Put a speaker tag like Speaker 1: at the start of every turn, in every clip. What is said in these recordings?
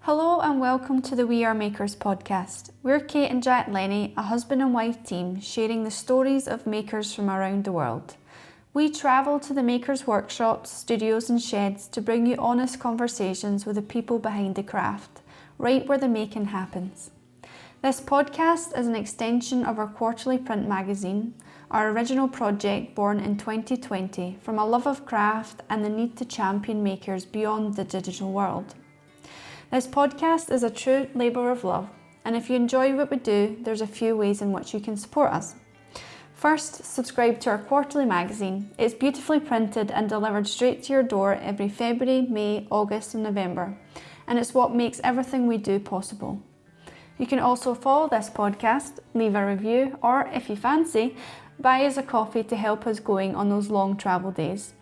Speaker 1: Hello and welcome to the We Are Makers podcast. We're Kate and Jack Lenny, a husband and wife team, sharing the stories of makers from around the world. We travel to the makers' workshops, studios and sheds to bring you honest conversations with the people behind the craft, right where the making happens. This podcast is an extension of our quarterly print magazine, our original project born in 2020 from a love of craft and the need to champion makers beyond the digital world. This podcast is a true labour of love, and if you enjoy what we do, there's a few ways in which you can support us. First, subscribe to our quarterly magazine. It's beautifully printed and delivered straight to your door every February, May, August and November, and it's what makes everything we do possible. You can also follow this podcast, leave a review, or if you fancy, buy us a coffee to help us going on those long travel days.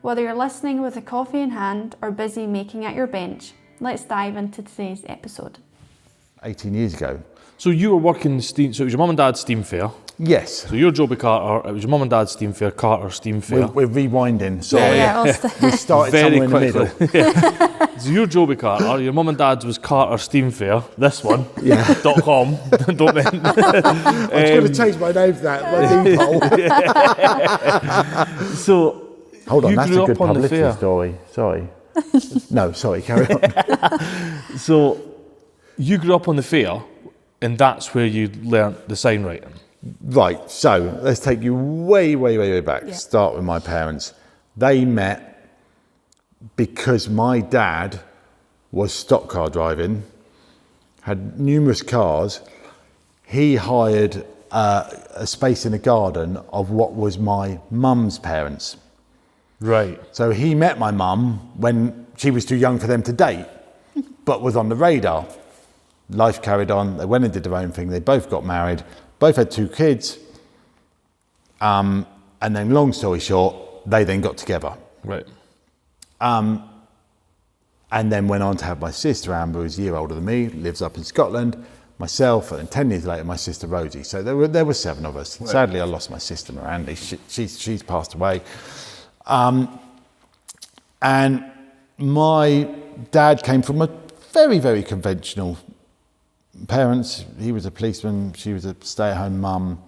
Speaker 1: Whether you're listening with a coffee in hand or busy making at your bench, let's dive into today's episode.
Speaker 2: 18 years ago.
Speaker 3: So you were working steam, so it was your mum and dad's steam fair.
Speaker 2: Yes.
Speaker 3: So you're Joby Carter, it was your mum and dad's steam fair, Carter steam fair.
Speaker 2: We're rewinding, sorry.
Speaker 1: Yeah.
Speaker 2: We started
Speaker 3: Very
Speaker 2: somewhere
Speaker 3: quickly.
Speaker 2: in the middle.
Speaker 3: So you're Joby Carter, your mum and dad's was Carter Steam Fair, this one,
Speaker 2: Yeah.
Speaker 3: .com, don't they?
Speaker 2: I was going to change my name for that, my default.
Speaker 3: So
Speaker 2: Hold on,
Speaker 3: you
Speaker 2: that's
Speaker 3: grew
Speaker 2: a good
Speaker 3: up on the
Speaker 2: publicity
Speaker 3: fair.
Speaker 2: story. Sorry. No, sorry, carry on.
Speaker 3: So you grew up on the fair, and that's where you learnt the signwriting.
Speaker 2: Right, so let's take you way back.
Speaker 1: Yeah.
Speaker 2: Start with my parents. They met because my dad was stock car driving, had numerous cars. He hired a space in a garden of what was my mum's parents.
Speaker 3: Right.
Speaker 2: So he met my mum when she was too young for them to date, but was on the radar. Life carried on. They went and did their own thing. They both got married, both had 2 kids. And then long story short, they then got together.
Speaker 3: Right.
Speaker 2: And then went on to have my sister Amber, who's a year older than me, lives up in Scotland, myself, and 10 years later, my sister Rosie. So there were 7 of us. Right. Sadly, I lost my sister Miranda. She's passed away. And my dad came from a very conventional parents. He was a policeman, she was a stay-at-home mum.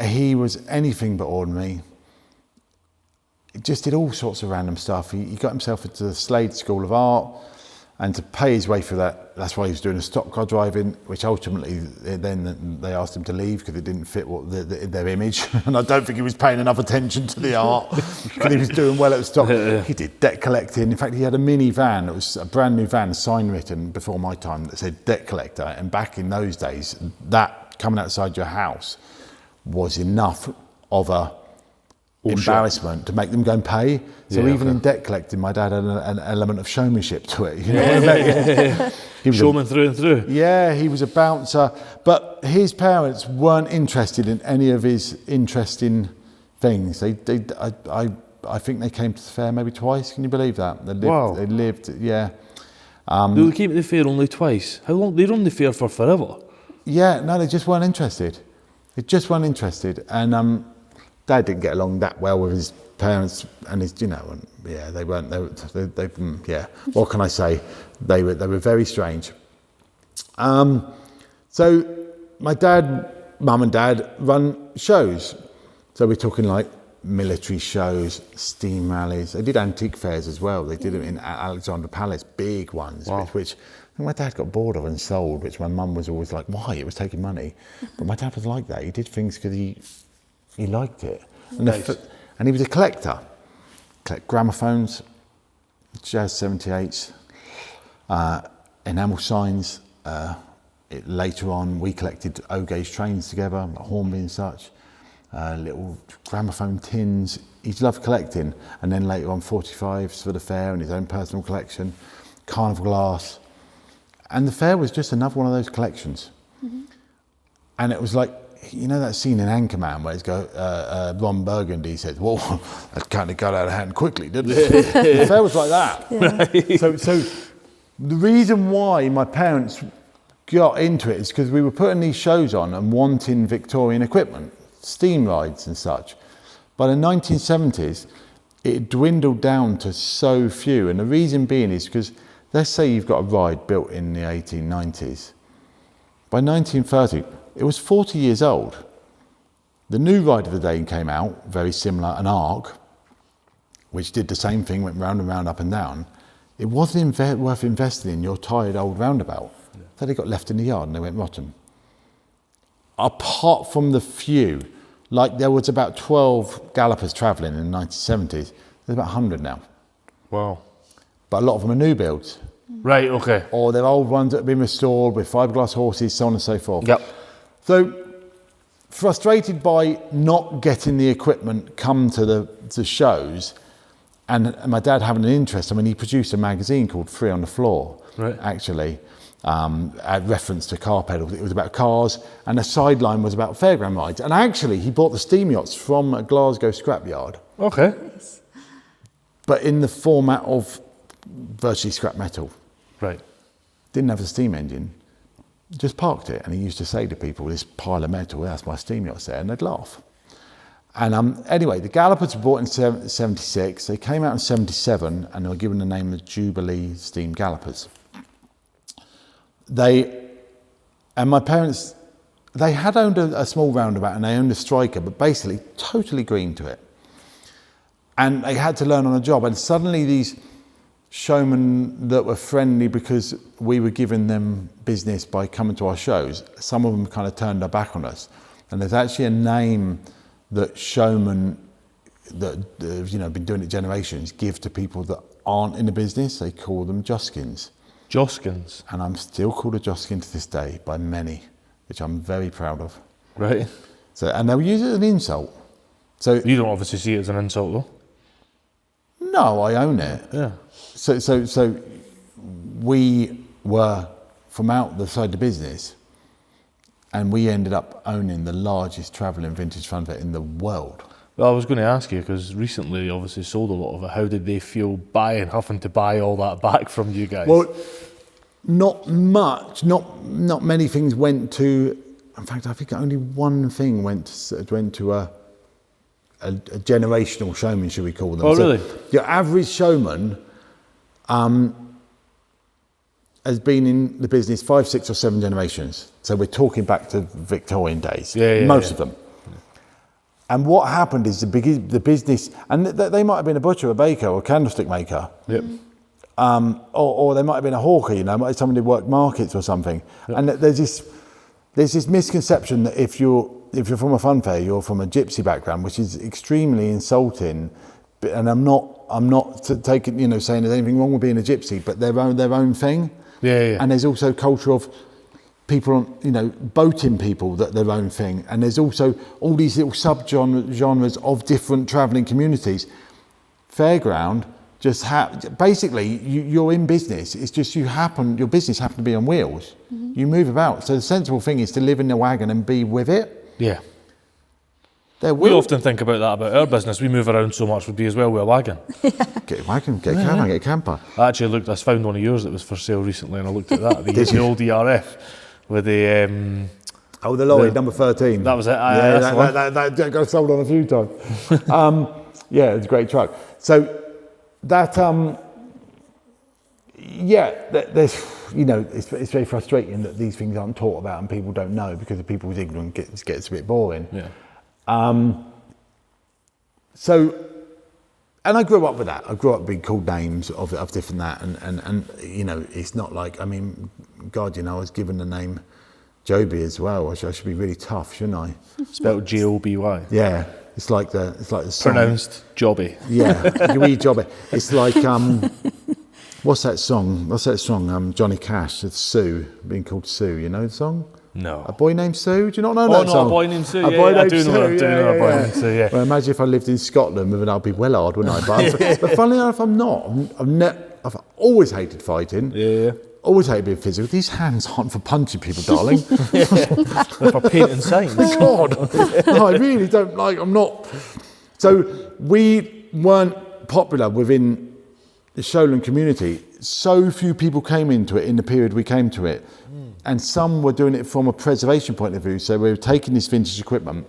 Speaker 2: He was anything but ordinary. He just did all sorts of random stuff. He got himself into the Slade School of Art, and to pay his way through that, that's why he was doing a stock car driving, which ultimately then they asked him to leave because it didn't fit their image. And I don't think he was paying enough attention to the art because he was doing well at the stock. He did debt collecting. In fact, he had a mini van. It was a brand new van, sign written before my time, that said debt collector. And back in those days, that coming outside your house was enough of a embarrassment to make them go and pay. So even in debt collecting, my dad had an element of showmanship to it. You know what I mean? He was
Speaker 3: Showman through and through.
Speaker 2: Yeah, he was a bouncer. But his parents weren't interested in any of his interesting things. I think they came to the fair maybe twice. Can you believe that? They lived, yeah.
Speaker 3: They came to the fair only twice. How long? They were on the fair for forever.
Speaker 2: Yeah, no, they just weren't interested. And Dad didn't get along that well with his parents and his, they weren't. What can I say? They were very strange. So my mum and dad run shows. So we're talking like military shows, steam rallies. They did antique fairs as well. They did them in Alexandra Palace, big ones, which my dad got bored of and sold, which my mum was always like, why? It was taking money. But my dad was like that. He did things because he liked it.
Speaker 3: Nice.
Speaker 2: And he was a collector. Collect gramophones, jazz 78s, enamel signs. Later on, we collected O-gauge trains together, like Hornby and such, little gramophone tins. He loved collecting. And then later on, 45s for the fair and his own personal collection, carnival glass. And the fair was just another one of those collections. Mm-hmm. And it was like, you know that scene in Anchorman where it's Ron Burgundy says, well, that kind of got out of hand quickly, didn't it? The fair was like that. Yeah. So the reason why my parents got into it is because we were putting these shows on and wanting Victorian equipment, steam rides and such. By the 1970s, it dwindled down to so few. And the reason being is because let's say you've got a ride built in the 1890s. By 1930, it was 40 years old. The new ride of the day came out, very similar, an Arc, which did the same thing, went round and round, up and down. It wasn't worth investing in your tired old roundabout. Yeah. So they got left in the yard and they went rotten. Apart from the few, like there was about 12 gallopers travelling in the 1970s, there's about 100 now.
Speaker 3: Wow. But
Speaker 2: a lot of them are new builds.
Speaker 3: Right, okay.
Speaker 2: Or they're old ones that have been restored with fiberglass horses, so on and so forth.
Speaker 3: Yep.
Speaker 2: So, frustrated by not getting the equipment come to the shows, and my dad having an interest. I mean, he produced a magazine called Free on the Floor,
Speaker 3: right.
Speaker 2: Actually, a reference to car pedals. It was about cars, and the sideline was about fairground rides. And actually, he bought the steam yachts from a Glasgow scrapyard.
Speaker 3: Okay.
Speaker 2: But in the format of virtually scrap metal.
Speaker 3: Right.
Speaker 2: Didn't have a steam engine. Just parked it, and he used to say to people, "This pile of metal, that's my steam yachts there," and they'd laugh. And anyway, the Gallopers were bought in 76. They came out in 77, and they were given the name of Jubilee Steam Gallopers. My parents, they had owned a small roundabout, and they owned a striker, but basically totally green to it. And they had to learn on the job, and suddenly these showmen that were friendly because we were giving them business by coming to our shows, some of them kind of turned their back on us. And there's actually a name that showmen that been doing it generations give to people that aren't in the business. They call them Joskins.
Speaker 3: Joskins.
Speaker 2: And I'm still called a Joskin to this day by many, which I'm very proud of.
Speaker 3: Right.
Speaker 2: So, and they'll use it as an insult. So
Speaker 3: you don't obviously see it as an insult though.
Speaker 2: No, I own it.
Speaker 3: Yeah.
Speaker 2: So we were from out the side of the business, and we ended up owning the largest travelling vintage fun fair in the world.
Speaker 3: Well, I was going to ask you, because recently obviously sold a lot of it. How did they feel having to buy all that back from you guys?
Speaker 2: Well, not much. Not many things went to. In fact, I think only one thing went to a generational showman, should we call them?
Speaker 3: Oh, really?
Speaker 2: Your average showman has been in the business 5, 6 or 7 generations. So we're talking back to Victorian days, most of them. And what happened is the business, and they might have been a butcher, a baker, or a candlestick maker.
Speaker 3: Yep.
Speaker 2: Or they might have been a hawker, someone who worked markets or something. Yep. And there's this misconception that if you're from a fun fair, you're from a gypsy background, which is extremely insulting. And I'm not taking, saying there's anything wrong with being a gypsy, but their own thing.
Speaker 3: Yeah.
Speaker 2: And there's also culture of people, boating people, that their own thing. And there's also all these little genres of different travelling communities. Fairground just basically you're in business. It's just your business happen to be on wheels. Mm-hmm. You move about. So the sensible thing is to live in the wagon and be with it.
Speaker 3: Yeah. We often think about that about our business. We move around so much, would be as well with a wagon.
Speaker 2: Get a wagon, get a caravan, get a camper.
Speaker 3: I found one of yours that was for sale recently, and I looked at that. The old ERF with the...
Speaker 2: the lorry, number 13.
Speaker 3: That was it.
Speaker 2: That got sold on a few times. It's a great truck. So that, it's very frustrating that these things aren't taught about and people don't know, because if people's ignorance gets a bit boring.
Speaker 3: Yeah.
Speaker 2: And I grew up with that. I grew up being called names of different that, and it's not like, God, I was given the name Joby as well. I should be really tough, shouldn't I?
Speaker 3: Spelled Joby.
Speaker 2: Yeah, it's like the song.
Speaker 3: Pronounced Joby.
Speaker 2: Yeah, you eat Joby. It's like what's that song? Johnny Cash. It's Sue, being called Sue. You know the song?
Speaker 3: No.
Speaker 2: A Boy Named Sue? Do you not know that song?
Speaker 3: A Boy Named Sue,
Speaker 2: I do know a
Speaker 3: Boy Named Sue, yeah.
Speaker 2: Well, imagine if I lived in Scotland, then I'd be well hard, wouldn't I? But funnily enough, I'm not. I've always hated fighting.
Speaker 3: Yeah.
Speaker 2: Always hated being physical. These hands aren't for punching people, darling.
Speaker 3: They're for painting signs.
Speaker 2: God. No, I really don't like, I'm not. So we weren't popular within the Showland community. So few people came into it in the period we came to it. And some were doing it from a preservation point of view. So we were taking this vintage equipment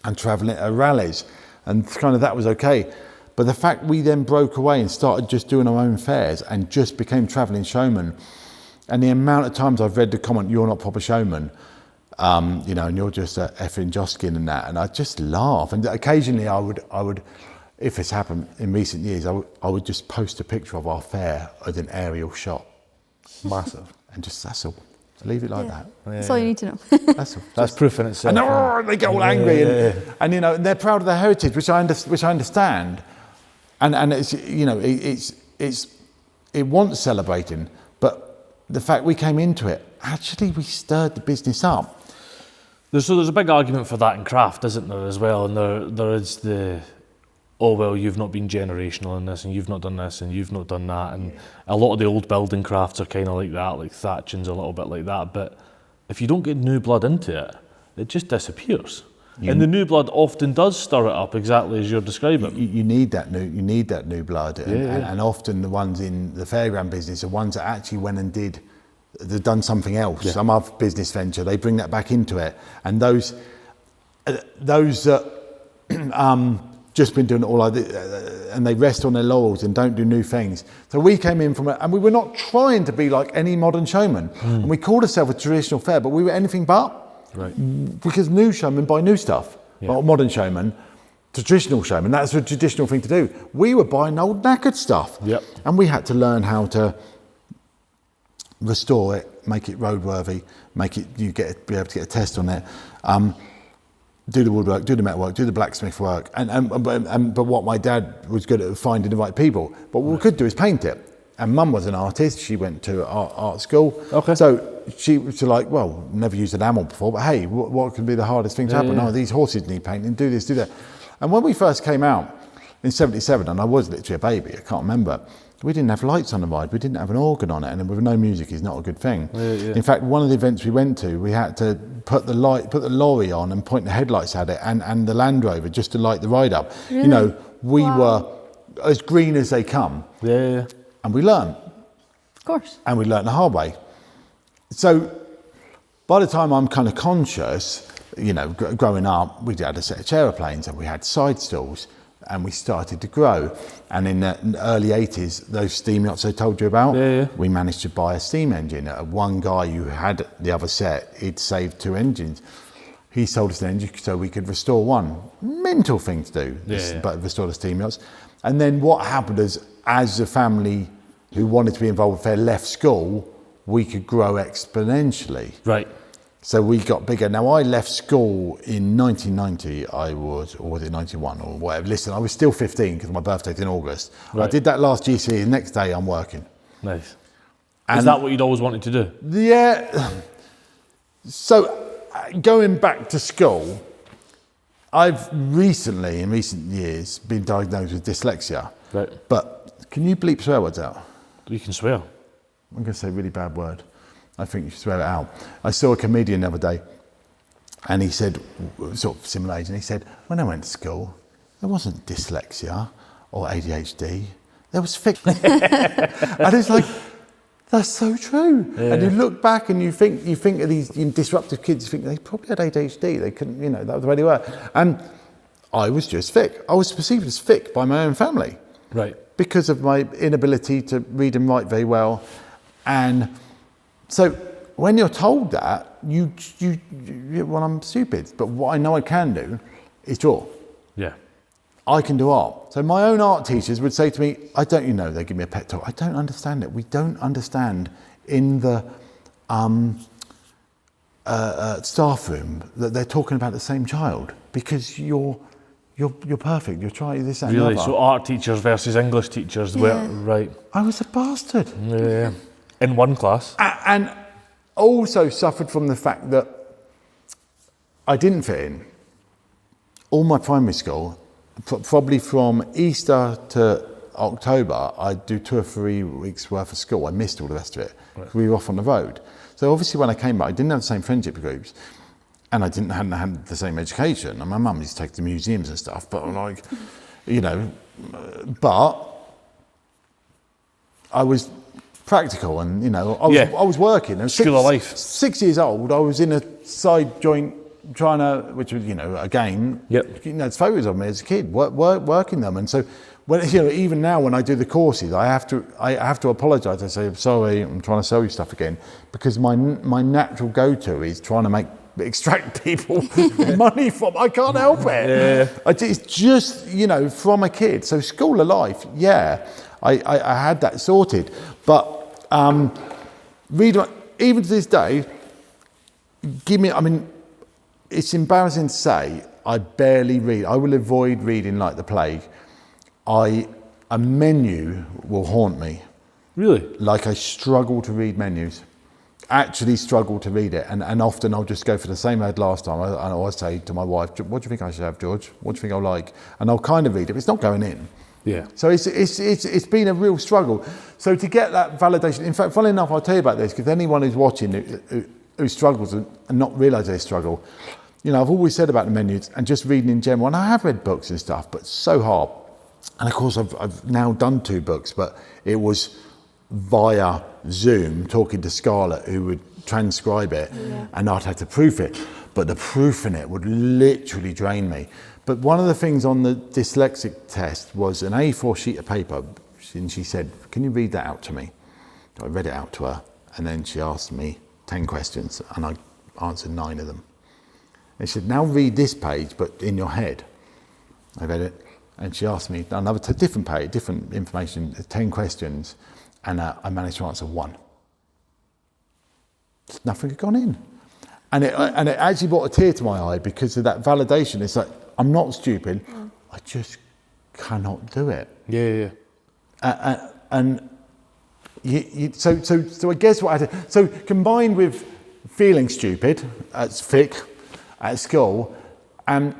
Speaker 2: and travelling it at rallies. And kind of that was okay. But the fact we then broke away and started just doing our own fairs and just became travelling showmen, and the amount of times I've read the comment, "You're not proper showman," you know, and you're just a effing Joskin and that, and I just laugh. And occasionally I would, if it's happened in recent years, I would just post a picture of our fair with an aerial shot, massive, and just that's all. Leave it like that.
Speaker 1: That's all you need to know.
Speaker 2: That's all.
Speaker 3: That's proof in itself.
Speaker 2: And they get all angry, and you know, they're proud of their heritage, which I understand, and it's, you know, it wants celebrating, but the fact we came into it, actually we stirred the business up.
Speaker 3: There's a big argument for that in craft, isn't there, as well? And there is the, oh, well, you've not been generational in this, and you've not done this, and you've not done that. And a lot of the old building crafts are kind of like that, like thatching's a little bit like that. But if you don't get new blood into it, it just disappears. And the new blood often does stir it up, exactly as you're describing.
Speaker 2: You need that new blood, and often the ones in the fairground business are ones that actually went and they've done something else, some other business venture. They bring that back into it, and those that just been doing it all like this, and they rest on their laurels and don't do new things. So we came in and we were not trying to be like any modern showman, and we called ourselves a traditional fair, but we were anything but.
Speaker 3: Right.
Speaker 2: Because new showmen buy new stuff, well, modern showmen, traditional showmen, that's a traditional thing to do. We were buying old knackered stuff, and we had to learn how to restore it, make it roadworthy, make it be able to get a test on it. Do the woodwork, do the metalwork, do the blacksmith work, but what my dad was good at finding the right people. But what we could do is paint it. And Mum was an artist. She went to art school. Okay. So she was like, well, never used enamel before, but hey, what could be the hardest thing to happen? Oh, these horses need painting. Do this, do that. And when we first came out in '77, and I was literally a baby, I can't remember. We didn't have lights on the ride. We didn't have an organ on it, and with no music is not a good thing. In fact, one of the events we went to, we had to put the lorry on and point the headlights at it, and the Land Rover just to light the ride up. You know, we were as green as they come. And we learned.
Speaker 1: Of course.
Speaker 2: And we learned the hard way. So by the time I'm kind of conscious, you know, growing up, we had a set of chairplanes and we had side stalls, and we started to grow. And in the early 80s, those steam yachts I told you about, we managed to buy a steam engine. One guy who had the other set, he'd saved 2 engines. He sold us an engine so we could restore one. Mental thing to do, but restore the steam yachts. And then what happened is, as a family who wanted to be involved with fair left school, we could grow exponentially. Right. So we got bigger. Now I left school in 1990, or was it 91 or whatever. Listen, I was still 15 because my birthday's in August. Right. I did that last GCE, the next day I'm working. Nice. And
Speaker 3: is that what you'd always wanted to do?
Speaker 2: Yeah. So going back to school, I've recently, in recent years, been diagnosed with dyslexia. Right. But can you bleep swear words out?
Speaker 3: You can swear.
Speaker 2: I'm going to say a really bad word. I think you should swear it out. I saw a comedian the other day, and he said, sort of similar age, and he said, when I went to school, there wasn't dyslexia or ADHD, there was fic. And it's like, that's so true. And you look back and you think of these disruptive kids, you think they probably had ADHD, they couldn't, you know, that was the way they were. And I was just thick. I was perceived as thick by my own family. Right. Because of my inability to read and write very well. And so when you're told that, well, I'm stupid. But what I know I can do is draw. Yeah. I can do art. So my own art teachers would say to me, they give me a pep talk. I don't understand it. We don't understand in the staff room that they're talking about the same child, because you're perfect. You're trying this and
Speaker 3: really?
Speaker 2: Another.
Speaker 3: So art teachers versus English teachers, right?
Speaker 2: I was a bastard.
Speaker 3: Yeah. In one class.
Speaker 2: And also suffered from the fact that I didn't fit in. All my primary school, probably from Easter to October, I'd do 2 or 3 weeks worth of school. I missed all the rest of it. Right. We were off on the road. So obviously when I came back, I didn't have the same friendship groups. And I hadn't had the same education. And my mum used to take to museums and stuff, but like, you know, but I was practical, and you know, I was working.
Speaker 3: School of life.
Speaker 2: 6 years old, I was in a side joint trying to, which was, again,
Speaker 3: Yep.
Speaker 2: it's photos of me as a kid, working them. And so, when, even now when I do the courses, I have to apologise. I say, I'm sorry, I'm trying to sell you stuff again, because my natural go-to is trying to extract people money from. I can't help it.
Speaker 3: Yeah.
Speaker 2: It's just, from a kid. So school of life, I had that sorted. But even to this day, it's embarrassing to say, I barely read. I will avoid reading like the plague. A menu will haunt me.
Speaker 3: Really?
Speaker 2: Like, I struggle to read menus. Actually struggle to read it, and often I'll just go for the same ad last time. I always say to my wife, "What do you think I should have, George? What do you think I'll like?" And I'll kind of read it, but it's not going in.
Speaker 3: Yeah.
Speaker 2: So it's been a real struggle. So to get that validation, in fact, funnily enough, I'll tell you about this, because anyone who's watching who struggles and not realise they struggle, I've always said about the menus and just reading in general, and I have read books and stuff, but it's so hard. And of course, I've now done 2 books, but it was via Zoom, talking to Scarlett, who would transcribe it, and I'd have to proof it. But the proof in it would literally drain me. But one of the things on the dyslexic test was an A4 sheet of paper, and she said, "Can you read that out to me?" So I read it out to her, and then she asked me 10 questions, and I answered 9 of them. And she said, "Now read this page, but in your head." I read it, and she asked me another different page, different information, 10 questions, and I managed to answer 1. Nothing had gone in. And it actually brought a tear to my eye because of that validation. It's like, I'm not stupid, I just cannot do it.
Speaker 3: Yeah.
Speaker 2: So I guess what I did, so combined with feeling stupid at school, and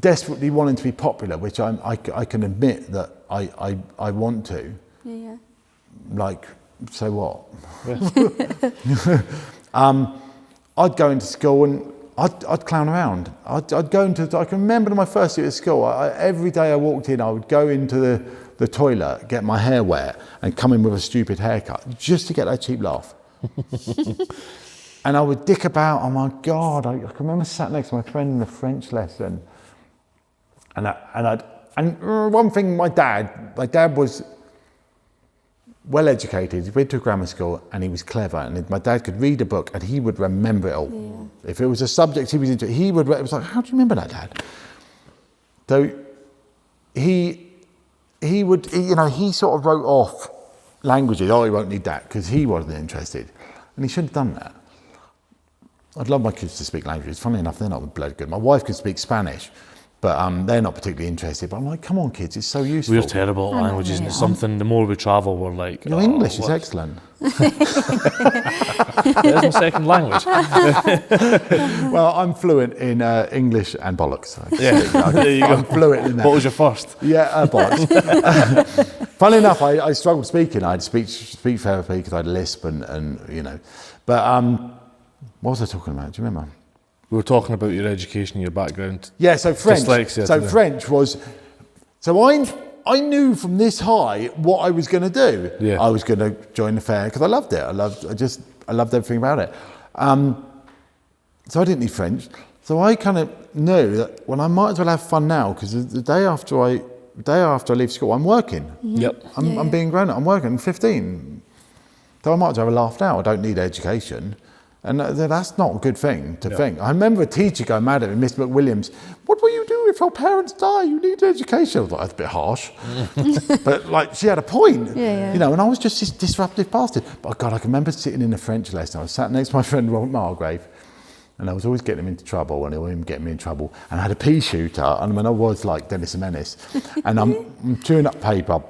Speaker 2: desperately wanting to be popular, which I can admit that I want to.
Speaker 1: Yeah.
Speaker 2: Like, so what? Yeah. I'd go into school and I'd clown around. I'd go into, I can remember my first year at school, every day I walked in, I would go into the toilet, get my hair wet, and come in with a stupid haircut, just to get that cheap laugh. And I would dick about. Oh my God, I can remember sat next to my friend in the French lesson, and one thing, my dad was well educated. He went to a grammar school and he was clever, and my dad could read a book and he would remember it all. Yeah. If it was a subject he was into, it was like, how do you remember that, Dad? So he sort of wrote off languages. Oh, he won't need that, because he wasn't interested, and he should have done that. I'd love my kids to speak languages. Funnily enough, they're not bloody good. My wife could speak Spanish, but they're not particularly interested. But I'm like, come on, kids, it's so useful.
Speaker 3: We're terrible at languages, and it's something, the more we travel, we're like...
Speaker 2: Your English is excellent.
Speaker 3: There's my second language.
Speaker 2: Well, I'm fluent in English and bollocks. So
Speaker 3: there you go.
Speaker 2: I'm fluent in that.
Speaker 3: What was your first?
Speaker 2: Yeah, bollocks. Funnily enough, I struggled speaking. I had speech therapy because I had lisp and. But what was I talking about? Do you remember?
Speaker 3: We were talking about your education, your background.
Speaker 2: Yeah, so French.
Speaker 3: Dyslexia.
Speaker 2: So French was... So I knew from this high what I was going to do.
Speaker 3: Yeah.
Speaker 2: I was going to join the fair because I loved it. I loved everything about it. So I didn't need French. So I kind of knew that, well, I might as well have fun now, because the day after I leave school, I'm working.
Speaker 3: Mm-hmm. Yep.
Speaker 2: I'm being grown up. I'm working. I'm 15. So I might as well have a laugh now. I don't need education. And that's not a good thing to think. I remember a teacher going mad at me, Miss McWilliams, what will you do if your parents die? You need education. I was like, that's a bit harsh. But like, she had a point, and I was just this disruptive bastard. But God, I can remember sitting in a French lesson. I was sat next to my friend Robert Margrave, and I was always getting him into trouble, and he was getting me in trouble. And I had a pea shooter, and I was like Dennis the Menace. And I'm chewing up paper,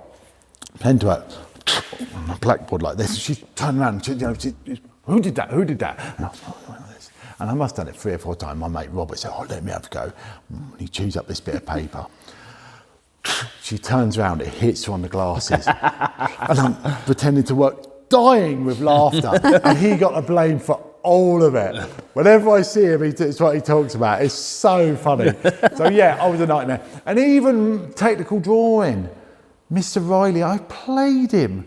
Speaker 2: pen to it, on a blackboard like this. She turned around, and who did that? Who did that? And I was like this. And I must have done it 3 or 4 times. My mate Robert said, oh, let me have a go. And he chews up this bit of paper. She turns around, it hits her on the glasses. And I'm pretending to work, dying with laughter. And he got the blame for all of it. Whenever I see him, it's what he talks about. It's so funny. So yeah, I was a nightmare. And even technical drawing. Mr. Riley, I played him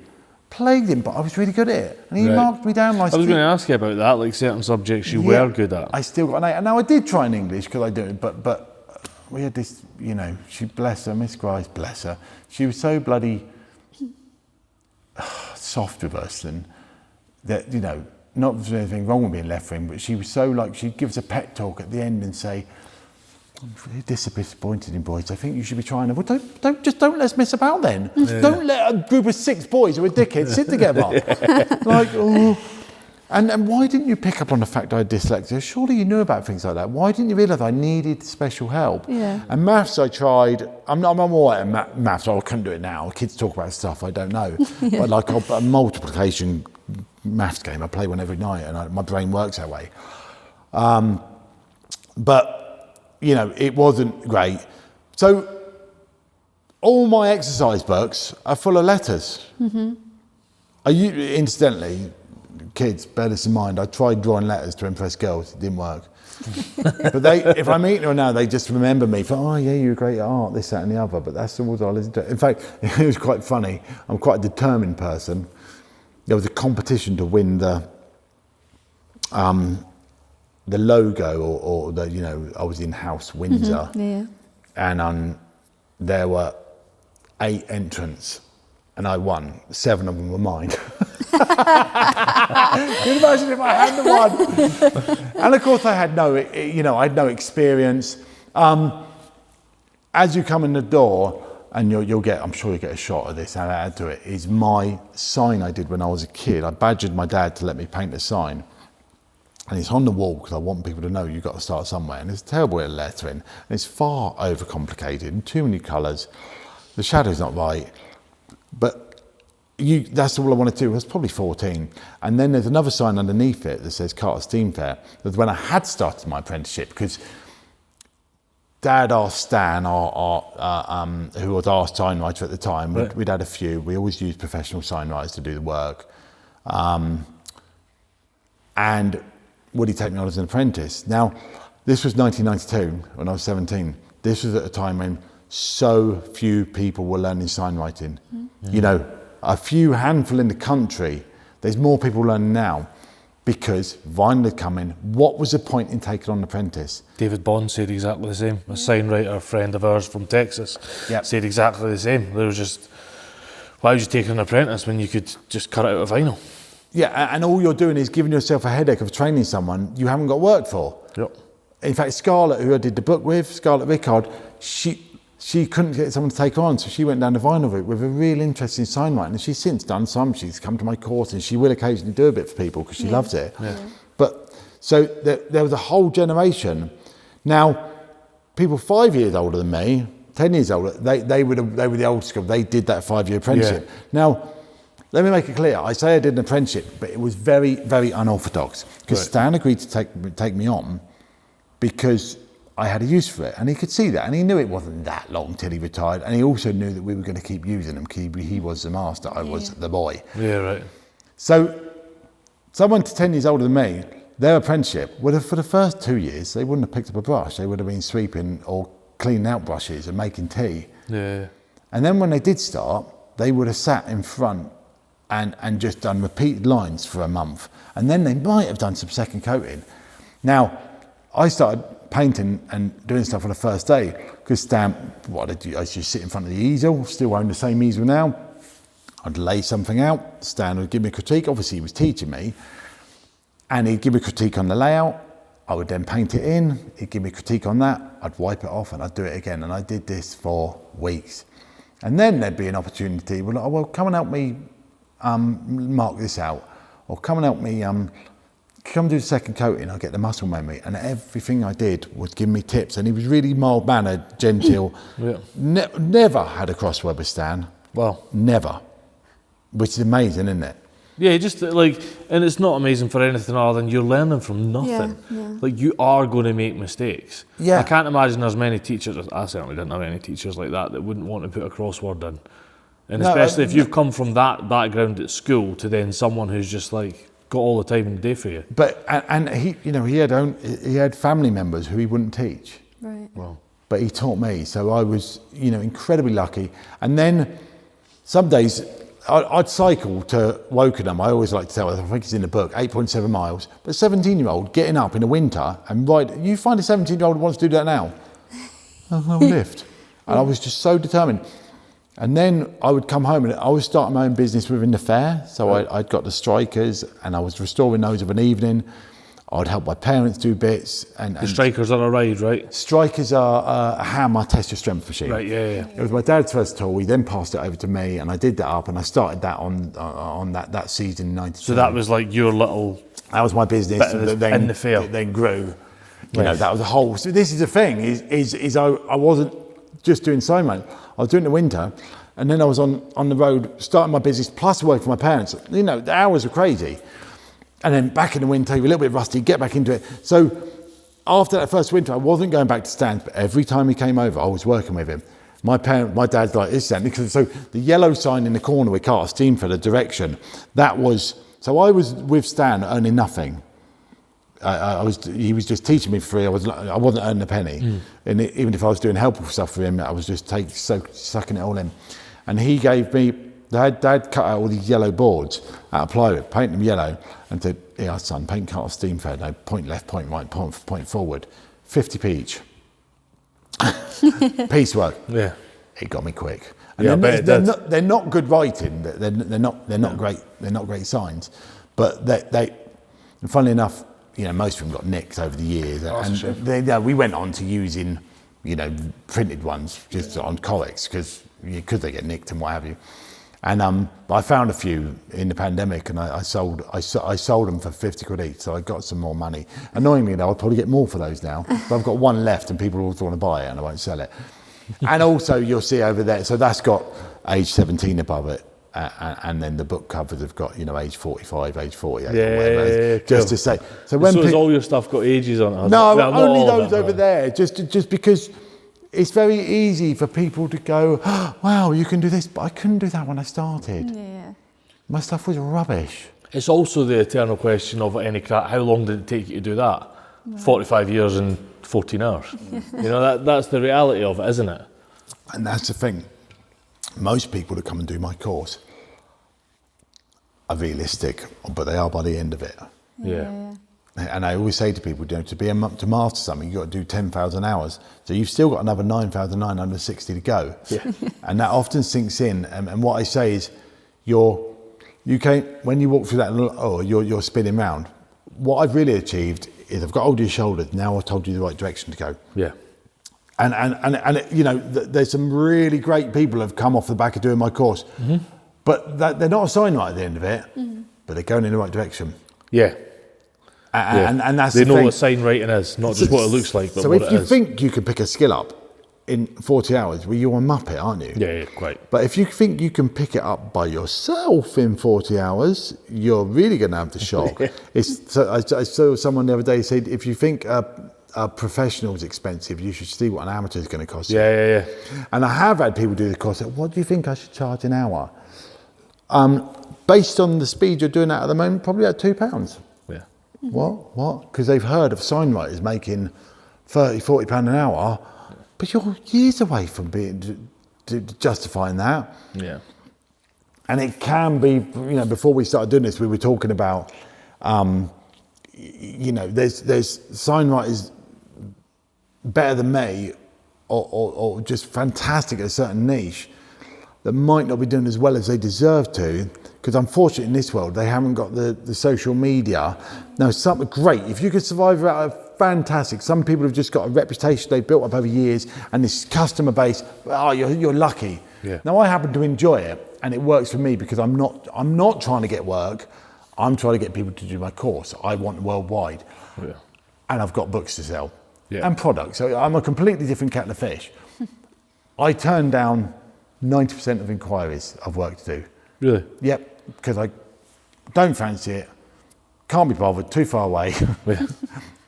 Speaker 2: plagued him, but I was really good at it. And he marked me down.
Speaker 3: I was going to ask you about that, like certain subjects you were good at.
Speaker 2: I still got an 8. And now I did try in English because I do it, but we had this, she, bless her, Miss Grice, bless her. She was so bloody soft with us and that, not there's anything wrong with being left-wing, but she was so like, she'd give us a pep talk at the end and say, I'm really disappointed in boys. I think you should be trying to. Well, don't let's mess about then. Yeah. Don't let a group of 6 boys who are dickheads sit together. Like, oh. And why didn't you pick up on the fact I had dyslexia? Surely you knew about things like that. Why didn't you realise I needed special help?
Speaker 1: Yeah.
Speaker 2: And maths, I tried. I'm all right at maths. I couldn't do it now. Kids talk about stuff I don't know. But like a multiplication maths game, I play one every night, and my brain works that way. But it wasn't great. So all my exercise books are full of letters. Incidentally, kids, bear this in mind, I tried drawing letters to impress girls. It didn't work. But if I meet them now, they just remember me for, oh yeah, you're great at art, this, that and the other. But that's all I listen to. In fact, it was quite funny. I'm quite a determined person. There was a competition to win the logo or the, I was in House Windsor. And there were 8 entrants and I won. 7 of them were mine. Can you imagine if I had the one? And of course I had no experience. As you come in the door, and I'm sure you'll get a shot of this, and I add to it, is my sign I did when I was a kid. I badgered my dad to let me paint a sign. And it's on the wall because I want people to know you've got to start somewhere. And it's a terrible way of lettering. And it's far overcomplicated and too many colours. The shadow's not right. But that's all I wanted to do. I was probably 14. And then there's another sign underneath it that says Carter Steam Fair. That's when I had started my apprenticeship, because Dad asked Stan, who was our signwriter at the time, we'd had a few. We always used professional signwriters to do the work. And would he take me on as an apprentice? Now, this was 1992, when I was 17. This was at a time when so few people were learning signwriting. A few handful in the country. There's more people learning now because vinyl had come in. What was the point in taking on an apprentice?
Speaker 3: David Bond said exactly the same. A signwriter, a friend of ours from Texas, said exactly the same. They were just, why would you take an apprentice when you could just cut it out of vinyl?
Speaker 2: Yeah, and all you're doing is giving yourself a headache of training someone you haven't got work for.
Speaker 3: Yep.
Speaker 2: In fact, Scarlett, who I did the book with, Scarlett Rickard, she couldn't get someone to take her on, so she went down the vinyl route with a real interest in signwriting. And she's since done some. She's come to my course, and she will occasionally do a bit for people because she loves it. Yeah. But so there was a whole generation. Now, people 5 years older than me, 10 years older, they were the old school. They did that 5-year apprenticeship. Yeah. Now, let me make it clear. I say I did an apprenticeship, but it was very, very unorthodox. Because Stan agreed to take me on because I had a use for it. And he could see that. And he knew it wasn't that long till he retired. And he also knew that we were going to keep using him because he was the master. I was the boy. Yeah, right. So someone 10 years older than me, their apprenticeship would have, for the first 2 years, they wouldn't have picked up a brush. They would have been sweeping or cleaning out brushes and making tea. Yeah. And then when they did start, they would have sat in front and just done repeated lines for a month. And then they might have done some second coating. Now, I started painting and doing stuff on the first day because Stan, what did you? I used to sit in front of the easel, still own the same easel now. I'd lay something out, Stan would give me a critique. Obviously, he was teaching me. And he'd give me a critique on the layout. I would then paint it in. He'd give me a critique on that. I'd wipe it off and I'd do it again. And I did this for weeks. And then there'd be an opportunity. Well, come and help me mark this out, or come and help me come do the second coating. I'll get the muscle memory, and everything I did was give me tips. And he was really mild-mannered, genteel. Never had a crossword with Stan. Well, never, which is amazing, isn't it?
Speaker 3: Yeah, just like, and it's not amazing for anything other than you're learning from nothing. Yeah. Like, you are going to make mistakes. Yeah. I can't imagine there's many teachers, I certainly didn't have any teachers like that wouldn't want to put a crossword in. And especially if you've come from that background at school to then someone who's just like got all the time in the day for you.
Speaker 2: But and he had family members who he wouldn't teach. Right. Well, but he taught me, so I was incredibly lucky. And then some days I'd cycle to Wokingham. I always like to tell, I think it's in the book, 8.7 miles. But a 17-year-old getting up in the winter and you find a 17-year-old who wants to do that now? I'll lift. And I was just so determined. And then I would come home and I was starting my own business within the fair. So I'd got the strikers and I was restoring those of an evening. I'd help my parents do bits. The
Speaker 3: strikers are a ride, right?
Speaker 2: Strikers are a hammer test your strength machine.
Speaker 3: Right, yeah.
Speaker 2: It was my dad's first tool. He then passed it over to me and I did that up and I started that on that season in 92.
Speaker 3: So that was like your little...
Speaker 2: That was my business.
Speaker 3: In the fair.
Speaker 2: It then grew. You know, that was the whole... So this is the thing, is I wasn't just doing signwriting. I was doing it in the winter and then I was on the road starting my business plus working for my parents. You know, the hours were crazy. And then back in the winter, you're a little bit rusty, get back into it. So after that first winter, I wasn't going back to stands, but every time he came over, I was working with him. My dad's like, this stand, because so the yellow sign in the corner we cast steam for the direction. That was, so I was with Stan earning nothing. He was just teaching me for free. I wasn't earning a penny. And even if I was doing helpful stuff for him, I was just sucking it all in. And he gave me, Dad cut out all these yellow boards out of plywood, paint them yellow, and said, "Here, son, paint cut off steam fair. No, point left, point right, point forward. 50p each. Piecework."
Speaker 3: Yeah.
Speaker 2: It got me quick. And they're not good writing. They're not great. They're not great signs, but they. And funnily enough, you know, most of them got nicked over the years, we went on to using, you know, printed ones just on comics because they get nicked and what have you. And I found a few in the pandemic, and I sold them for 50 quid each, so I got some more money. Annoyingly, though, I'll probably get more for those now. But I've got one left, and people always want to buy it, and I won't sell it. And also, you'll see over there, so that's got age 17 above it, and then the book covers have got, you know, age 45, age 48, or whatever. Just to say. So
Speaker 3: has all your stuff got ages on it?
Speaker 2: No, only those over there. Just because. It's very easy for people to go, oh, wow, you can do this, but I couldn't do that when I started. Yeah. My stuff was rubbish.
Speaker 3: It's also the eternal question of any craft, how long did it take you to do that? Right. 45 years and 14 hours. You know, that's the reality of it, isn't it?
Speaker 2: And that's the thing. Most people that come and do my course are realistic, but they are by the end of it.
Speaker 3: Yeah.
Speaker 2: And I always say to people, you know, to master something, you've got to do 10,000 hours. So you've still got another 9,960 to go. Yeah. And that often sinks in. And what I say is, when you walk through that, you're spinning round. What I've really achieved is I've got hold of your shoulders. Now I've told you the right direction to go.
Speaker 3: Yeah.
Speaker 2: And you know, there's some really great people have come off the back of doing my course, but they're not a signwriter at the end of it, but they're going in the right direction.
Speaker 3: Yeah.
Speaker 2: And that's
Speaker 3: they
Speaker 2: the
Speaker 3: know
Speaker 2: thing.
Speaker 3: What signwriting is, not just what it looks like, but
Speaker 2: so
Speaker 3: what it is.
Speaker 2: So if you think you can pick a skill up in 40 hours, well, you're a muppet, aren't you?
Speaker 3: Yeah, quite.
Speaker 2: But if you think you can pick it up by yourself in 40 hours, you're really going to have the shock. I saw someone the other day said, if you think a professional is expensive, you should see what an amateur is going to cost you.
Speaker 3: Yeah.
Speaker 2: And I have had people do the course. What do you think I should charge an hour? Based on the speed you're doing that at the moment, probably at £2. Yeah. What? Because they've heard of signwriters making £30, £40 an hour, but you're years away from being justifying that.
Speaker 3: Yeah.
Speaker 2: And it can be, you know, before we started doing this, we were talking about, you know, there's signwriters better than me or just fantastic at a certain niche that might not be doing as well as they deserve to, because unfortunately in this world they haven't got the social media. Now, something great, if you could survive out of fantastic. Some people have just got a reputation they've built up over years and this customer base, you're lucky.
Speaker 3: Yeah.
Speaker 2: Now, I happen to enjoy it and it works for me because I'm not trying to get work. I'm trying to get people to do my course. I want worldwide.
Speaker 3: Yeah.
Speaker 2: And I've got books to sell
Speaker 3: and
Speaker 2: products. So I'm a completely different kettle of fish. I turn down 90% of inquiries I've work to do.
Speaker 3: Really?
Speaker 2: Yep, because I don't fancy it, can't be bothered, too far away.
Speaker 3: Yeah.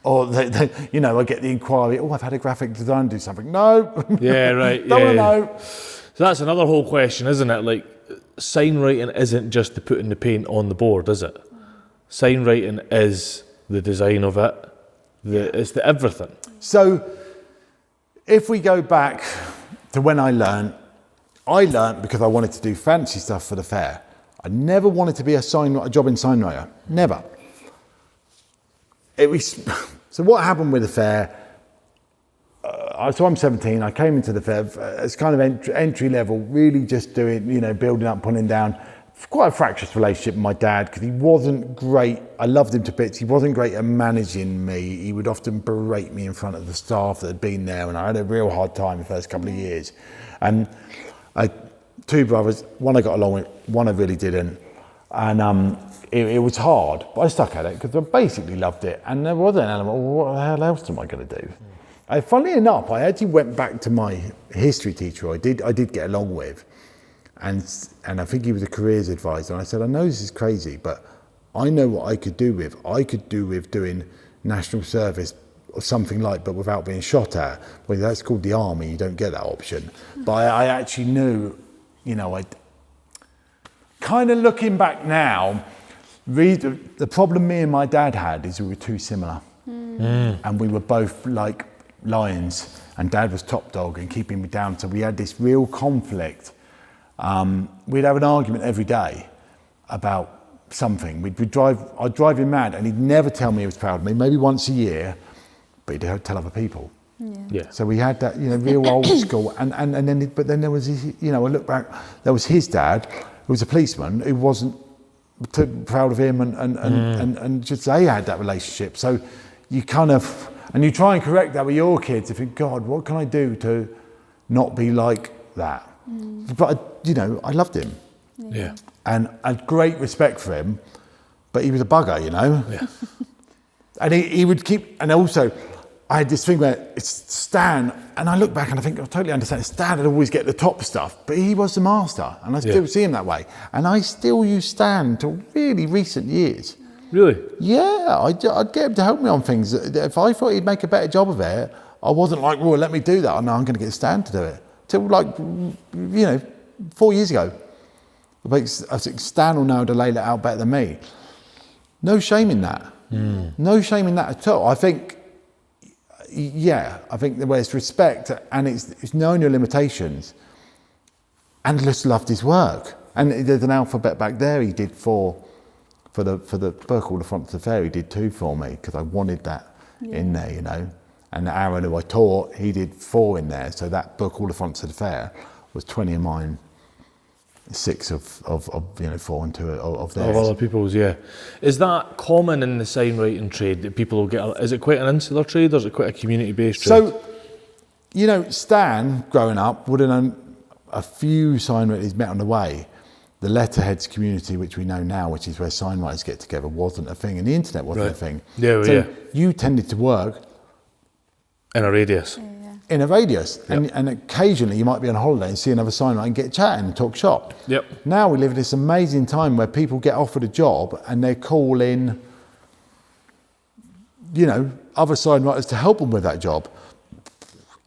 Speaker 2: Or, I get the inquiry, I've had a graphic designer do something. No.
Speaker 3: Yeah, right.
Speaker 2: Don't want to know.
Speaker 3: So that's another whole question, isn't it? Like, signwriting isn't just the putting the paint on the board, is it? Signwriting is the design of it. It's the everything.
Speaker 2: So if we go back to when I learned because I wanted to do fancy stuff for the fair. I never wanted to be a jobbing signwriter. Never. It was, so what happened with the fair, so I'm 17, I came into the fair as kind of entry level, really just doing, building up, pulling down. Quite a fractious relationship with my dad because he wasn't great. I loved him to bits. He wasn't great at managing me. He would often berate me in front of the staff that had been there, and I had a real hard time the first couple of years. And I, 2 brothers, one I got along with, one I really didn't. And it was hard, but I stuck at it because I basically loved it. And there was an element, well, what the hell else am I going to do? Funnily enough, I actually went back to my history teacher I did get along with. And I think he was a careers advisor. And I said, I know this is crazy, but I know what I could do with. I could do with doing national service or something like, but without being shot at. Well, that's called the army. You don't get that option. But I actually knew, I kind of looking back now, the problem me and my dad had is we were too similar. And we were both like lions, and Dad was top dog and keeping me down. So we had this real conflict. We'd have an argument every day about something. I'd drive him mad, and he'd never tell me he was proud of me, maybe once a year, but he'd tell other people. Yeah. So we had that, real old school, and then there was his, I look back, there was his dad, who was a policeman, who wasn't too proud of him, and just they had that relationship. So you kind of, and you try and correct that with your kids. You think, God, what can I do to not be like that? But I loved him. Yeah. And I had great respect for him, but he was a bugger, Yeah. And he would keep, and also I had this thing where it's Stan, and I look back and I think I totally understand. Stan would always get the top stuff, but he was the master, and I still see him that way. And I still use Stan until really recent years. Really? Yeah, I'd get him to help me on things. If I thought he'd make a better job of it, I wasn't like, well, let me do that. No, I'm going to get Stan to do it. Till 4 years ago. I think Stan will know how to lay that out better than me. No shame in that. No shame in that at all. I think where it's respect and it's knowing your limitations, and just loved his work. And there's an alphabet back there he did for the book, All the Front to the Fair, he did 2 for me because I wanted that in there, And Aaron, who I taught, he did 4 in there. So that book, All the Front to the Fair, was 20 of mine, 6 of 4 and 2 of theirs.
Speaker 3: Of other people's, yeah. Is that common in the signwriting trade that people will get? Is it quite an insular trade, or is it quite a community-based trade?
Speaker 2: So, Stan, growing up, would have known a few signwriters he's met on the way. The letterheads community, which we know now, which is where signwriters get together, wasn't a thing, and the internet wasn't a thing. You tended to work
Speaker 3: in a radius.
Speaker 2: In a radius, and occasionally you might be on holiday and see another signwriter and get chatting and talk shop. Now we live in this amazing time where people get offered a job and they call in, other signwriters to help them with that job.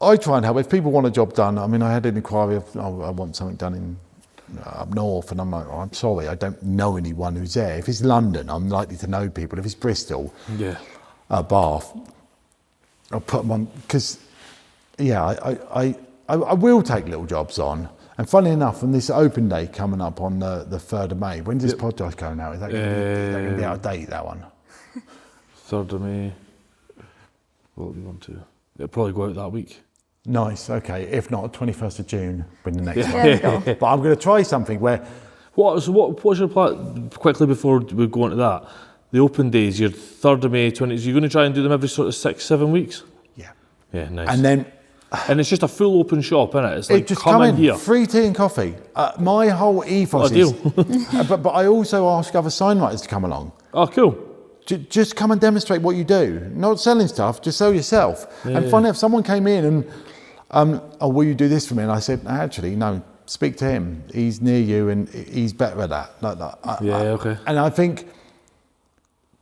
Speaker 2: I try and help. If people want a job done, I had an inquiry of, I want something done in up north, and I'm like, I'm sorry, I don't know anyone who's there. If it's London, I'm likely to know people. If it's Bristol, Bath, I'll put them on, because I will take little jobs on. And funny enough, on this open day coming up on the 3rd of May, when's this podcast going out? Is that going to be out of date, that one?
Speaker 3: 3rd of May. What do you want to? It'll probably go out that week.
Speaker 2: Nice, okay. If not, 21st of June, when the next one. But I'm going to try something where...
Speaker 3: What's your plan, quickly before we go on to that? The open days, your 3rd of May, 20th, you're going to try and do them every sort of 6-7 weeks? Yeah, nice.
Speaker 2: And then...
Speaker 3: And it's just a full open shop, isn't it? It's like,
Speaker 2: just
Speaker 3: come in here.
Speaker 2: Free tea and coffee. My whole ethos is... but I also ask other signwriters to come along.
Speaker 3: Oh, cool.
Speaker 2: Just come and demonstrate what you do. Not selling stuff, just sell yourself. And funny enough, someone came in and, will you do this for me? And I said, actually, no, speak to him. He's near you and he's better at that. Okay. And I think,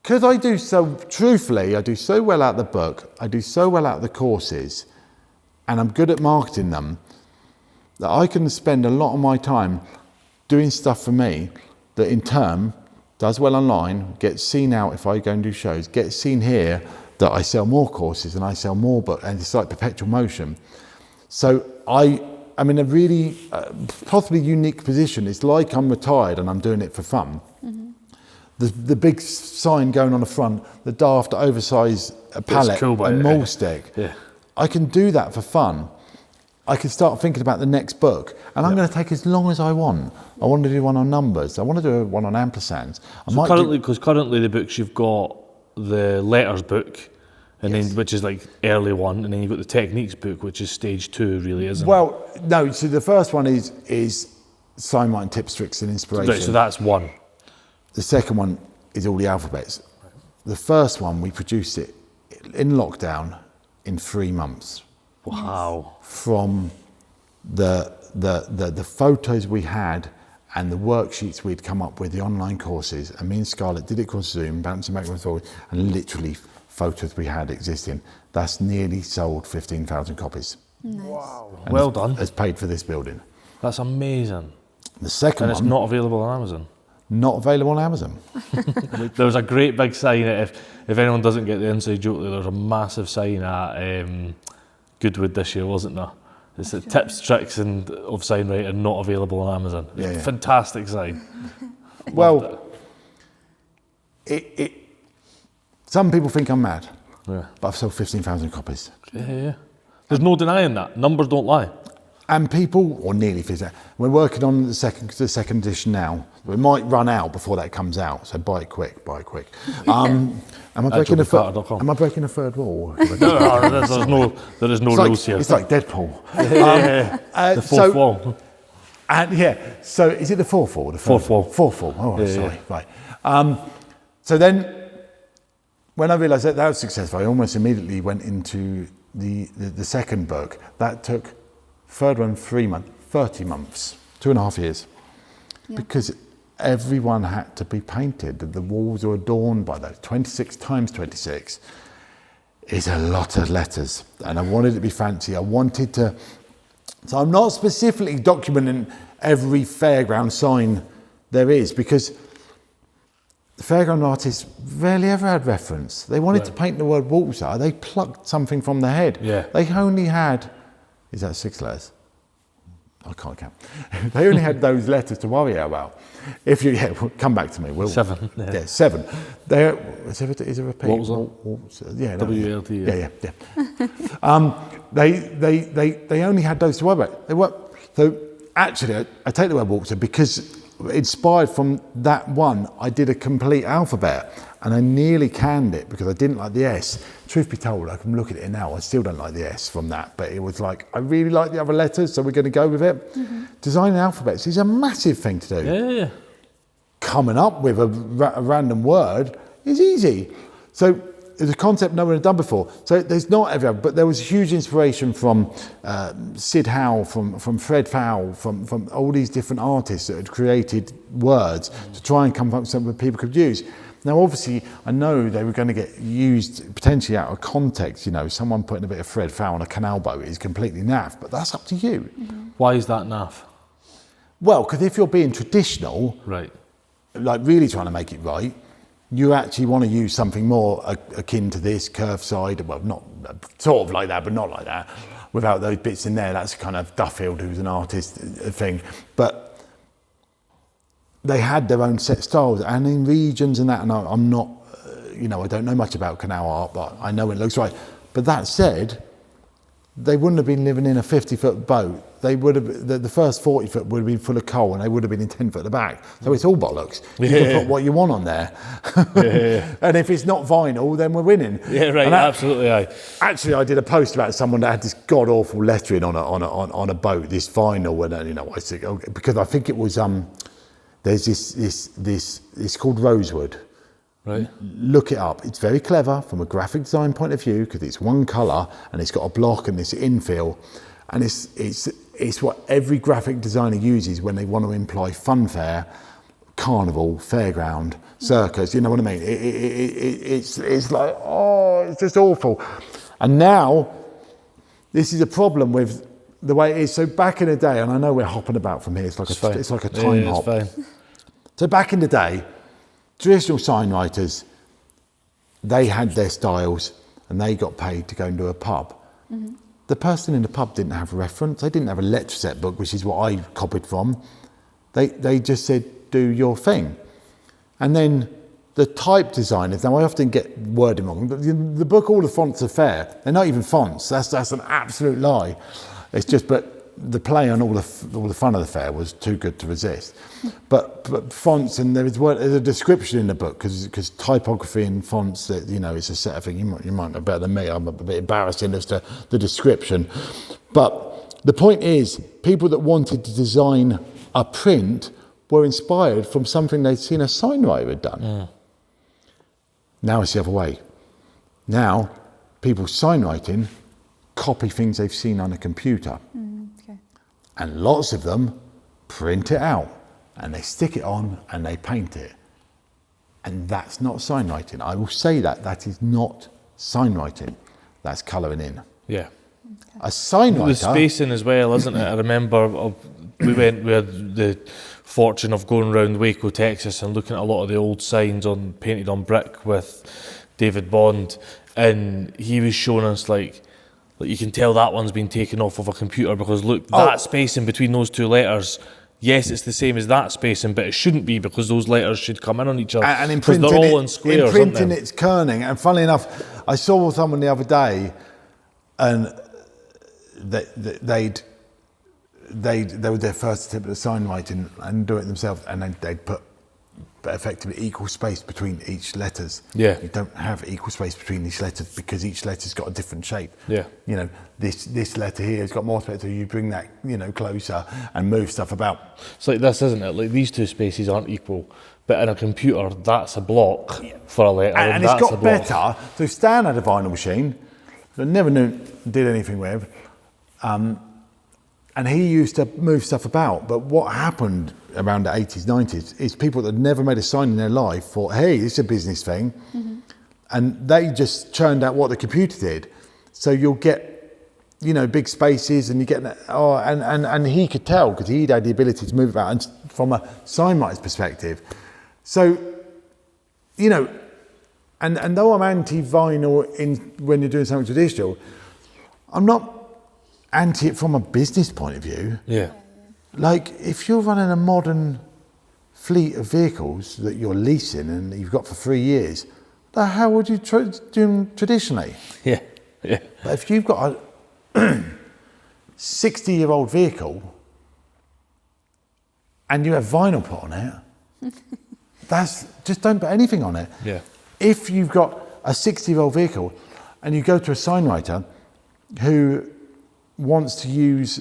Speaker 2: because I do so, truthfully, I do so well out the book, I do so well out the courses, and I'm good at marketing them, that I can spend a lot of my time doing stuff for me that in turn does well online, gets seen out if I go and do shows, gets seen here that I sell more courses and I sell more books, and it's like perpetual motion. So I'm in a really possibly unique position. It's like I'm retired and I'm doing it for fun. The big sign going on the front, the daft oversized palette
Speaker 3: cool,
Speaker 2: and maul stick.
Speaker 3: Yeah.
Speaker 2: I can do that for fun. I can start thinking about the next book, and I'm going to take as long as I want. I want to do one on numbers. I want to do one on ampersands.
Speaker 3: Currently the books you've got the letters book, and then which is like early one, and then you've got the techniques book, which is stage 2, really, isn't it?
Speaker 2: Well, no. So the first one is signwriting tips, tricks, and inspiration.
Speaker 3: Right, so that's one.
Speaker 2: The second one is all the alphabets. The first one, we produced it in lockdown in 3 months.
Speaker 3: Wow.
Speaker 2: From the photos we had and the worksheets we'd come up with, the online courses, and me and Scarlett did it across Zoom, bouncing back and forward, and literally photos we had existing. That's nearly sold 15,000 copies.
Speaker 1: Nice.
Speaker 3: Wow.
Speaker 2: And
Speaker 3: Well done.
Speaker 2: Has paid for this building.
Speaker 3: That's amazing.
Speaker 2: The second
Speaker 3: And
Speaker 2: one...
Speaker 3: it's not available on Amazon.
Speaker 2: Not available on Amazon.
Speaker 3: There was a great big sign if anyone doesn't get the inside joke, there was a massive sign at Goodwood this year, wasn't there? It's tips, tricks and of signwriting not available on Amazon.
Speaker 2: Yeah.
Speaker 3: Fantastic sign.
Speaker 2: Well, it some people think I'm mad,
Speaker 3: Yeah.
Speaker 2: but I've sold 15,000 copies.
Speaker 3: Yeah. There's no denying that. Numbers don't lie.
Speaker 2: And people, or nearly 50, we're working on the second edition now. We might run out before that comes out, so buy it quick. Am I breaking
Speaker 3: JobyCarter.com.
Speaker 2: Am I breaking a third wall?
Speaker 3: There is no rules here.
Speaker 2: It's like Deadpool.
Speaker 3: The fourth wall.
Speaker 2: And so is it the fourth wall? The
Speaker 3: Fourth wall.
Speaker 2: Fourth wall. Oh, sorry. Right. So then, when I realised that was successful, I almost immediately went into the second book. That took third one 3 months, 30 months, 2.5 years, because everyone had to be painted. The walls are adorned by those 26 times 26 is a lot of letters, and I wanted it to be fancy. I wanted to, so I'm not specifically documenting every fairground sign there is, because the fairground artists rarely ever had reference. They wanted to paint the word Walter. They plucked something from the head.
Speaker 3: Yeah.
Speaker 2: They only had, is that 6 letters? I can't count. They only had those letters to worry about. If you come back to me. We'll,
Speaker 3: 7.
Speaker 2: Yeah, 7. Is there a repeat?
Speaker 3: What was that?
Speaker 2: Yeah,
Speaker 3: WLT.
Speaker 2: Yeah. They only had those to worry about. They were, so actually, I take the word Walter because inspired from that one, I did a complete alphabet, and I nearly canned it because I didn't like the S. Truth be told, I can look at it now, I still don't like the S from that, but it was like, I really like the other letters, so we're going to go with it. Designing alphabets is a massive thing to do.
Speaker 3: Yeah.
Speaker 2: Coming up with a random word is easy. So it's a concept no one had done before. So there's not every, but there was huge inspiration from Sid Howe, from Fred Fowl, from all these different artists that had created words to try and come up with something that people could use. Now, obviously, I know they were going to get used potentially out of context. You know, someone putting a bit of Fred Fowl on a canal boat is completely naff, but that's up to you.
Speaker 3: Why is that naff?
Speaker 2: Well, because if you're being traditional,
Speaker 3: Right.
Speaker 2: like really trying to make it right, you actually want to use something more akin to this, curved side, well, not sort of like that, but not like that, without those bits in there. That's kind of Duffield, who's an artist thing. But they had their own set styles, and in regions and that, and I'm not, I don't know much about canal art, but I know it looks right. But that said, they wouldn't have been living in a 50-foot boat. They would have, the first 40-foot would have been full of coal, and they would have been in 10-foot at the back. So it's all bollocks. You can put what you want on there. And if it's not vinyl, then we're winning.
Speaker 3: Yeah, right, absolutely.
Speaker 2: Actually, I did a post about someone that had this god-awful lettering on a boat, this vinyl, and I said, because I think it was, there's this it's called Rosewood.
Speaker 3: Right.
Speaker 2: Look it up. It's very clever from a graphic design point of view because it's one colour and it's got a block and this infill, and it's what every graphic designer uses when they want to imply funfair, carnival, fairground, circus. You know what I mean? It's like, it's just awful. And now this is a problem with the way it is. So back in the day, and I know we're hopping about from here. It's like a time hop.
Speaker 3: It's fine.
Speaker 2: So back in the day, traditional signwriters, they had their styles and they got paid to go into a pub. The person in the pub didn't have a reference. They didn't have a lecture set book, which is what I copied from. They just said, do your thing. And then the type designers, now I often get wording wrong, but the book, All the Fonts Are Fair, they're not even fonts. That's an absolute lie. It's just, but the play on all the fun of the fair was too good to resist. But fonts, and there's a description in the book, because typography and fonts, that is a set of things. You might know better than me. I'm a bit embarrassing as to the description. But the point is, people that wanted to design a print were inspired from something they'd seen a signwriter had done. Yeah. Now it's the other way. Now, people signwriting copy things they've seen on a computer.
Speaker 1: Okay.
Speaker 2: And lots of them print it out and they stick it on and they paint it. And that's not signwriting. I will say that is not signwriting. That's colouring in.
Speaker 3: Yeah.
Speaker 1: Okay.
Speaker 2: A signwriter...
Speaker 3: The spacing as well, isn't it? I remember we had the fortune of going around Waco, Texas, and looking at a lot of the old signs painted on brick with David Bond, and he was showing us like you can tell that one's been taken off of a computer, because look, that spacing between those two letters, yes, it's the same as that spacing, but it shouldn't be, because those letters should come in on each other.
Speaker 2: And
Speaker 3: because they're all in squares,
Speaker 2: imprinting it's kerning. And funnily enough, I saw someone the other day, and they were their first attempt at signwriting and do it themselves, and then they'd put effectively equal space between each letters.
Speaker 3: Yeah.
Speaker 2: You don't have equal space between each letters, because each letter's got a different shape.
Speaker 3: Yeah.
Speaker 2: This letter here has got more space, so you bring that closer and move stuff about.
Speaker 3: It's like this, isn't it? Like these two spaces aren't equal, but in a computer, that's a block for a letter,
Speaker 2: and
Speaker 3: that's
Speaker 2: it's got
Speaker 3: a block.
Speaker 2: better. So Stan had a vinyl machine that I never did anything with. And he used to move stuff about. But what happened around the 80s, 90s, is people that had never made a sign in their life thought, hey, this is a business thing. Mm-hmm. And they just churned out what the computer did. So you'll get, big spaces, and you get, and he could tell, because he'd had the ability to move about, and from a signwriter's perspective. So, and though I'm anti-vinyl when you're doing something traditional, I'm not anti it from a business point of view.
Speaker 3: Yeah.
Speaker 2: Like, if you're running a modern fleet of vehicles that you're leasing and you've got for 3 years, the hell would you do them traditionally?
Speaker 3: Yeah. Yeah.
Speaker 2: But if you've got a 60-year-old vehicle and you have vinyl put on it, just don't put anything on it.
Speaker 3: Yeah.
Speaker 2: If you've got a 60-year-old vehicle and you go to a signwriter who wants to use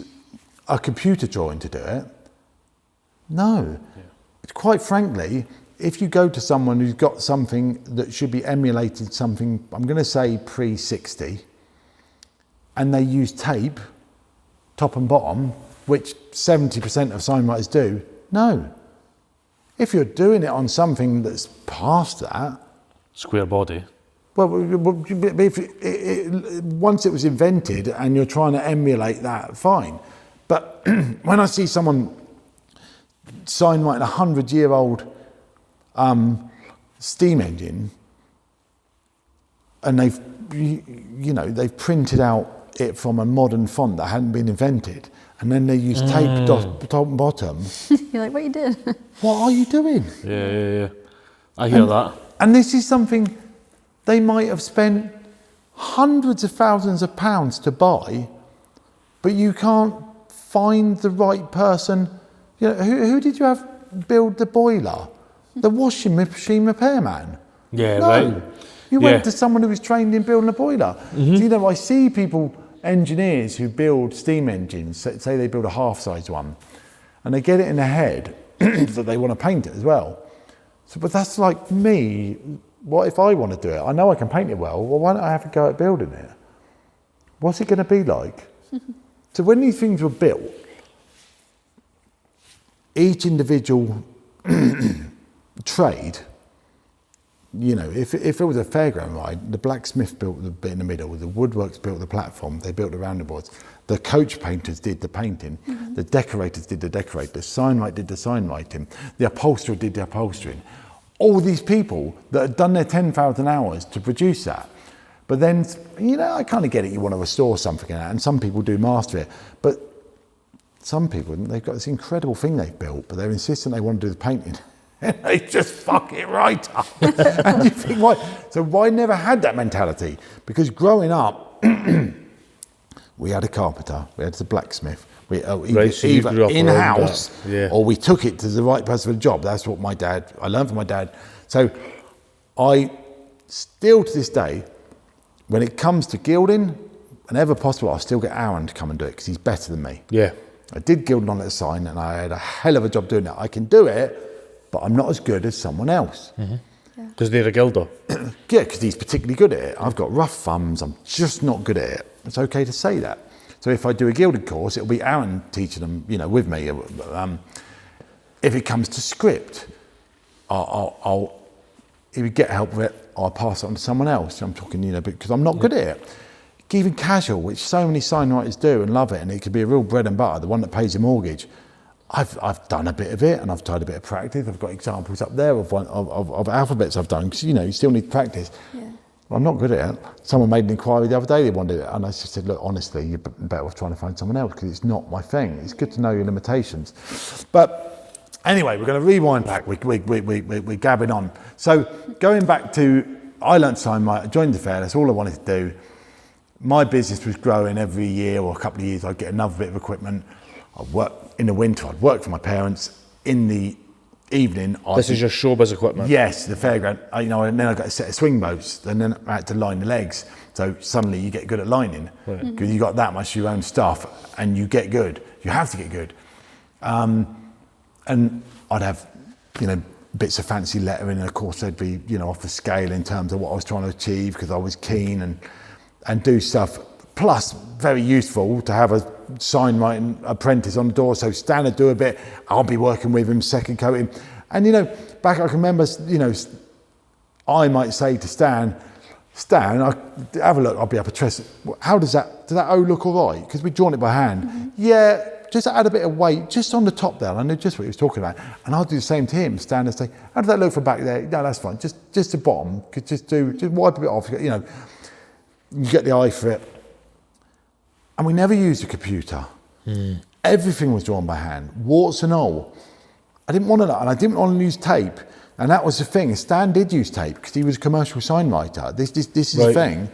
Speaker 2: a computer drawing to do it, no. Yeah. Quite frankly, if you go to someone who's got something that should be emulated, something, I'm going to say pre-60, and they use tape, top and bottom, which 70% of signwriters do, no. If you're doing it on something that's past that...
Speaker 3: Square body.
Speaker 2: Well, once it was invented and you're trying to emulate that, fine. But when I see someone signwriting a 100-year-old steam engine, and they've printed out it from a modern font that hadn't been invented, and then they use tape top and bottom.
Speaker 1: You're like, what you did?
Speaker 2: What are you doing?
Speaker 3: Yeah. I hear that.
Speaker 2: And this is something they might have spent hundreds of thousands of pounds to buy, but you can't find the right person. Who did you have build the boiler? The washing machine repairman?
Speaker 3: Yeah,
Speaker 2: no.
Speaker 3: right.
Speaker 2: You went to someone who was trained in building a boiler.
Speaker 3: Mm-hmm.
Speaker 2: I see engineers who build steam engines, say they build a half-size one, and they get it in their head that they want to paint it as well. So, but that's like me. What if I want to do it? I know I can paint it well. Well, why don't I have to go at building it? What's it going to be like? So when these things were built, each individual trade, if it was a fairground ride, the blacksmith built the bit in the middle, the woodworks built the platform, they built the roundabouts, the coach painters did the painting, the decorators did the decorating, the signwriter did the signwriting, the upholsterer did the upholstering. All these people that had done their 10,000 hours to produce that. But then, I kind of get it, you want to restore something in that, and some people do master it. But some people, they've got this incredible thing they've built, but they're insistent they want to do the painting. And they just fuck it right up. And you think, why? So I never had that mentality. Because growing up, we had a carpenter, we had a blacksmith. We either in-house, or we took it to the right person for the job. That's what I learned from my dad. So I still, to this day, when it comes to gilding, whenever possible, I'll still get Aaron to come and do it because he's better than me.
Speaker 3: Yeah.
Speaker 2: I did gilding on the sign and I had a hell of a job doing that. I can do it, but I'm not as good as someone else.
Speaker 3: Because they're a gilder.
Speaker 2: Yeah, because he's particularly good at it. I've got rough thumbs, I'm just not good at it. It's okay to say that. So if I do a gilded course, it'll be Aaron teaching them, with me. If it comes to script, if we get help with it, I'll pass it on to someone else. I'm talking, because I'm not good at it. Even casual, which so many signwriters do and love it, and it could be a real bread and butter, the one that pays your mortgage. I've done a bit of it, and I've tried a bit of practice. I've got examples up there of alphabets I've done, because you still need to practice. Yeah. I'm not good at it. Someone made an inquiry the other day, they wanted it, and I just said, look, honestly, you're better off trying to find someone else, because it's not my thing. It's good to know your limitations. But anyway, we're going to rewind back. We're gabbing on. So going back to, I learned signwriting, I joined the fair, that's all I wanted to do. My business was growing every year or a couple of years. I'd get another bit of equipment. I'd work in the winter. I'd work for my parents. In the evening,
Speaker 3: this is your showbiz equipment.
Speaker 2: Yes, the fairground. And then I got a set of swing boats, and then I had to line the legs. So suddenly you get good at lining because you got that much of your own stuff, and you get good. You have to get good. And I'd have, bits of fancy lettering, and of course they'd be, off the scale in terms of what I was trying to achieve because I was keen and do stuff. Plus, very useful to have a signwriting apprentice on the door. So Stan would do a bit, I'll be working with him, second coating. And back I can remember, I might say to Stan, have a look, I'll be up a tress. How does that O look all right? Because we'd drawn it by hand. Mm-hmm. Yeah, just add a bit of weight, just on the top there. I knew just what he was talking about. And I'll do the same to him. Stan would say, how does that look from back there? No, that's fine. Just the bottom. Just wipe a bit off. You get the eye for it. And we never used a computer. Everything was drawn by hand, warts and all. I didn't want to, and I didn't want to use tape. And that was the thing. Stan did use tape because he was a commercial signwriter. This is the thing.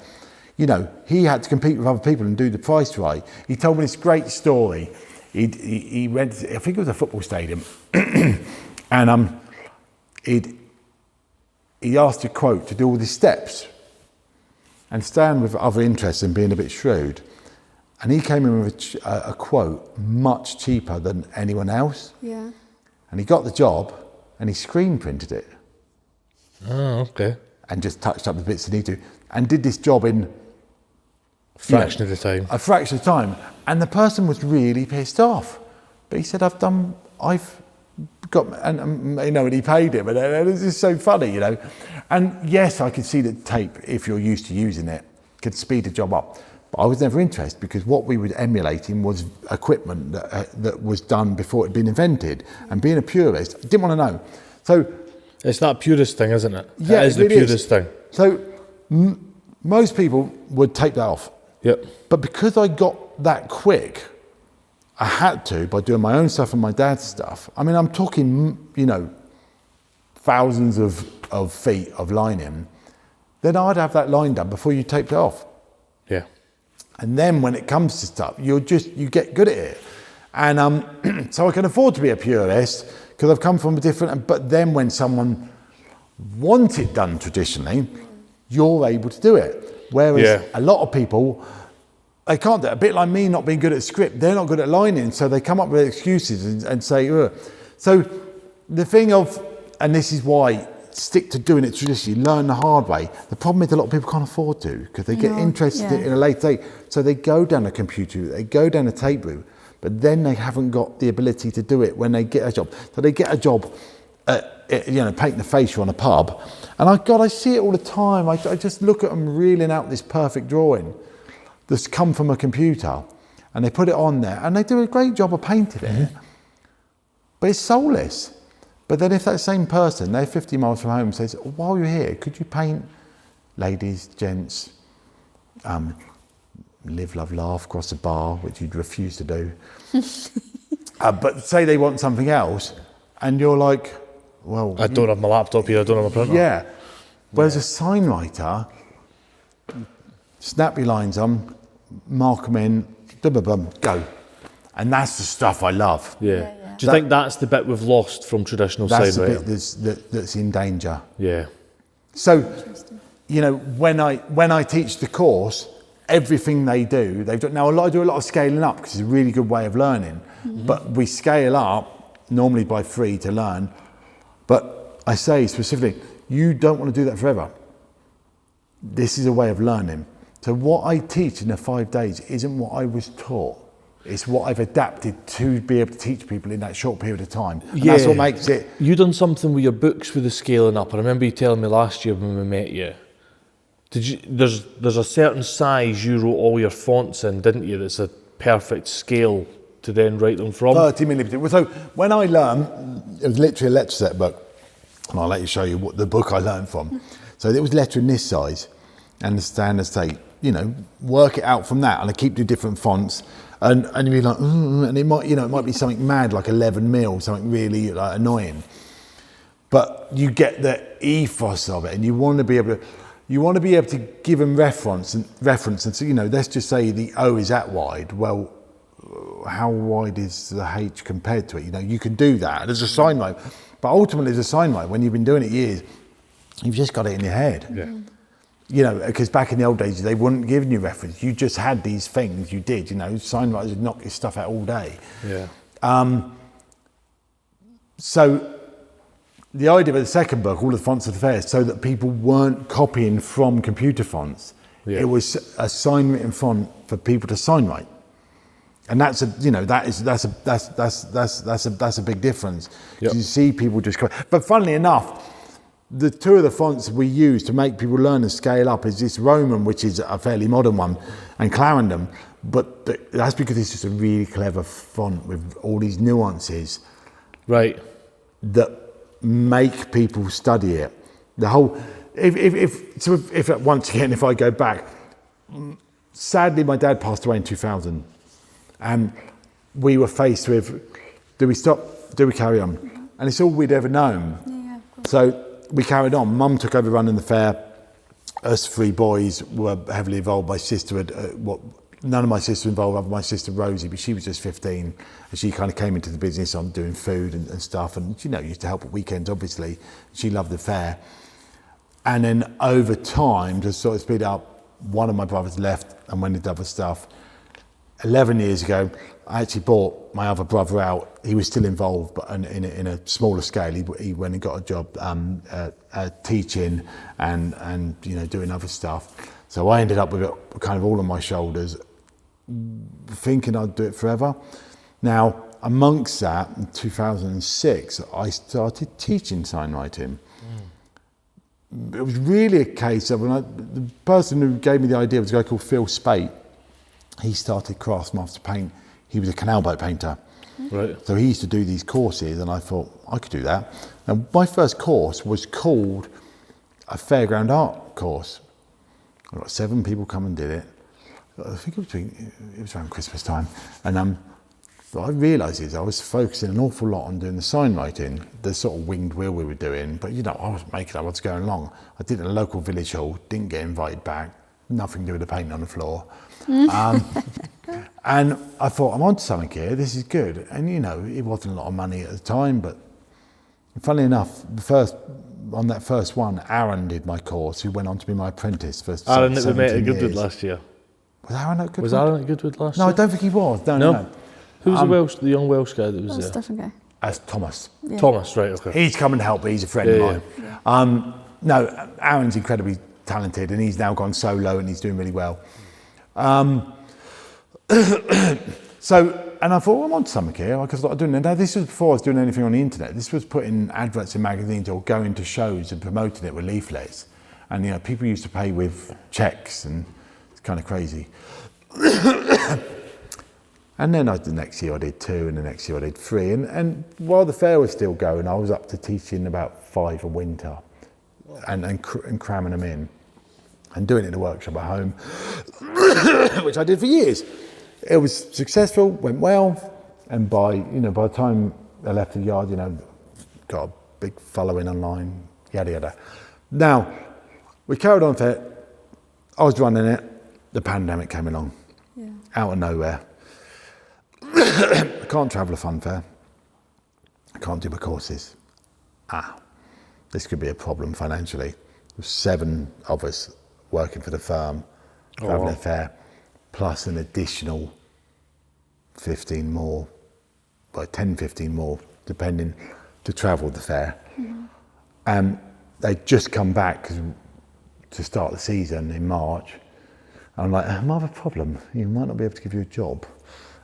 Speaker 2: He had to compete with other people and do the price right. He told me this great story. He went, I think it was a football stadium, and he asked a quote to do all the steps. And Stan, with other interests and being a bit shrewd, and he came in with a quote much cheaper than anyone else. Yeah. And he got the job, and he screen printed it.
Speaker 3: Oh, okay.
Speaker 2: And just touched up the bits that he needed to, and did this job in
Speaker 3: a fraction of the time.
Speaker 2: A fraction of the time. And the person was really pissed off. But he said, I've got, and he paid him, and it's just so funny, And yes, I could see that tape, if you're used to using it, could speed a job up. But I was never interested because what we were emulating was equipment that was done before it had been invented. And being a purist, I didn't want to know. So
Speaker 3: it's that purist thing, isn't it?
Speaker 2: Yeah,
Speaker 3: it is the purist thing.
Speaker 2: So most people would take that off.
Speaker 3: Yep.
Speaker 2: But because I got that quick, I had to, by doing my own stuff and my dad's stuff. I mean, I'm talking, thousands of feet of lining. Then I'd have that line done before you taped it off.
Speaker 3: Yeah.
Speaker 2: And then when it comes to stuff, you get good at it. And so I can afford to be a purist because I've come from a different, but then when someone wants it done traditionally, you're able to do it. Whereas a lot of people, they can't do it. A bit like me not being good at script, they're not good at lining, so they come up with excuses and say, ugh. So the thing of, and this is why, stick to doing it traditionally, learn the hard way. The problem is a lot of people can't afford to because they get interested in a late date. So they go down a computer route, they go down a tape route, but then they haven't got the ability to do it when they get a job. So they get a job painting the fascia on a pub. And I see it all the time. I just look at them reeling out this perfect drawing that's come from a computer and they put it on there and they do a great job of painting it, but it's soulless. But then if that same person, they're 50 miles from home, says, while you're here, could you paint ladies, gents, live, love, laugh, cross the bar, which you'd refuse to do. But say they want something else, and you're like, well...
Speaker 3: I don't have my laptop here, I don't have my printer.
Speaker 2: Yeah. Whereas a sign writer, snap your lines on, mark them in, go. And that's the stuff I love.
Speaker 3: Yeah. Do you think that's the bit we've lost from traditional sign
Speaker 2: That's the
Speaker 3: writing?
Speaker 2: bit that's in danger.
Speaker 3: Yeah.
Speaker 2: So, you know, when I teach the course, everything they do, they've done. Now, I do a lot of scaling up because it's a really good way of learning. Mm-hmm. But we scale up, normally by 3 to learn. But I say specifically, you don't want to do that forever. This is a way of learning. So what I teach in the 5 days isn't what I was taught. It's what I've adapted to be able to teach people in that short period of time. And that's what makes it...
Speaker 3: You done something with your books with the scaling up. I remember you telling me last year when we met you. Did you? There's a certain size you wrote all your fonts in, didn't you? That's a perfect scale to then write them from.
Speaker 2: 30 millimetres. So when I learned, it was literally a letter set book. And I'll let you show you what the book I learned from. So it was lettering this size and the standard state. You know, work it out from that. And I keep doing different fonts. And you'd be like, and it might be something mad like 11 mil, something really like annoying. But you get the ethos of it, and you want to be able to give them reference, and so, you know, let's just say the O is that wide. Well, how wide is the H compared to it? You know, you can do that as a sign writer, but ultimately as a sign writer, when you've been doing it years, you've just got it in your head. Yeah. You know, because back in the old days, they wouldn't give you reference. You just had these things you did, you know, sign writers would knock your stuff out all day. Yeah. So the idea of the second book, all the fonts of the fair, so that people weren't copying from computer fonts. Yeah. It was a sign written font for people to sign write. And that's a big difference. Yep. You see people just, but funnily enough, the 2 of the fonts we use to make people learn and scale up is this Roman, which is a fairly modern one, and Clarendon. But that's because it's just a really clever font with all these nuances,
Speaker 3: right?
Speaker 2: That make people study it. The whole, if once again, if I go back, sadly, my dad passed away in 2000, and we were faced with: do we stop? Do we carry on? And it's all we'd ever known. Yeah, of course. So we carried on. Mum took over running the fair. Us 3 boys were heavily involved. My sister had, none of my sisters involved, other than my sister Rosie, but she was just 15, and she kind of came into the business on doing food and stuff, and, you know, used to help at weekends, obviously. She loved the fair. And then over time, to sort of speed up, one of my brothers left and went into other stuff. 11 years ago, I actually bought my other brother out. He was still involved, but in a smaller scale. He went and got a job teaching and you know, doing other stuff. So I ended up with it kind of all on my shoulders, thinking I'd do it forever. Now, amongst that, in 2006, I started teaching signwriting. It was really a case of, the person who gave me the idea was a guy called Phil Spate. He started Craftsmaster Paint. He was a canal boat painter. Right. So he used to do these courses, and I thought, I could do that. Now, my first course was called a fairground art course. I got 7 people come and did it. I think it was around Christmas time. And what I realised is I was focusing an awful lot on doing the sign writing, the sort of winged wheel we were doing. But, you know, I was making up what's going along. I did it in a local village hall, didn't get invited back, nothing to do with the paint on the floor. And I thought, I'm onto something here, this is good. And, you know, it wasn't a lot of money at the time, but funnily enough, on that first one, Aaron did my course, who went on to be my apprentice for 17
Speaker 3: Aaron
Speaker 2: years.
Speaker 3: that we met at Goodwood last year.
Speaker 2: Was Aaron at Goodwood?
Speaker 3: Was Aaron at Goodwood last year?
Speaker 2: No, I don't think he was. No.
Speaker 3: Who was the young Welsh guy that was there?
Speaker 1: Different guy.
Speaker 2: That's Thomas.
Speaker 1: Yeah.
Speaker 3: Thomas, right, okay.
Speaker 2: He's come and helped, he's a friend of mine. Yeah. No, Aaron's incredibly talented, and he's now gone solo and he's doing really well. So, and I thought, well, I'm on something here. I started doing it. Now, this was before I was doing anything on the internet. This was putting adverts in magazines or going to shows and promoting it with leaflets. And, you know, people used to pay with checks, and it's kind of crazy. And then the next year I did 2, and the next year I did 3. And while the fair was still going, I was up to teaching about 5 a winter and cramming them in. and doing it in a workshop at home, which I did for years. It was successful, went well, and by the time I left the yard, got a big following online, yada yada. Now, we carried on for it. I was running it. The pandemic came along, out of nowhere. I can't travel a fun fair. I can't do my courses. This could be a problem financially. There's 7 of us working for the firm, traveling a fair, plus an additional 15 more, 10, 15 more, depending, to travel the fair. And they'd just come back to start the season in March. And I'm like, I might have a problem. You might not be able to give you a job.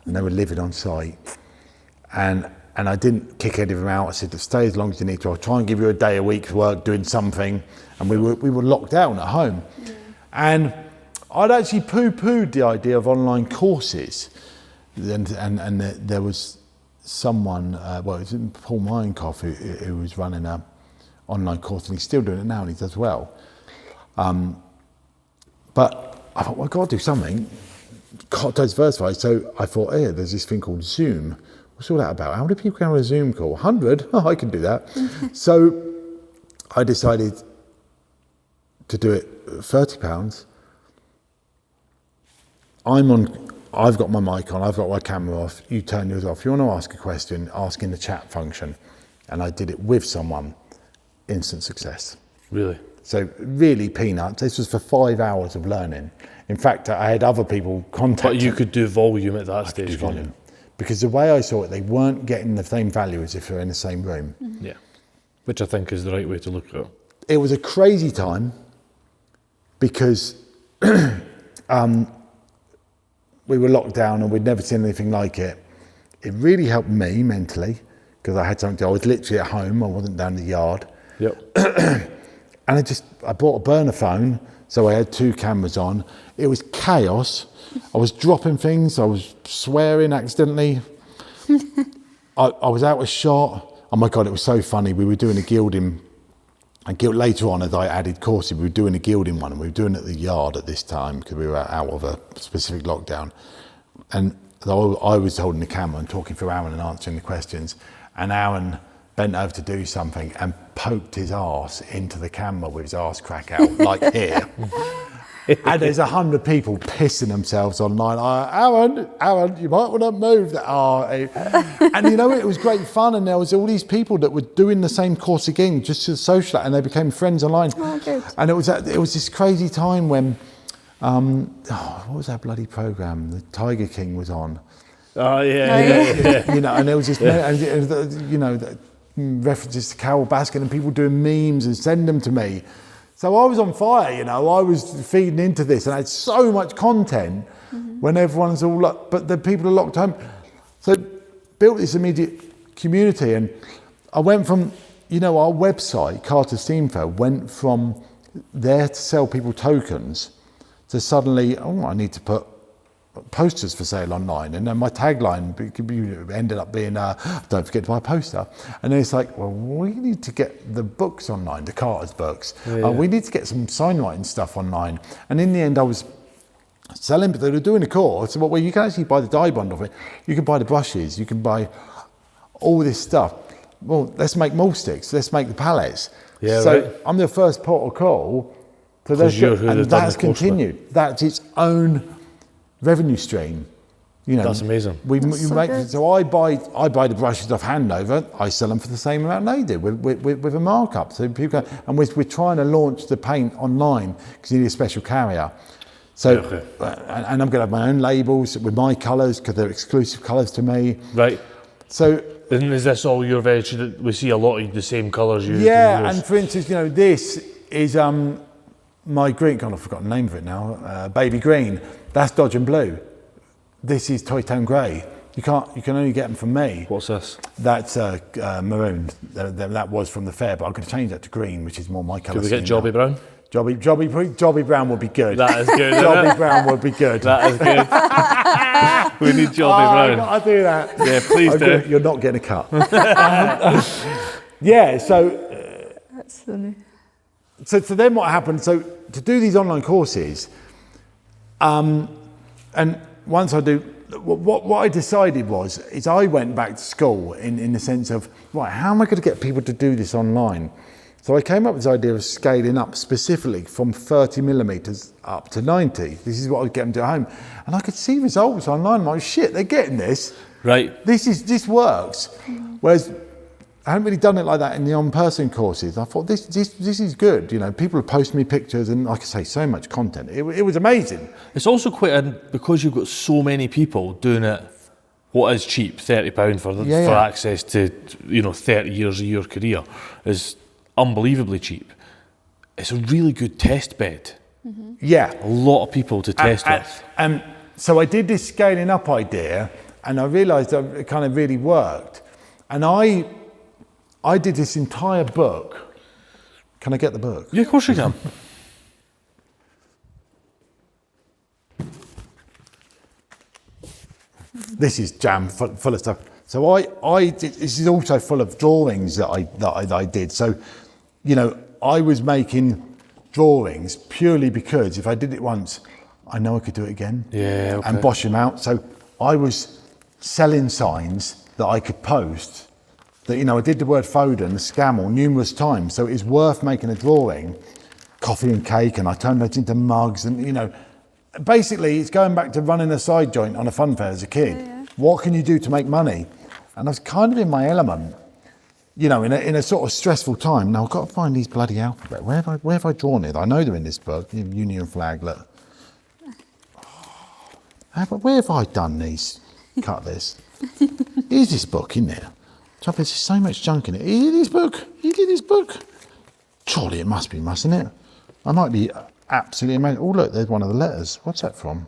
Speaker 2: And they were living on site. And I didn't kick any of them out. I said, stay as long as you need to. I'll try and give you a day a week's work doing something. And we were locked down at home. And I'd actually poo-pooed the idea of online courses. And there was someone, it was Paul Meinkoff, who was running an online course, and he's still doing it now, and he does well. But I thought, well, I've got to do something. Got to diversify. So I thought, there's this thing called Zoom. What's all that about? How many people can have a Zoom call? 100? Oh, I can do that. So I decided to do it £30. I've got my mic on, I've got my camera off, you turn yours off. You want to ask a question, ask in the chat function. And I did it with someone, instant success.
Speaker 3: Really?
Speaker 2: So really peanuts. This was for 5 hours of learning. In fact, I had other people contact.
Speaker 3: But you could do volume at that stage.
Speaker 2: Volume. Because the way I saw it, they weren't getting the same value as if they were in the same room.
Speaker 3: Yeah, which I think is the right way to look at it.
Speaker 2: It was a crazy time because we were locked down and we'd never seen anything like it. It really helped me mentally because I had something to do. I was literally at home. I wasn't down the yard.
Speaker 3: Yep.
Speaker 2: And I bought a burner phone, so I had 2 cameras on. It was chaos. I was dropping things. I was swearing accidentally. I was out of shot. Oh my God, it was so funny. We were doing a gilding. And later on, as I added courses, we were doing a gilding one, and we were doing it at the yard at this time because we were out of a specific lockdown. And I was holding the camera and talking through Aaron and answering the questions. And Aaron bent over to do something and poked his arse into the camera with his arse crack out, like here. And there's 100 people pissing themselves online. Aaron, you might want to move that. And it was great fun. And there was all these people that were doing the same course again, just to social, and they became friends online.
Speaker 1: Oh, good.
Speaker 2: And it was this crazy time when, what was that bloody program? The Tiger King was on.
Speaker 3: Oh yeah.
Speaker 2: And there was this, references to Carol Baskin and people doing memes and sending them to me. So I was on fire, I was feeding into this and I had so much content when everyone's all but the people are locked home. So built this immediate community, and I went from, our website, Carter Steam Fair, went from there to sell people tokens to suddenly, I need to put posters for sale online, and then my tagline ended up being don't forget to buy a poster. And then it's like, well, we need to get the books online, the Carter's books. We need to get some signwriting stuff online. And in the end I was selling, but they were doing a course where you can actually buy the die bond of it, you can buy the brushes, you can buy all this stuff. Well, let's make more sticks, let's make the palettes. I'm the first port of call to and that's continued. That's its own revenue stream.
Speaker 3: That's amazing.
Speaker 2: So I buy the brushes off Handover. I sell them for the same amount they do with a markup. So people go, and we're trying to launch the paint online because you need a special carrier. So and I'm going to have my own labels with my colours because they're exclusive colours to me.
Speaker 3: Right.
Speaker 2: So.
Speaker 3: And is this all your veg? We see a lot of the same colours used.
Speaker 2: Yeah, and for instance, this is my green. God, I've forgotten the name of it now. Baby green. That's Dodge and Blue. This is Toy Tone Grey. You can only get them from me.
Speaker 3: What's this?
Speaker 2: That's maroon. That was from the fair, but I'm going to change that to green, which is more my colour.
Speaker 3: Could we get Joby Brown?
Speaker 2: Joby Brown would be good.
Speaker 3: That is good.
Speaker 2: Joby Brown would be good.
Speaker 3: That is good. We need Joby Brown.
Speaker 2: I'll do that.
Speaker 3: Yeah, please do.
Speaker 2: You're not getting a cut. So.
Speaker 1: That's funny.
Speaker 2: So then what happened, so to do these online courses, and once I do, what I decided is I went back to school in the sense of, right, how am I going to get people to do this online? So I came up with this idea of scaling up specifically from 30 millimeters up to 90. This is what I would get them to at home. And I could see results online. I'm like, shit, they're getting this.
Speaker 3: Right.
Speaker 2: This works. Whereas I hadn't really done it like that in the on-person courses. I thought this is good. You know, people have posted me pictures and, like I say, so much content. It was amazing.
Speaker 3: It's also quite because you've got so many people doing it. What is cheap, £30 for access to 30 years of your career is unbelievably cheap. It's a really good test bed.
Speaker 2: Mm-hmm. Yeah,
Speaker 3: a lot of people to test with.
Speaker 2: So I did this scaling up idea, and I realised that it kind of really worked. And I did this entire book. Can I get the book?
Speaker 3: Yeah, of course you can.
Speaker 2: This is jam full of stuff. So I did, this is also full of drawings that I did. So, I was making drawings purely because if I did it once, I know I could do it again.
Speaker 3: Yeah, okay.
Speaker 2: And bosh them out. So I was selling signs that I could post. That, I did the word Foden, the Scammell, numerous times. So it is worth making a drawing, coffee and cake, and I turned those into mugs. And, basically it's going back to running a side joint on a fun fair as a kid. Yeah. What can you do to make money? And I was kind of in my element, in a sort of stressful time. Now I've got to find these bloody alphabet. Where have I drawn it? I know they're in this book, the Union flag, look. Where have I done these? Cut this. Here's this book in there. There's so much junk in it. You did this book? Surely it must be, mustn't it? I might be absolutely amazing. Oh, look, there's one of the letters. What's that from?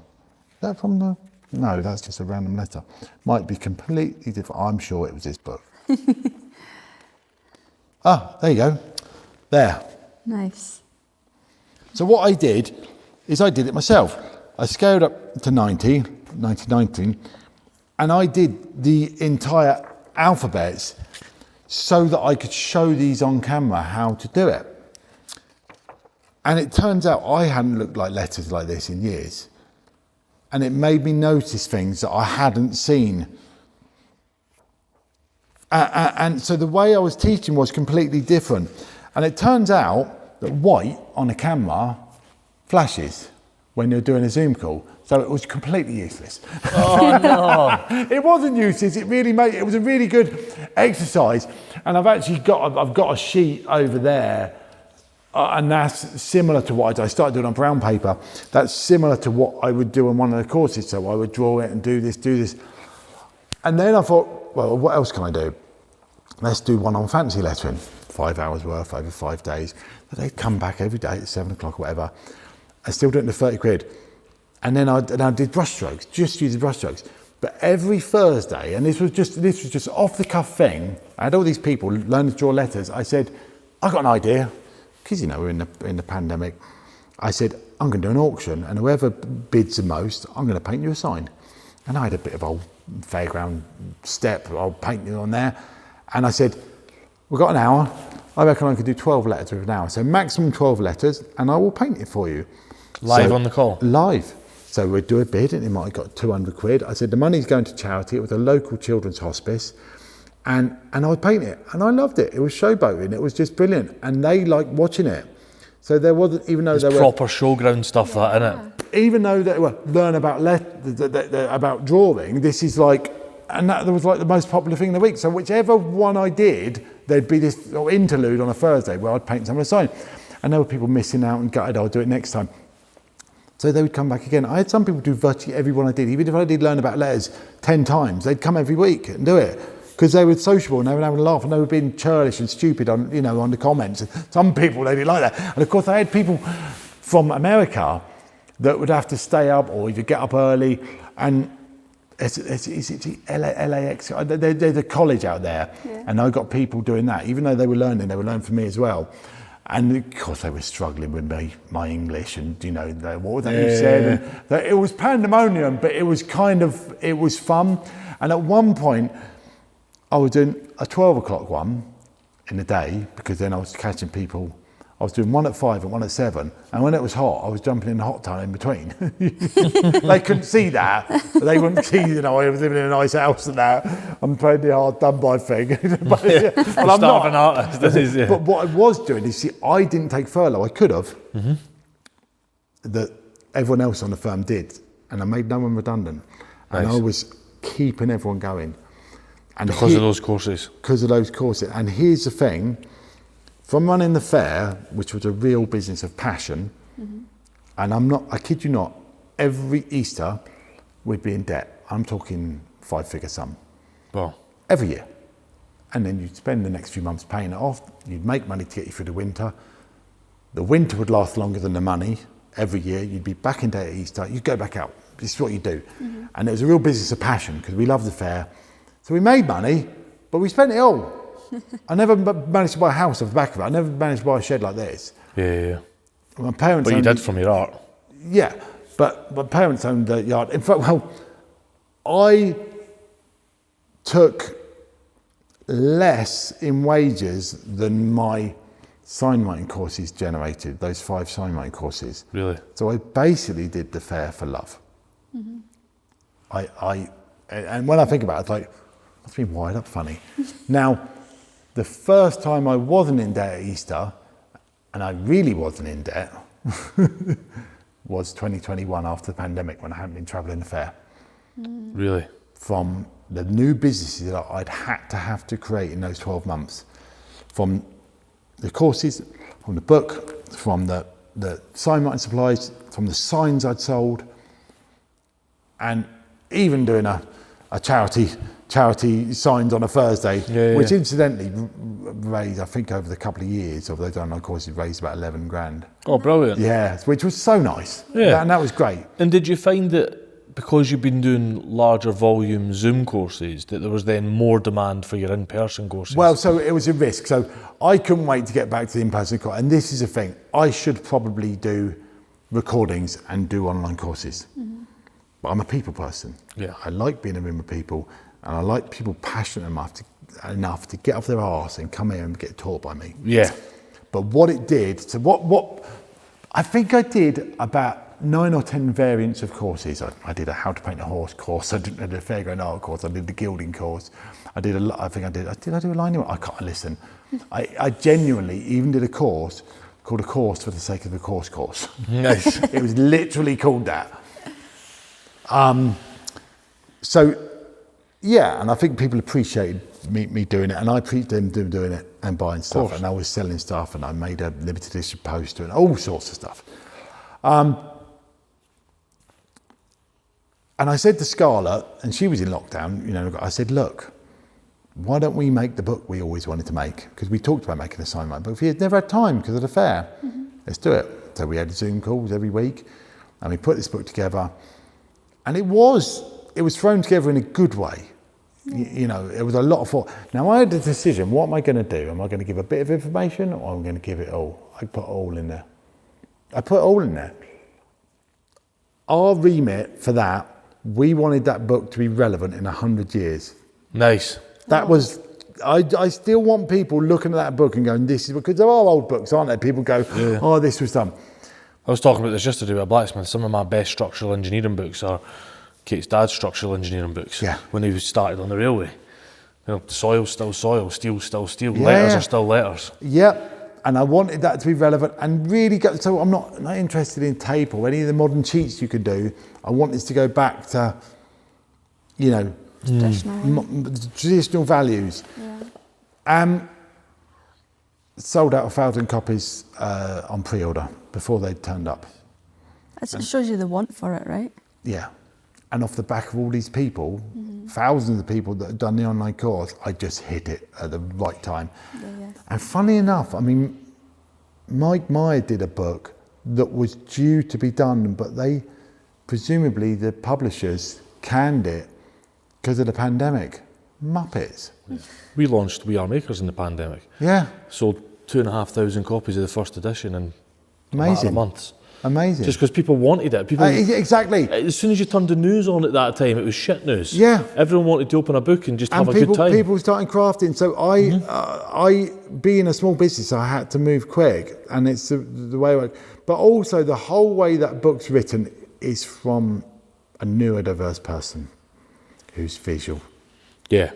Speaker 2: Is that from the... No, that's just a random letter. Might be completely different. I'm sure it was this book. There you go. There.
Speaker 1: Nice.
Speaker 2: So what I did is I did it myself. I scaled up to 90, and I did the entire alphabets so that I could show these on camera how to do it. And it turns out I hadn't looked like letters like this in years. And it made me notice things that I hadn't seen. And so the way I was teaching was completely different. And it turns out that white on a camera flashes when you're doing a Zoom call. So it was completely useless.
Speaker 3: Oh no!
Speaker 2: It wasn't useless. It was a really good exercise. And I've got a sheet over there, and that's similar to what I started doing on brown paper. That's similar to what I would do on one of the courses. So I would draw it and do this. And then I thought, well, what else can I do? Let's do one on fancy lettering. 5 hours worth over 5 days. But they'd come back every day at 7 o'clock or whatever. I still doing the 30 quid. And then I did brush strokes, just using brush strokes. But every Thursday, and this was just off the cuff thing. I had all these people learning to draw letters. I said, I got an idea, because we're in the pandemic. I said, I'm going to do an auction, and whoever bids the most, I'm going to paint you a sign. And I had a bit of old fairground step. I'll paint you on there. And I said, we've got an hour. I reckon I could do 12 letters with an hour. So maximum 12 letters, and I will paint it for you.
Speaker 3: Live on the call?
Speaker 2: Live. So we'd do a bid, and it might have got 200 quid. I said, the money's going to charity. It was a local children's hospice. And I would paint it. And I loved it. It was showboating. It was just brilliant. And they liked watching it. So there wasn't, even though
Speaker 3: there were... proper showground stuff, that, innit?
Speaker 2: Even though they were learn about about drawing, this is like... And that was like the most popular thing in the week. So whichever one I did, there'd be this little interlude on a Thursday where I'd paint someone a sign. And there were people missing out and gutted, I'll do it next time. So they would come back again. I had some people do virtually every one I did. Even if I did learn about letters 10 times, they'd come every week and do it. Because they were sociable and they were having a laugh and they were being churlish and stupid on the comments. Some people, they didn't like that. And of course I had people from America that would have to stay up or either get up early, and it's LAX, there's a college out there. Yeah. And I got people doing that. Even though they were learning for me as well. And of course they were struggling with my English and, what was that you said? And it was pandemonium, but it was fun. And at one point, I was doing a 12 o'clock one in the day, because then I was catching people I was doing one at 5 and one at 7. And when it was hot, I was jumping in the hot tub in between. They couldn't see that. But they wouldn't see, I was living in a nice house and that. I'm playing the hard done by thing. But I'm not
Speaker 3: an artist.
Speaker 2: But what I was doing is, I didn't take furlough. I could have. That everyone else on the firm did. And I made no one redundant. And I was keeping everyone going. And
Speaker 3: because of those courses.
Speaker 2: Because of those courses. And here's the thing. From running the fair, which was a real business of passion, and I kid you not, every Easter we'd be in debt. I'm talking 5-figure sum.
Speaker 3: Wow.
Speaker 2: Every year. And then you'd spend the next few months paying it off. You'd make money to get you through the winter. The winter would last longer than the money. Every year you'd be back in debt at Easter. You'd go back out. This is what you do. And it was a real business of passion because we loved the fair. So we made money, but we spent it all. I never managed to buy a house off the back of it. I never managed to buy a shed like this.
Speaker 3: Yeah.
Speaker 2: My parents.
Speaker 3: But you did from your art.
Speaker 2: Yeah, but my parents owned the yard. In fact, I took less in wages than my signwriting courses generated. Those 5 signwriting courses.
Speaker 3: Really?
Speaker 2: So I basically did the fair for love. And when I think about it, it's like, that's been wired up funny. Now. The first time I wasn't in debt at Easter, and I really wasn't in debt, was 2021 after the pandemic when I hadn't been travelling the fair.
Speaker 3: Really? From
Speaker 2: the new businesses that I'd have to create in those 12 months. From the courses, from the book, from the signwriting supplies, from the signs I'd sold, and even doing a charity signs on a Thursday, which incidentally raised, I think over the couple of years of those online courses, raised about 11 grand.
Speaker 3: Oh, brilliant.
Speaker 2: Yeah, which was so nice.
Speaker 3: Yeah.
Speaker 2: And that was great.
Speaker 3: And did you find that because you've been doing larger volume Zoom courses, that there was then more demand for your in-person courses?
Speaker 2: Well, so it was a risk. So I couldn't wait to get back to the in-person course. And this is the thing, I should probably do recordings and do online courses. But I'm a people person.
Speaker 3: Yeah.
Speaker 2: I like being in a room with people. And I like people passionate enough to get off their arse and come here and get taught by me.
Speaker 3: Yeah.
Speaker 2: But what it did, so what I think I did about 9 or 10 variants of courses. I did a how to paint a horse course. I did a fairground art course. I did the gilding course. Did I do a lining? I can't listen. I genuinely even did a course called A Course for the Sake of the Course.
Speaker 3: Nice.
Speaker 2: It was literally called that. So. Yeah, and I think people appreciated me doing it, and I appreciated them doing it and buying stuff, and I was selling stuff, and I made a limited edition poster and all sorts of stuff. And I said to Scarlett, and she was in lockdown, I said, look, why don't we make the book we always wanted to make? Because we talked about making a signwriting book. We had never had time because of the fair. Let's do it. So we had Zoom calls every week, and we put this book together, and it was thrown together in a good way. It was a lot of thought. Now I had the decision, what am I going to do? Am I going to give a bit of information or am I going to give it all? I put it all in there. Our remit for that, we wanted that book to be relevant in 100 years.
Speaker 3: Nice.
Speaker 2: That was, I still want people looking at that book and going, this is, because there are old books, aren't there? People go, oh, this was done.
Speaker 3: I was talking about this just to do with a blacksmith. Some of my best structural engineering books are Kate's dad's structural engineering books.
Speaker 2: Yeah.
Speaker 3: When he started on the railway. Soil's still soil, steel's still steel, letters are still letters.
Speaker 2: Yep. And I wanted that to be relevant and really go, so I'm not interested in tape or any of the modern cheats you could do. I want this to go back to, traditional values. Yeah. Sold out 1,000 copies on pre-order before they'd turned up.
Speaker 1: It shows you the want for it, right?
Speaker 2: Yeah. And off the back of all these people, thousands of people that had done the online course, I just hit it at the right time. Yeah. And funny enough, Mike Meyer did a book that was due to be done, but presumably the publishers canned it because of the pandemic. Muppets.
Speaker 3: Yeah. We launched We Are Makers in the pandemic.
Speaker 2: Yeah.
Speaker 3: Sold 2,500 copies of the first edition in
Speaker 2: amazing.
Speaker 3: a month.
Speaker 2: Amazing.
Speaker 3: Just because people wanted it. People,
Speaker 2: exactly.
Speaker 3: as soon as you turned the news on at that time, it was shit news.
Speaker 2: Yeah.
Speaker 3: Everyone wanted to open a book and just have a good time.
Speaker 2: People starting crafting. So I being a small business, I had to move quick, and it's the way I work. But also the whole way that book's written is from a neurodiverse person who's visual.
Speaker 3: Yeah.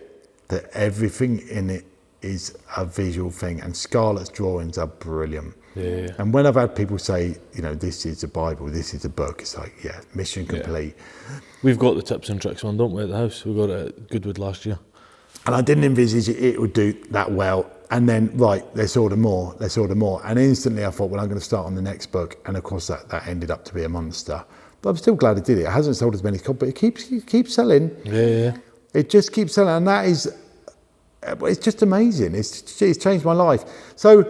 Speaker 2: That everything in it is a visual thing, and Scarlett's drawings are brilliant.
Speaker 3: Yeah.
Speaker 2: And when I've had people say, this is a Bible, this is a book, it's like, mission complete.
Speaker 3: Yeah. We've got the tips and tricks one, don't we, at the house? We got it at Goodwood last year.
Speaker 2: And I didn't envisage it would do that well. And then, let's order more. And instantly I thought, well, I'm going to start on the next book. And of course, that ended up to be a monster. But I'm still glad I did it. It hasn't sold as many copies, but it keeps selling.
Speaker 3: Yeah.
Speaker 2: It just keeps selling. And that is, it's just amazing. It's changed my life. So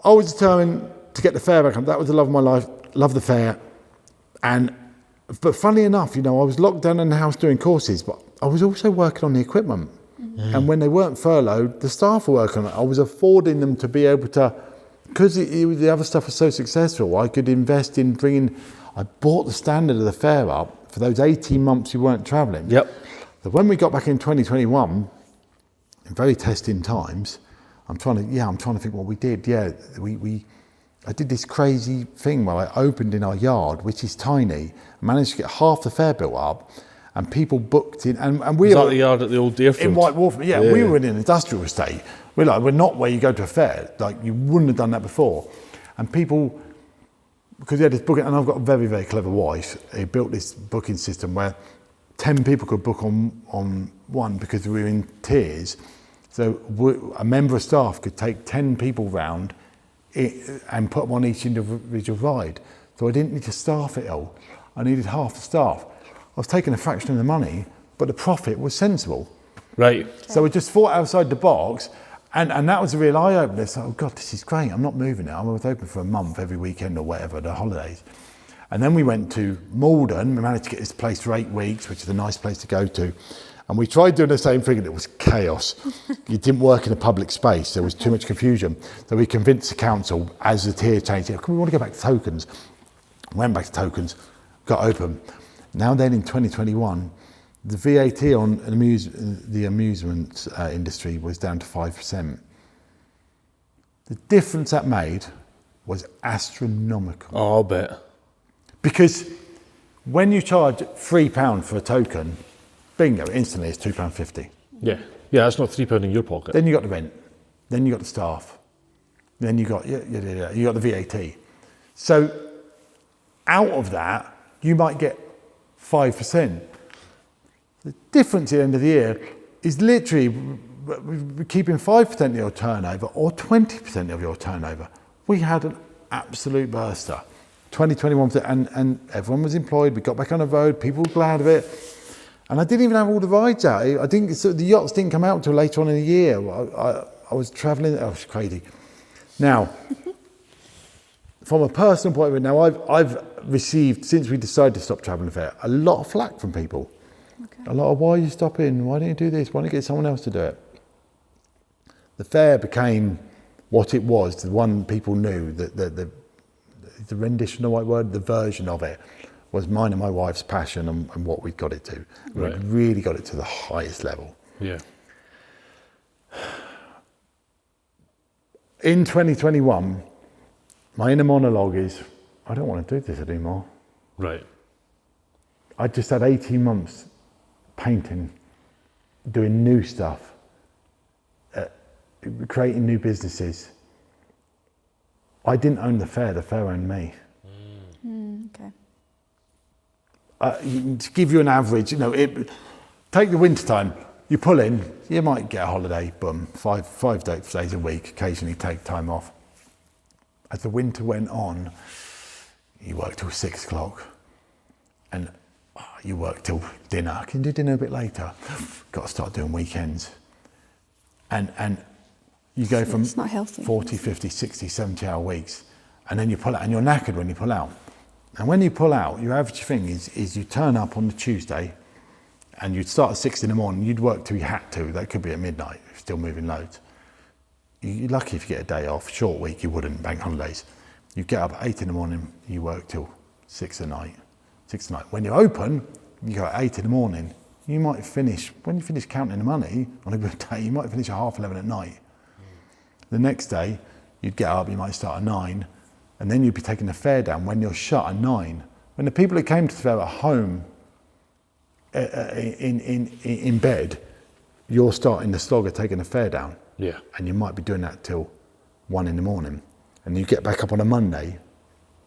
Speaker 2: I was determined to get the fair back. That was the love of my life. Love the fair. But funny enough, I was locked down in the house doing courses, but I was also working on the equipment. Mm-hmm. And when they weren't furloughed, the staff were working on it. I was affording them to be able to, because the other stuff was so successful, I could invest in I brought the standard of the fair up for those 18 months we weren't travelling.
Speaker 3: Yep.
Speaker 2: So when we got back in 2021, in very testing times, I'm trying to think what we did. Yeah, I did this crazy thing where I opened in our yard, which is tiny, managed to get half the fair built up, and people booked in. And we
Speaker 3: was that the yard at the old Deerfield?
Speaker 2: In White Wolf, yeah, we were in an industrial estate. We're not where you go to a fair. Like, you wouldn't have done that before. And people, because we had this booking, and I've got a very, very clever wife, he built this booking system where 10 people could book on one because we were in tiers. So a member of staff could take 10 people round and put them on each individual ride. So I didn't need to staff it all. I needed half the staff. I was taking a fraction of the money, but the profit was sensible.
Speaker 3: Right.
Speaker 2: So we just thought outside the box, and that was a real eye-opener. So, oh God, this is great. I'm not moving now. I was open for a month every weekend or whatever, the holidays. And then we went to Malden. We managed to get this place for 8 weeks, which is a nice place to go to. And we tried doing the same thing, and it was chaos. It didn't work in a public space. There was too much confusion. So we convinced the council, as the tier changed, we want to go back to tokens. Went back to tokens, got open. Now then, in 2021, the VAT on the amusement industry was down to 5%. The difference that made was astronomical.
Speaker 3: Oh, I'll bet.
Speaker 2: Because when you charge £3 for a token, bingo, instantly it's £2.50.
Speaker 3: Yeah, that's not £3 in your pocket.
Speaker 2: Then you got the rent, then you got the staff, then you got you got the VAT. So out of that, you might get 5%. The difference at the end of the year is literally keeping 5% of your turnover or 20% of your turnover. We had an absolute burster. 2021, and everyone was employed. We got back on the road. People were glad of it. And I didn't even have all the rides out. The yachts didn't come out till later on in the year. I was travelling. Oh, it was crazy. Now, from a personal point of view, now I've received, since we decided to stop travelling fair, a lot of flack from people. Okay. A lot of, why are you stopping? Why don't you do this? Why don't you get someone else to do it? The fair became what it was. The one people knew, the rendition, the right word, the version of it was mine and my wife's passion and what we'd got it to. Right. We'd really got it to the highest level.
Speaker 3: Yeah.
Speaker 2: In 2021, my inner monologue is, I don't want to do this anymore.
Speaker 3: Right.
Speaker 2: I just had 18 months painting, doing new stuff, creating new businesses. I didn't own the fair owned me.
Speaker 1: Okay.
Speaker 2: To give you an average, take the winter time, you pull in, you might get a holiday, boom, five days a week, occasionally take time off. As the winter went on, you work till 6 o'clock and you work till dinner. Can you do dinner a bit later? Got to start doing weekends. And you go from
Speaker 1: it's not healthy.
Speaker 2: 40, 50, 60, 70 hour weeks, and then you pull out, and you're knackered when you pull out. And when you pull out, your average thing is you turn up on the Tuesday, and you'd start at 6 in the morning, you'd work till you had to, that could be at midnight, still moving loads. You're lucky if you get a day off, short week, you wouldn't, bank holidays. You get up at 8 in the morning, you work till 6 at night. 6 at night. When you're open, you go at 8 in the morning. You might finish, when you finish counting the money on a good day, you might finish at 11:30 at night. The next day, you'd get up, you might start at 9, and then you'd be taking the fair down when you're shut at 9. When the people that came to the fair at home in bed, you're starting the slog of taking the fair down.
Speaker 3: Yeah.
Speaker 2: And you might be doing that till 1 in the morning. And you get back up on a Monday,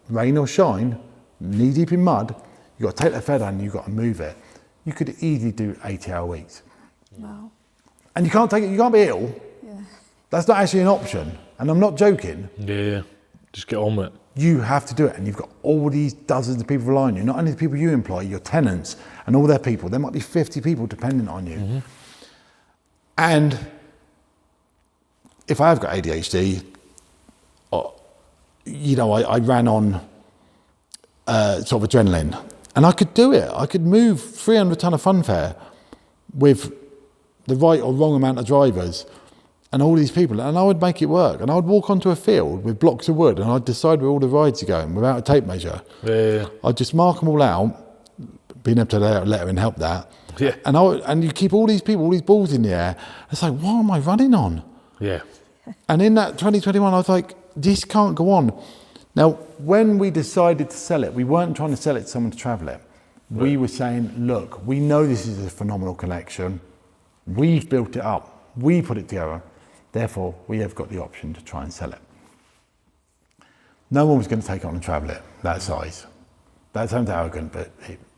Speaker 2: rain or shine, knee deep in mud, you've got to take that fair down and you've got to move it. You could easily do 80-hour weeks.
Speaker 1: Wow.
Speaker 2: And you can't take it, you can't be ill.
Speaker 1: Yeah.
Speaker 2: That's not actually an option. And I'm not joking.
Speaker 3: Yeah. Just get on with it.
Speaker 2: You have to do it. And you've got all these dozens of people relying on you. Not only the people you employ, your tenants and all their people. There might be 50 people dependent on you. Mm-hmm. And if I have got ADHD, I ran on sort of adrenaline. And I could do it. I could move 300 tonne of funfair with the right or wrong amount of drivers and all these people, and I would make it work. And I would walk onto a field with blocks of wood and I'd decide where all the rides are going without a tape measure.
Speaker 3: Yeah.
Speaker 2: I'd just mark them all out, being able to lay out a letter and help that.
Speaker 3: Yeah.
Speaker 2: And you keep all these people, all these balls in the air. It's like, what am I running on?
Speaker 3: Yeah.
Speaker 2: And in that 2021, I was like, this can't go on. Now, when we decided to sell it, we weren't trying to sell it to someone to travel it. Right. We were saying, look, we know this is a phenomenal collection. We've built it up. We put it together. Therefore, we have got the option to try and sell it. No one was going to take it on and travel it, that size. That sounds arrogant, but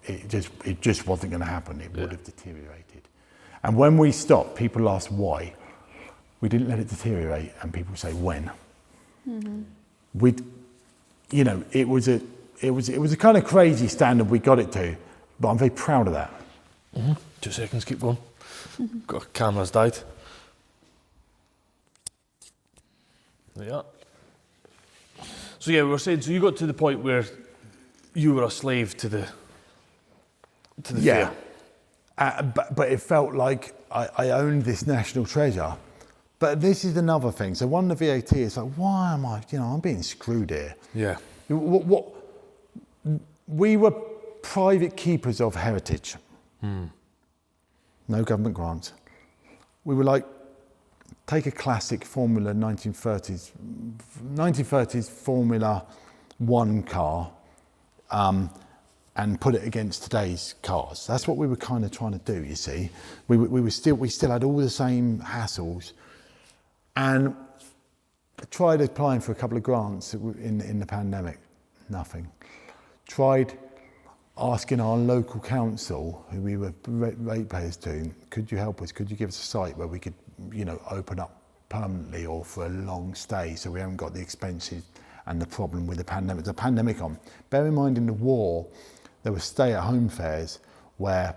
Speaker 2: it just wasn't going to happen. It would have deteriorated. And when we stopped, people asked why. We didn't let it deteriorate, and people say when. Mm-hmm. It was a kind of crazy standard we got it to, but I'm very proud of that.
Speaker 3: Mm-hmm. 2 seconds, keep going. Got camera's died. Yeah. So yeah, we were saying, so you got to the point where you were a slave to the fair.
Speaker 2: But it felt like I owned this national treasure. But this is another thing. So one of the VAT is like, why am I, I'm being screwed here.
Speaker 3: Yeah.
Speaker 2: We were private keepers of heritage. No government grants. We were like, take a classic Formula 1930s Formula 1 car and put it against today's cars. That's what we were kind of trying to do, you see. We still had all the same hassles. And I tried applying for a couple of grants in the pandemic, nothing. Tried asking our local council, who we were ratepayers to, could you help us? Could you give us a site where we could, open up permanently or for a long stay so we haven't got the expenses and the problem with the pandemic. The pandemic on. Bear in mind in the war, there were stay-at-home fairs where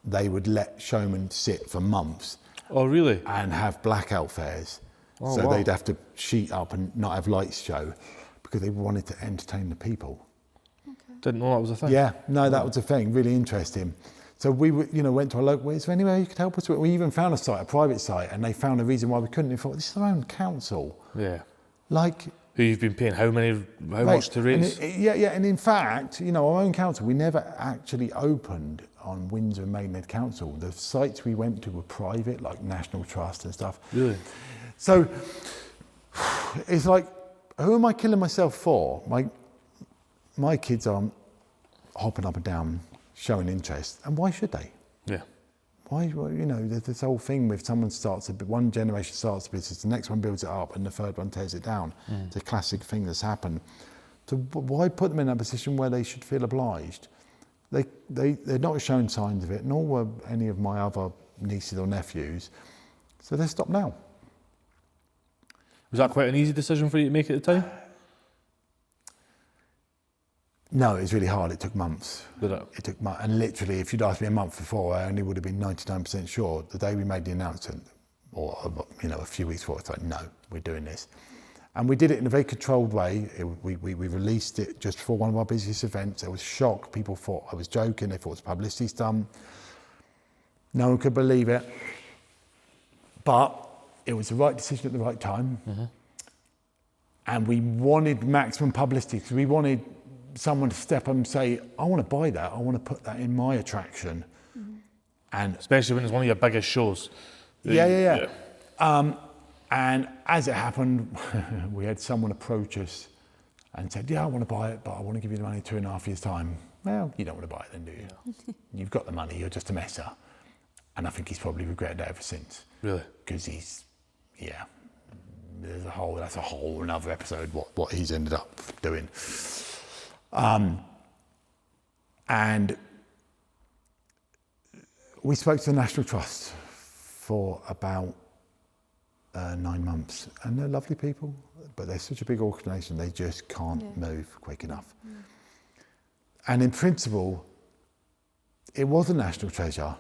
Speaker 2: they would let showmen sit for months.
Speaker 3: Oh, really?
Speaker 2: And have blackout fairs.
Speaker 3: Oh,
Speaker 2: so
Speaker 3: wow.
Speaker 2: they'd have to sheet up and not have lights show because they wanted to entertain the people.
Speaker 3: Okay. Didn't know that was a thing.
Speaker 2: Yeah, no, that was a thing, really interesting. So we went to a local, is there any way you could help us? We even found a site, a private site, and they found a reason why we couldn't. They thought, this is our own council.
Speaker 3: Yeah.
Speaker 2: Like...
Speaker 3: Who you've been paying how much to raise?
Speaker 2: And in fact, our own council, we never actually opened on Windsor and Maidenhead Council. The sites we went to were private, like National Trust and stuff.
Speaker 3: Really?
Speaker 2: So it's like, who am I killing myself for? My kids are hopping up and down, showing interest, and why should they?
Speaker 3: Yeah.
Speaker 2: Why, there's this whole thing with one generation starts a business, the next one builds it up, and the third one tears it down. It's a classic thing that's happened. So why put them in a position where they should feel obliged? They're not shown signs of it, nor were any of my other nieces or nephews. So they're stopped now.
Speaker 3: Was that quite an easy decision for you to make at the time?
Speaker 2: No, it was really hard. It took months.
Speaker 3: Did it?
Speaker 2: It took months. And literally, if you'd asked me a month before, I only would have been 99% sure. The day we made the announcement, or a few weeks before, it's like, no, we're doing this. And we did it in a very controlled way. We released it just before one of our busiest events. There was shock. People thought I was joking. They thought it was a publicity stunt. No one could believe it. But it was the right decision at the right time. Mm-hmm. And we wanted maximum publicity because we wanted someone to step up and say, I want to buy that. I want to put that in my attraction. And
Speaker 3: especially when it's one of your biggest shows.
Speaker 2: Yeah. And as it happened, we had someone approach us and said, yeah, I want to buy it, but I want to give you the money in 2.5 years' time. Well, you don't want to buy it then, do you? You've got the money, you're just a messer. And I think he's probably regretted that ever since.
Speaker 3: Really?
Speaker 2: Because that's a whole another episode, what he's ended up doing. And we spoke to the National Trust for about 9 months, and they're lovely people, but they're such a big organisation, they just can't move quick enough. And in principle, it was a national treasure.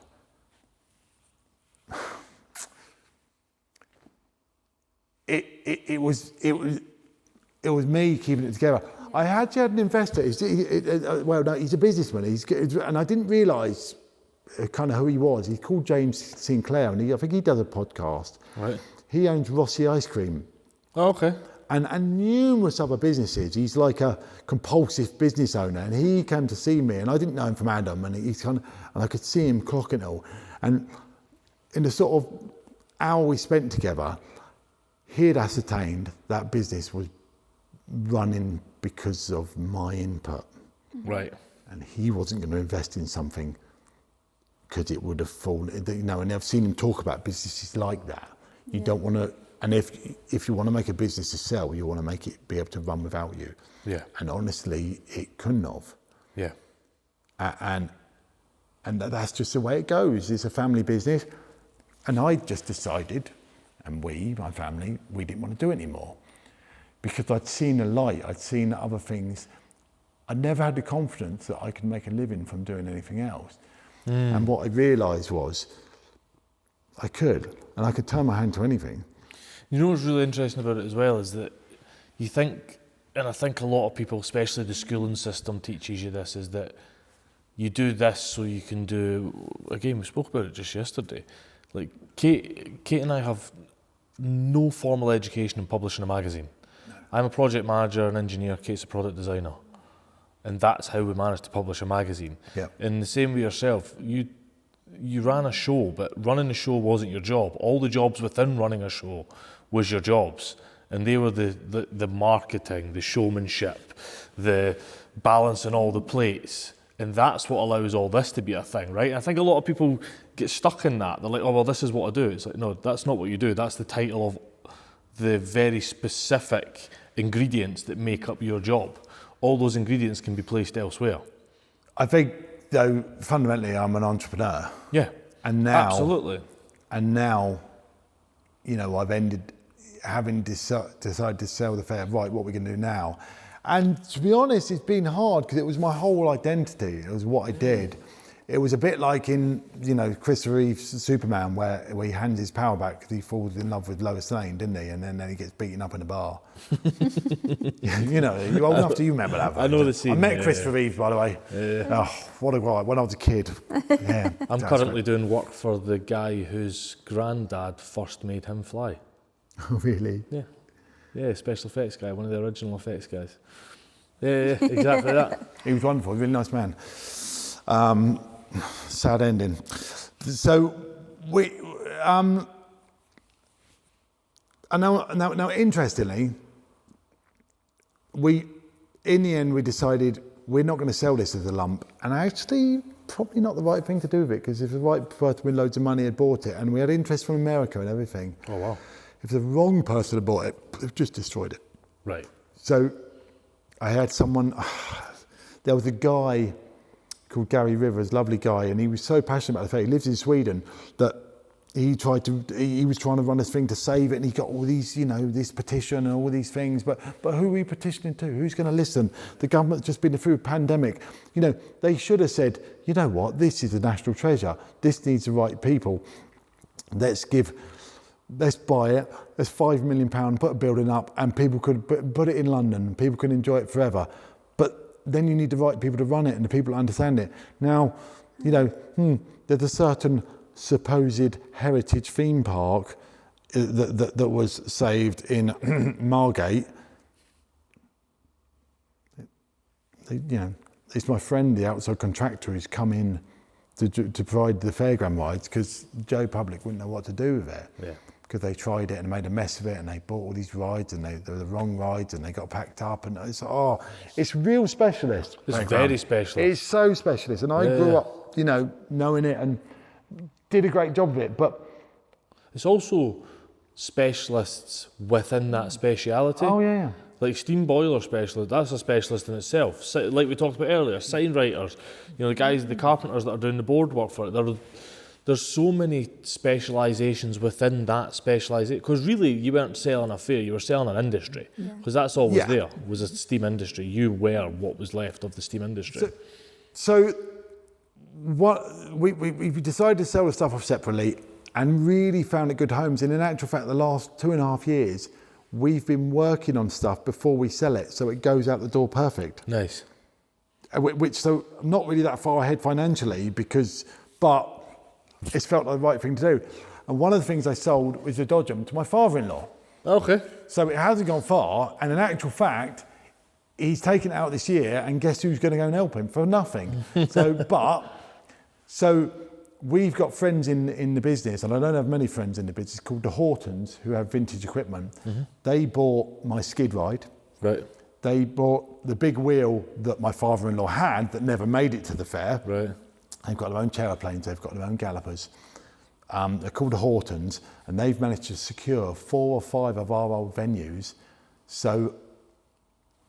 Speaker 2: It was me keeping it together. I actually had an investor. He's a businessman. And I didn't realise kind of who he was. He's called James Sinclair, and I think he does a podcast.
Speaker 3: Right.
Speaker 2: He owns Rossi Ice Cream.
Speaker 3: Oh, okay.
Speaker 2: And numerous other businesses. He's like a compulsive business owner, and he came to see me, and I didn't know him from Adam, and and I could see him clocking it all. And in the sort of hour we spent together, he had ascertained that business was running because of my input.
Speaker 3: Right.
Speaker 2: And he wasn't going to invest in something because it would have fallen, and I've seen him talk about businesses like that. You don't want to, and if you want to make a business to sell, you want to make it be able to run without you.
Speaker 3: Yeah.
Speaker 2: And honestly, it couldn't have.
Speaker 3: Yeah.
Speaker 2: And that's just the way it goes. It's a family business. And I just decided, and my family, we didn't want to do it anymore. Because I'd seen a light, I'd seen other things. I'd never had the confidence that I could make a living from doing anything else. And what I realised was I could, and I could turn my hand to anything.
Speaker 3: You know what's really interesting about it as well is that you think, and I think a lot of people, especially the schooling system teaches you this, is that you do this so you can do, again, we spoke about it just yesterday. Like Kate and I have no formal education in publishing a magazine. No. I'm a project manager, an engineer, Kate's a product designer. And that's how we managed to publish a magazine. Yep. In the same way yourself, you ran a show, but running a show wasn't your job. All the jobs within running a show was your jobs. And they were the marketing, the showmanship, the balancing all the plates. And that's what allows all this to be a thing, right? I think a lot of people get stuck in that. They're like, oh, well, this is what I do. It's like, no, that's not what you do. That's the title of the very specific ingredients that make up your job. All those ingredients can be placed elsewhere. I think, though, fundamentally, I'm an entrepreneur. Yeah, and now, absolutely. And now, I've ended having decided to sell the fair. Right, what are we going to do now? And to be honest, it's been hard because it was my whole identity. It was what I did. It was a bit like in, Christopher Reeve's Superman, where he hands his power back because he falls in love with Lois Lane, didn't he? And then he gets beaten up in a bar. You're old enough to remember that. I know the scene. I met Christopher Reeve, by the way. Yeah. Oh, what a guy! When I was a kid. Yeah. I'm currently doing work for the guy whose granddad first made him fly. Oh, really? Yeah. Yeah, special effects guy, one of the original effects guys. Yeah, exactly that. He was wonderful, really nice man. Sad ending. So we, and now interestingly, in the end we decided we're not going to sell this as a lump, and actually probably not the right thing to do with it, because if the right person with loads of money had bought it, and we had interest from America and everything. Oh wow. If the wrong person had bought it, they've just destroyed it. Right. So I had someone, there was a guy called Gary Rivers, lovely guy, and he was so passionate about the fair. He lives in Sweden, that he was trying to run this thing to save it, and he got all these, this petition and all these things, but who are we petitioning to? Who's going to listen? The government's just been through a pandemic. They should have said, you know what, this is a national treasure. This needs the right people. Let's buy it. There's £5 million, put a building up, and people could put it in London, and people could enjoy it forever. But then you need the right people to run it and the people to understand it. Now, there's a certain supposed heritage theme park that was saved in Margate,
Speaker 2: it's my friend, the outside contractor, who's come in to provide the fairground rides, because Joe Public wouldn't know what to do with it.
Speaker 3: Yeah.
Speaker 2: Because they tried it and made a mess of it, and they bought all these rides, and they were the wrong rides, and they got packed up, and it's real specialist.
Speaker 3: It's very specialist.
Speaker 2: It's so specialist, and I grew up, knowing it and did a great job of it. But
Speaker 3: it's also specialists within that speciality.
Speaker 2: Oh yeah.
Speaker 3: Like steam boiler specialist, that's a specialist in itself. Like we talked about earlier, signwriters, the carpenters that are doing the board work for it. There's so many specialisations within that specialisation. Because really, you weren't selling a fair, you were selling an industry. Because that's all was there, was a steam industry. You were what was left of the steam industry.
Speaker 2: So what we decided to sell the stuff off separately and really found it good homes. And in actual fact, the last 2.5 years, we've been working on stuff before we sell it, so it goes out the door perfect.
Speaker 3: Nice.
Speaker 2: So I'm not really that far ahead financially, but it's felt like the right thing to do. And one of the things I sold was a Dodgem to my father-in-law.
Speaker 3: Okay.
Speaker 2: So it hasn't gone far, and in actual fact, he's taken it out this year, and guess who's going to go and help him? For nothing. So we've got friends in the business, and I don't have many friends in the business, called the Hortons, who have vintage equipment. Mm-hmm. They bought my skid ride.
Speaker 3: Right.
Speaker 2: They bought the big wheel that my father-in-law had that never made it to the fair.
Speaker 3: Right.
Speaker 2: They've got their own aeroplanes, they've got their own gallopers. They're called the Hortons, and they've managed to secure 4 or 5 of our old venues. So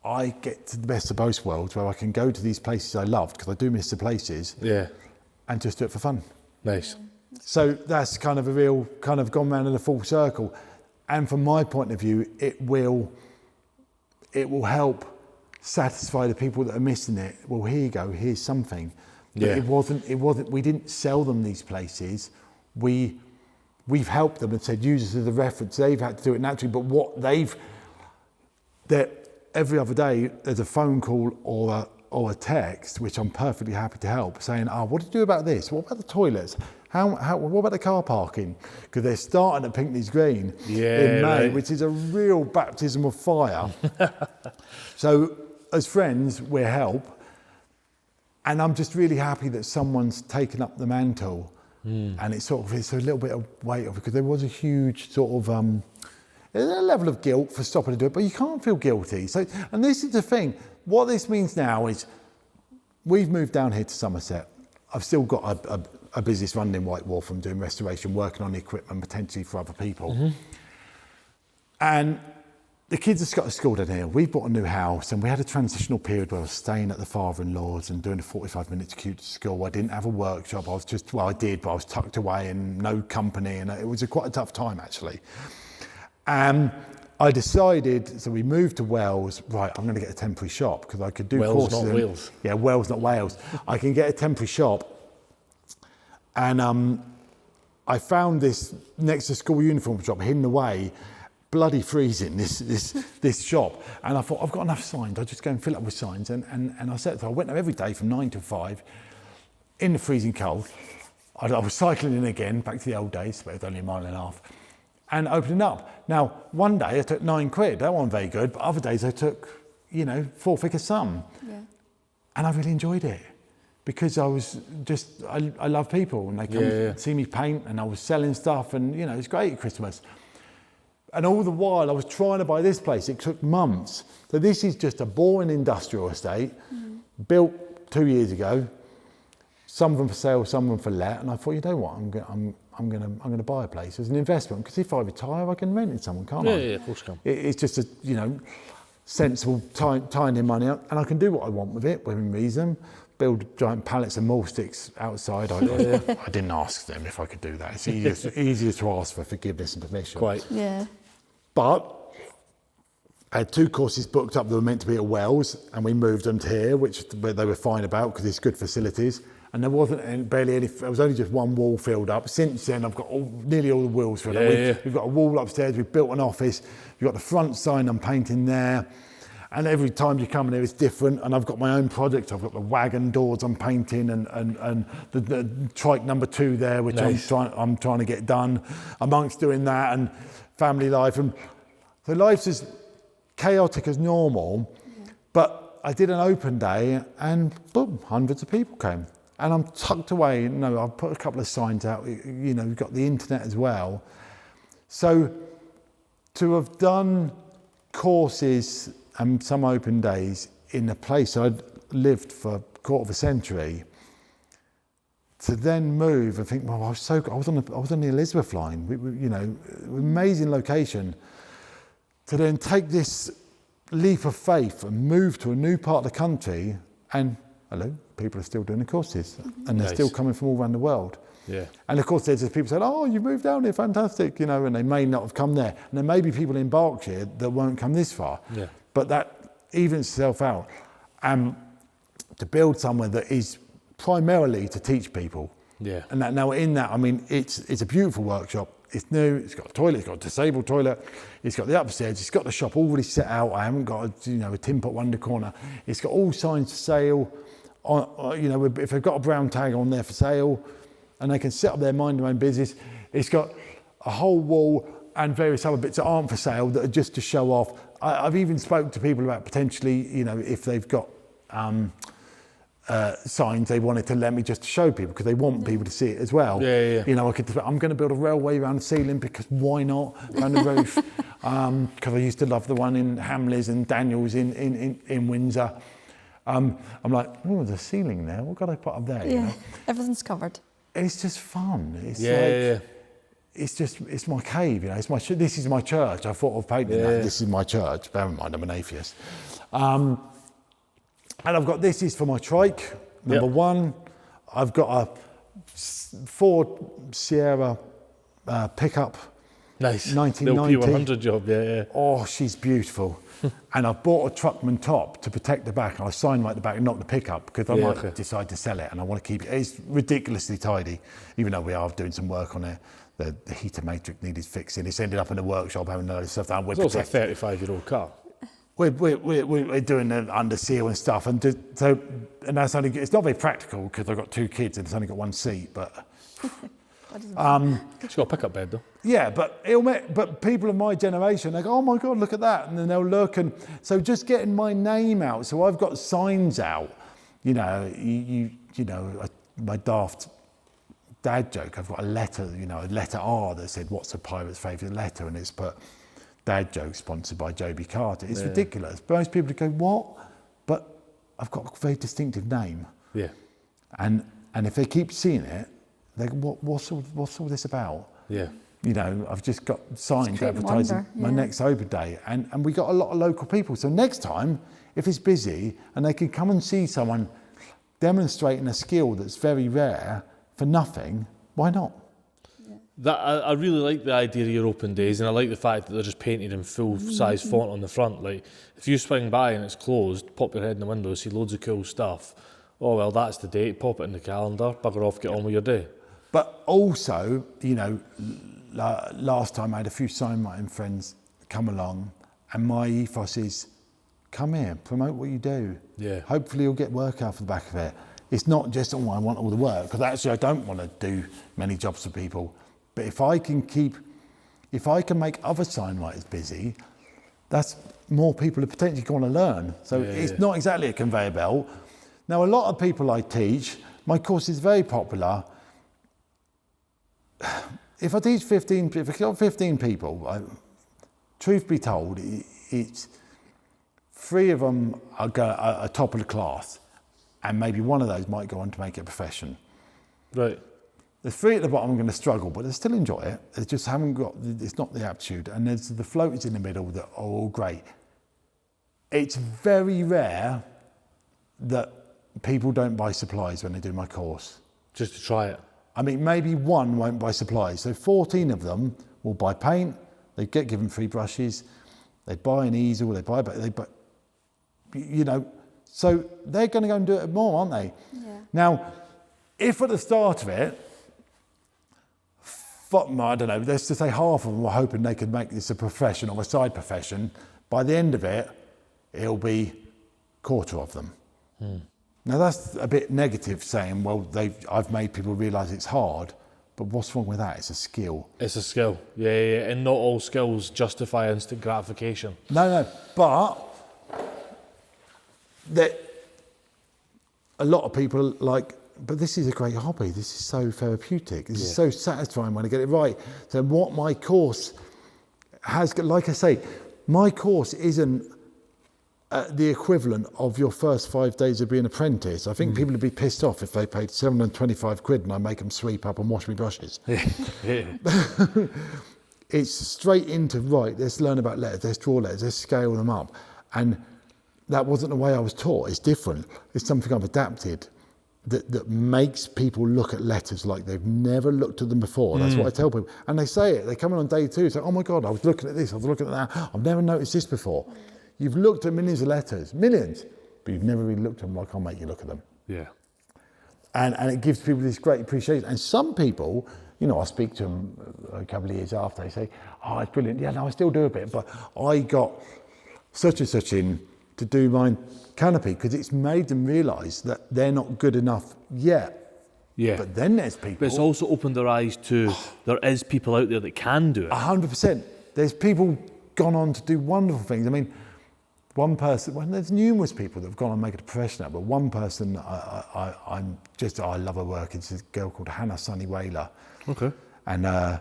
Speaker 2: I get to the best of both worlds, where I can go to these places I loved, because I do miss the places, and just do it for fun.
Speaker 3: Nice.
Speaker 2: So that's kind of gone round in a full circle. And from my point of view, it will help satisfy the people that are missing it. Well, here you go, here's something. But it wasn't, we didn't sell them these places. We've helped them and said, use this as a reference. They've had to do it naturally, but every other day there's a phone call or a text, which I'm perfectly happy to help, saying, what do you do about this? What about the toilets? What about the car parking? Because they're starting at Pinckney's Green in May, which is a real baptism of fire. So as friends, we're help. And I'm just really happy that someone's taken up the mantle, and it's a little bit of weight off, because there was a huge there's a level of guilt for stopping to do it, but you can't feel guilty. So, and this is the thing. What this means now is we've moved down here to Somerset. I've still got a business running in Whitewall from doing restoration, working on the equipment potentially for other people. Mm-hmm. And the kids have got to school down here. We've bought a new house, and we had a transitional period where I was staying at the father-in-law's and doing a 45-minute commute to school. I didn't have a workshop. I did, but I was tucked away and no company, and it was quite a tough time, actually. I decided, so we moved to Wales. Right, I'm going to get a temporary shop, because I could do
Speaker 3: Wales,
Speaker 2: courses.
Speaker 3: not Wales.
Speaker 2: Yeah, Wales, not Wales. I can get a temporary shop. And I found this next to school uniform shop, hidden away, bloody freezing, this shop. And I thought, I've got enough signs, I'll just go and fill it up with signs. And I went there every day from 9 to 5 in the freezing cold. I was cycling in again, back to the old days, but it was only a mile and a half, and opening up. Now, one day I took £9, that wasn't very good, but other days I took, 4-figure sum. Yeah. And I really enjoyed it, because I love people, and they come see me paint, and I was selling stuff, and it was great at Christmas. And all the while I was trying to buy this place, it took months. So this is just a boring industrial estate, built 2 years ago, some of them for sale, some of them for let. And I thought, you know what, I'm going to buy a place as an investment, because if I retire, I can rent it to someone, can't I?
Speaker 3: Yeah, of course you can.
Speaker 2: It's just a sensible tying in money up, and I can do what I want with it within reason. Build giant pallets of mole sticks outside. I didn't ask them if I could do that. It's easier to ask for forgiveness and permission.
Speaker 3: Quite.
Speaker 1: Yeah.
Speaker 2: But I had 2 courses booked up that were meant to be at Wells, and we moved them to here, which they were fine about, because it's good facilities. And there wasn't barely any, there was only just 1 wall filled up. Since then, I've got nearly all the walls filled up. We've got a wall upstairs, we've built an office, we've got the front sign I'm painting there. And every time you come in there, it's different. And I've got my own project. I've got the wagon doors I'm painting, and the trike number 2 there, which nice. I'm trying to get done. Amongst doing that and family life, and so life's as chaotic as normal. Yeah. But But I did an open day and boom, hundreds of people came. And I'm tucked away, I've put a couple of signs out, we've got the internet as well. So to have done courses and some open days in a place I'd lived for a quarter of a century, to then move and think, well, I was on the Elizabeth line, amazing location, to then take this leap of faith and move to a new part of the country, and hello, people are still doing the courses, and they're still coming from all around the world.
Speaker 3: Yeah.
Speaker 2: And of course, there's people saying, "Oh, you moved down here, fantastic," and they may not have come there, and there may be people in Berkshire that won't come this far.
Speaker 3: Yeah.
Speaker 2: But that evens itself out, to build somewhere that is primarily to teach people.
Speaker 3: Yeah.
Speaker 2: And that now in that, I mean, it's a beautiful workshop. It's new. It's got a toilet. It's got a disabled toilet. It's got the upstairs. It's got the shop already set out. I haven't got a tin pot one corner. It's got all signs for sale. If they've got a brown tag on there for sale, and they can set up their mind their own business. It's got a whole wall and various other bits that aren't for sale that are just to show off. I've even spoken to people about potentially, if they've got signs they wanted to let me just to show people because they want people to see it as well.
Speaker 3: Yeah.
Speaker 2: I'm going to build a railway around the ceiling because why not? Around the roof. Because I used to love the one in Hamleys and Daniels in Windsor. I'm like, oh, the ceiling there. What could I put up there?
Speaker 1: Yeah, everything's covered.
Speaker 2: It's just fun. It's it's my cave. This is my church. I thought of painting that. This is my church. Bear in mind, I'm an atheist. And I've got, this is for my trike, number one. I've got a Ford Sierra pickup.
Speaker 3: Nice.
Speaker 2: 1990.
Speaker 3: The P100 job, yeah.
Speaker 2: Oh, she's beautiful. And I've bought a truckman top to protect the back. I'll signwrite the back and not the pickup because I might decide to sell it and I want to keep it. It's ridiculously tidy, even though we are doing some work on it. The heater matrix needed fixing. It's ended up in the workshop having all this stuff done.
Speaker 3: It's also a 35-year-old car.
Speaker 2: We're doing the under seal and stuff, and that's only, it's not very practical because I've got two kids and it's only got one seat. But
Speaker 3: it's got a pickup bed though.
Speaker 2: Yeah, but people of my generation, they go, "Oh my God, look at that!" And then they'll look, and so just getting my name out. So I've got signs out. My daft dad joke. I've got a letter, letter R that said, "What's a pirate's favourite letter?" And it's put dad joke sponsored by Joby Carter. It's ridiculous. But most people go, "What?" But I've got a very distinctive name.
Speaker 3: Yeah.
Speaker 2: And if they keep seeing it, they go, what's all this about?
Speaker 3: Yeah.
Speaker 2: I've just got signs advertising my next open day, and we got a lot of local people. So next time, if it's busy and they can come and see someone demonstrating a skill that's very rare for nothing, why not?
Speaker 3: I really like the idea of your open days, and I like the fact that they're just painted in full-size font on the front. Like, if you swing by and it's closed, pop your head in the window, see loads of cool stuff. Oh, well, that's the date. Pop it in the calendar, bugger off, get on with your day.
Speaker 2: But also, last time I had a few signwriting friends come along, and my ethos is, come here, promote what you do. Yeah. Hopefully you'll get work out of the back of it. It's not just, I want all the work, because actually I don't want to do many jobs for people. But if I can make other signwriters busy, that's more people are potentially going to learn. So it's not exactly a conveyor belt. Now, a lot of people I teach, my course is very popular. If I teach 15, if I've got 15 people, truth be told, it's 3 of them are top of the class, and maybe one of those might go on to make it a profession.
Speaker 3: Right.
Speaker 2: The 3 at the bottom are going to struggle, but they still enjoy it. They just haven't got, it's not the aptitude. And there's the floaters in the middle that are all great. It's very rare that people don't buy supplies when they do my course.
Speaker 3: Just to try it.
Speaker 2: I mean, maybe 1 won't buy supplies. So 14 of them will buy paint. They get given free brushes. They buy an easel. They buy, so they're going to go and do it more, aren't they? Yeah. Now, if at the start of it, I don't know, let's just say half of them were hoping they could make this a profession or a side profession, by the end of it, it'll be a quarter of them. Now that's a bit negative saying, well, I've made people realise it's hard, but what's wrong with that? It's a skill.
Speaker 3: It's a skill, yeah, and not all skills justify instant gratification.
Speaker 2: No, but that a lot of people like, but this is a great hobby. This is so therapeutic. This is so satisfying when I get it right. So what my course has, like I say, my course isn't the equivalent of your first 5 days of being an apprentice. I think people would be pissed off if they paid 725 quid and I make them sweep up and wash me brushes. It's straight into, right, let's learn about letters, let's draw letters, let's scale them up. And that wasn't the way I was taught. It's different. It's something I've adapted that makes people look at letters like they've never looked at them before. That's what I tell people. And they say it. They come in on day 2 and say, oh my God, I was looking at this, I was looking at that. I've never noticed this before. You've looked at millions of letters, millions, but you've never really looked at them like I'll make you look at them.
Speaker 3: Yeah.
Speaker 2: And it gives people this great appreciation. And some people, you know, I speak to them a couple of years after, they say, oh, it's brilliant. Yeah, no, I still do a bit, but I got such and such in to do my canopy because it's made them realise that they're not good enough yet.
Speaker 3: Yeah.
Speaker 2: But then there's people.
Speaker 3: But it's also opened their eyes to there is people out there that can do it.
Speaker 2: 100%. There's people gone on to do wonderful things. I mean, one person, well, there's numerous people that have gone on and make it a profession out, but one person I love her work. It's a girl called Hannah Sunny Whaler.
Speaker 3: Okay.
Speaker 2: And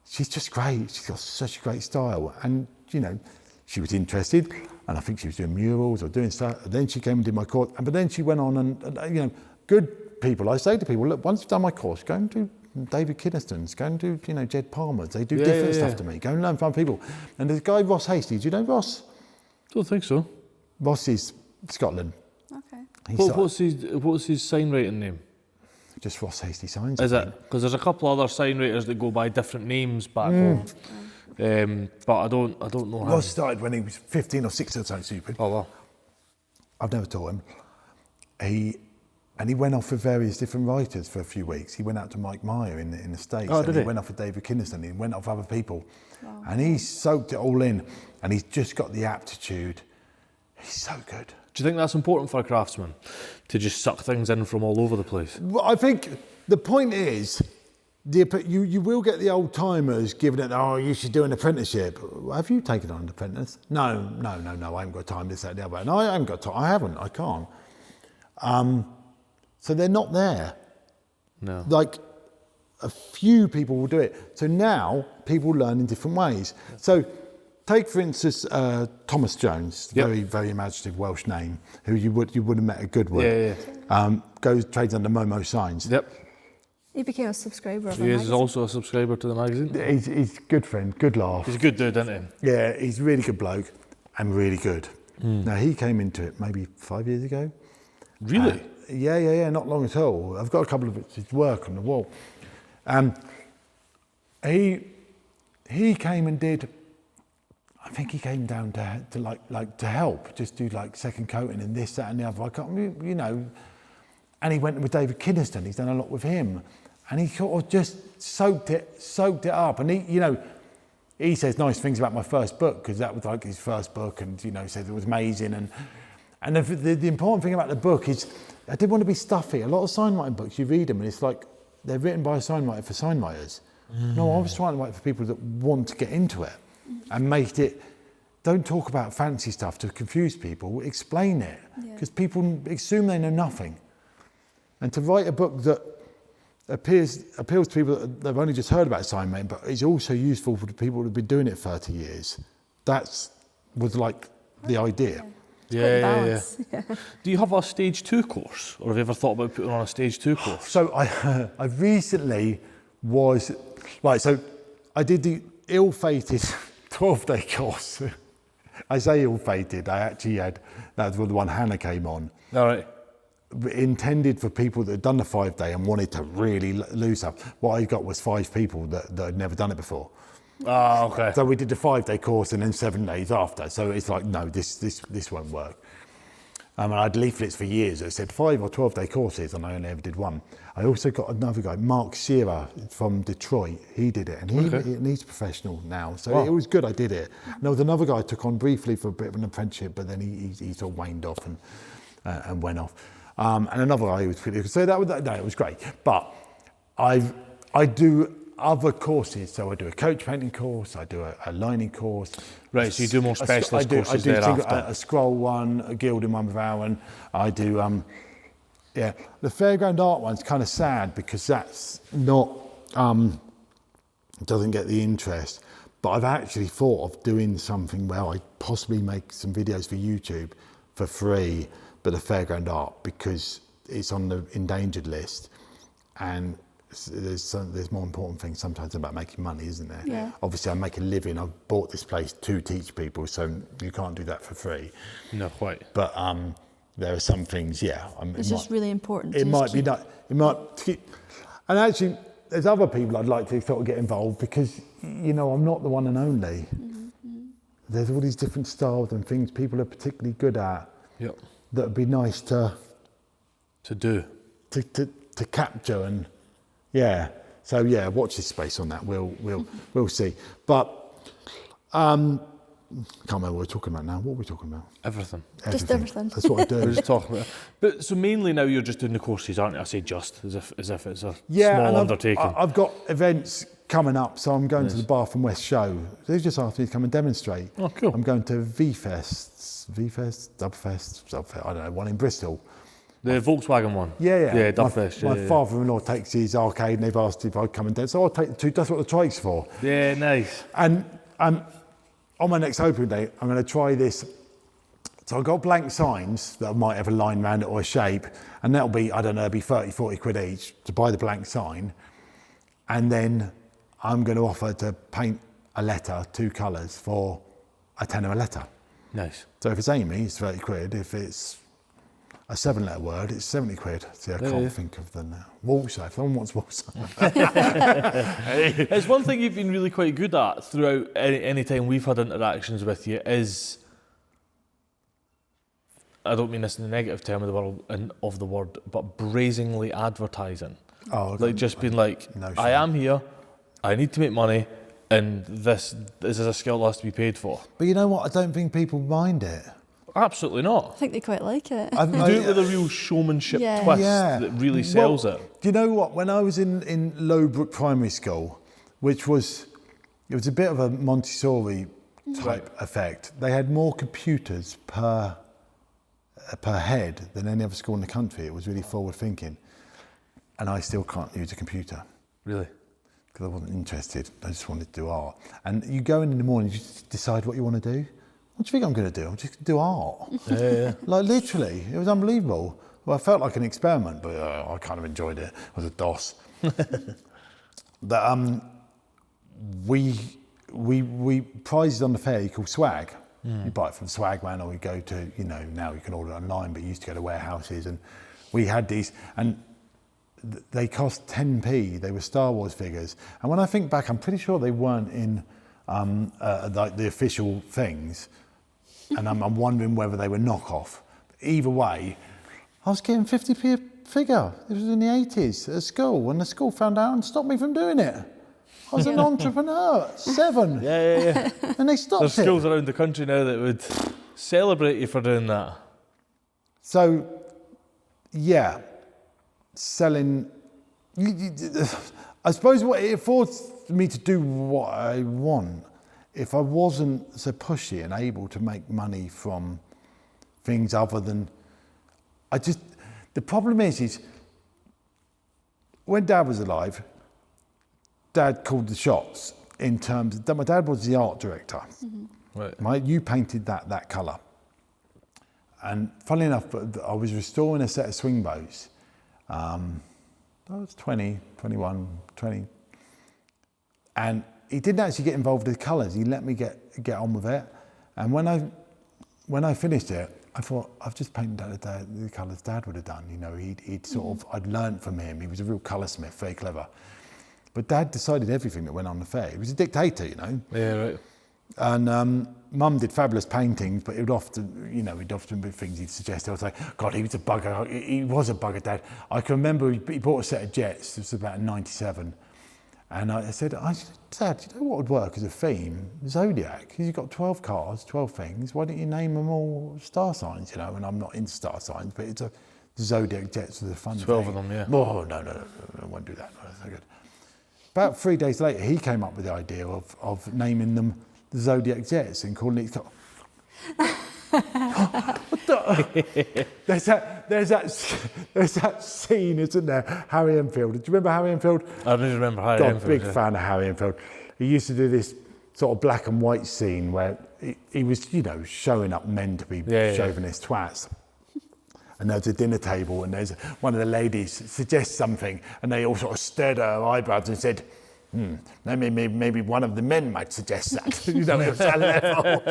Speaker 2: she's just great. She's got such a great style. And, you know, she was interested, and I think she was doing murals or doing stuff. And then she came and did my course. But then she went on and you know, good people. I say to people, look, once you've done my course, go and do David Kynaston's, go and do, you know, Jed Palmer's. They do different stuff to me. Go and learn from people. And there's a guy, Ross Hasty. Do you know Ross?
Speaker 3: Don't think so.
Speaker 2: Ross is Scotland.
Speaker 1: Okay.
Speaker 3: What's his signwriting name?
Speaker 2: Just Ross Hasty Signs.
Speaker 3: Is it? Because there's a couple other signwriters that go by different names back home. But I don't know how.
Speaker 2: Ross started when he was 15 or 16 or something stupid.
Speaker 3: Oh well.
Speaker 2: I've never taught him. He went off with various different writers for a few weeks. He went out to Mike Meyer in the States.
Speaker 3: Oh, did he?
Speaker 2: He went off with David Kynaston. He went off with other people. Wow. And he soaked it all in. And he's just got the aptitude. He's so good.
Speaker 3: Do you think that's important for a craftsman? To just suck things in from all over the place?
Speaker 2: Well, I think the point is, you will get the old timers giving it, oh, you should do an apprenticeship. Have you taken on an apprentice? No, I haven't got time, this, that, the other. No, I haven't got time. I can't. So they're not there.
Speaker 3: No.
Speaker 2: Like, a few people will do it. So now people learn in different ways. So take, for instance, Thomas Jones, very, very imaginative Welsh name, who you would have met at Goodwood. Trades under Momo Signs.
Speaker 3: Yep.
Speaker 1: He became a subscriber of the
Speaker 3: He is
Speaker 1: magazine.
Speaker 3: also a subscriber to the magazine.
Speaker 2: He's a good friend, good laugh.
Speaker 3: He's a good dude, isn't he?
Speaker 2: Yeah, he's a really good bloke and really good. Now, he came into it maybe 5 years ago.
Speaker 3: Really?
Speaker 2: Yeah, not long at all. I've got a couple of his work on the wall. He came and did, I think he came down to help, just do like second coating and this, that and the other. I can't, you know, and he went with David Kynaston. He's done a lot with him. And he sort of just soaked it up. And he says nice things about my first book, because that was like his first book, and, you know, he said it was amazing. And the important thing about the book is, I didn't want to be stuffy. A lot of signwriting books, you read them and it's like, they're written by a signwriter for signwriters. No, I was trying to write for people that want to get into it and make it, don't talk about fancy stuff to confuse people, explain it. Because people assume they know nothing. And to write a book that appeals to people that they've only just heard about signwriting, but is also useful for the people who've been doing it 30 years, was like the idea.
Speaker 3: Yeah. Do you have a stage 2 course, or have you ever thought about putting on a stage 2 course?
Speaker 2: So I recently was, right, so I did the ill-fated 12-day course. I say ill-fated, I actually had, that was the one Hannah came on.
Speaker 3: All right.
Speaker 2: Intended for people that had done the 5-day and wanted to really lose stuff. What I got was 5 people that had never done it before.
Speaker 3: Ah, okay.
Speaker 2: So we did the 5-day course and then 7 days after. So it's like, no, this won't work. And I had leaflets for years that said 5 or 12-day courses, and I only ever did one. I also got another guy, Mark Shearer from Detroit. He did it, and he's professional now. So it was good. I did it. And there was another guy I took on briefly for a bit of an apprenticeship, but then he sort of waned off and went off. And another guy who was pretty good. So it was great. But I do other courses. So I do a coach painting course, I do a lining course.
Speaker 3: Right, so you do more specialist courses
Speaker 2: I do
Speaker 3: thereafter.
Speaker 2: a scroll one, a gilding one with Aaron. I do, the fairground art one's kind of sad because that's not, doesn't get the interest. But I've actually thought of doing something where I possibly make some videos for YouTube for free, but the fairground art, because it's on the endangered list, and there's more important things sometimes about making money, isn't there?
Speaker 1: Yeah.
Speaker 2: Obviously, I make a living. I've bought this place to teach people, so you can't do that for free.
Speaker 3: No, quite.
Speaker 2: But there are some things,
Speaker 1: It's just really important.
Speaker 2: It might be not. It might keep, and actually, there's other people I'd like to sort of get involved because I'm not the one and only.
Speaker 1: Mm-hmm.
Speaker 2: There's all these different styles and things people are particularly good at.
Speaker 3: Yep.
Speaker 2: That would be nice to
Speaker 3: do.
Speaker 2: To capture and so watch this space on that. We'll see. But can't remember what we're talking about now. What are we talking about?
Speaker 3: Everything.
Speaker 1: Just everything.
Speaker 2: That's what I do.
Speaker 3: We're just talking about. But so mainly now you're just doing the courses, aren't you? I say just as if it's a small
Speaker 2: and
Speaker 3: undertaking.
Speaker 2: I've got events coming up, so I'm going to the Bath and West show. They've just asked me to come and demonstrate.
Speaker 3: Oh, cool.
Speaker 2: I'm going to V-Fest, Dubfest, I don't know, one in Bristol.
Speaker 3: The Volkswagen one.
Speaker 2: Yeah,
Speaker 3: Dubfest.
Speaker 2: My father-in-law takes his arcade, and they've asked if I'd come and dance. So I'll take the two. That's what the trike's for.
Speaker 3: Yeah, nice.
Speaker 2: And on my next opening day, I'm going to try this. So I've got blank signs that might have a line around it or a shape, and that'll be, I don't know, it'll be 30, 40 quid each to buy the blank sign. And then I'm going to offer to paint a letter, 2 colours, for a tenner a letter.
Speaker 3: Nice.
Speaker 2: So if it's Amy, it's 30 quid. If it's a 7-letter word, it's 70 quid. See, I can't think of the now. Walser, if someone wants Walser.
Speaker 3: It's one thing you've been really quite good at throughout any time we've had interactions with you is, I don't mean this in the negative term of the word, but brazenly advertising.
Speaker 2: Oh,
Speaker 3: like just being like, I am here, I need to make money, and this is a skill that has to be paid for.
Speaker 2: But you know what? I don't think people mind it.
Speaker 3: Absolutely not.
Speaker 1: I think they quite like it.
Speaker 3: You do it with a real showmanship twist that really sells it.
Speaker 2: Do you know what? When I was in Lowbrook Primary School, it was a bit of a Montessori type effect. They had more computers per head than any other school in the country. It was really forward thinking. And I still can't use a computer.
Speaker 3: Really?
Speaker 2: Because I wasn't interested. I just wanted to do art. And you go in the morning, you just decide what you want to do. What do you think I'm going to do? I'm just going to do art.
Speaker 3: Yeah.
Speaker 2: Like literally, it was unbelievable. Well, I felt like an experiment, but I kind of enjoyed it. I was a DOS. We prizes on the fair you call swag. You buy it from Swagman, or we go to, now you can order it online, but you used to go to warehouses, and we had these, and they cost 10p. They were Star Wars figures. And when I think back, I'm pretty sure they weren't in like the official things. And I'm wondering whether they were knockoff. Either way, I was getting 50p a figure. It was in the 80s at school, and the school found out and stopped me from doing it. I was an entrepreneur at 7.
Speaker 3: Yeah.
Speaker 2: And they stopped
Speaker 3: There's schools around the country now that would celebrate you for doing that.
Speaker 2: So, selling. I suppose what it affords me to do what I want. If I wasn't so pushy and able to make money from things other than, the problem is when Dad was alive, Dad called the shots in terms of, my dad was the art director.
Speaker 3: Mm-hmm.
Speaker 2: Right? You painted that colour. And funnily enough, I was restoring a set of swing boats. I was 20, 21, 20. And he didn't actually get involved with the colours. He let me get on with it. And when I finished it, I thought, I've just painted the colours Dad would have done. He'd sort of, I'd learnt from him. He was a real coloursmith, very clever. But Dad decided everything that went on the fair. He was a dictator,
Speaker 3: Yeah, right.
Speaker 2: And Mum did fabulous paintings, but he'd often be things he'd suggest. I was like, God, he was a bugger. He was a bugger, Dad. I can remember he bought a set of jets. It was about in '97. And I said, Dad, you know what would work as a theme? Zodiac. You've got 12 cars, 12 things. Why don't you name them all star signs, And I'm not into star signs, but it's the Zodiac jets are the fun
Speaker 3: 12
Speaker 2: thing.
Speaker 3: of them, yeah.
Speaker 2: Oh, no, I won't do that. No, that's not good. About 3 days later, he came up with the idea of naming them the Zodiac Jets and calling it. There's that scene, isn't there? Harry Enfield. Do you remember Harry Enfield?
Speaker 3: I don't remember Harry Enfield.
Speaker 2: Big fan of Harry Enfield. He used to do this sort of black and white scene where he was, showing up men to be chauvinist twats. And there's a dinner table, and there's one of the ladies suggests something, and they all sort of stirred her eyebrows and said, maybe one of the men might suggest that. It was that level.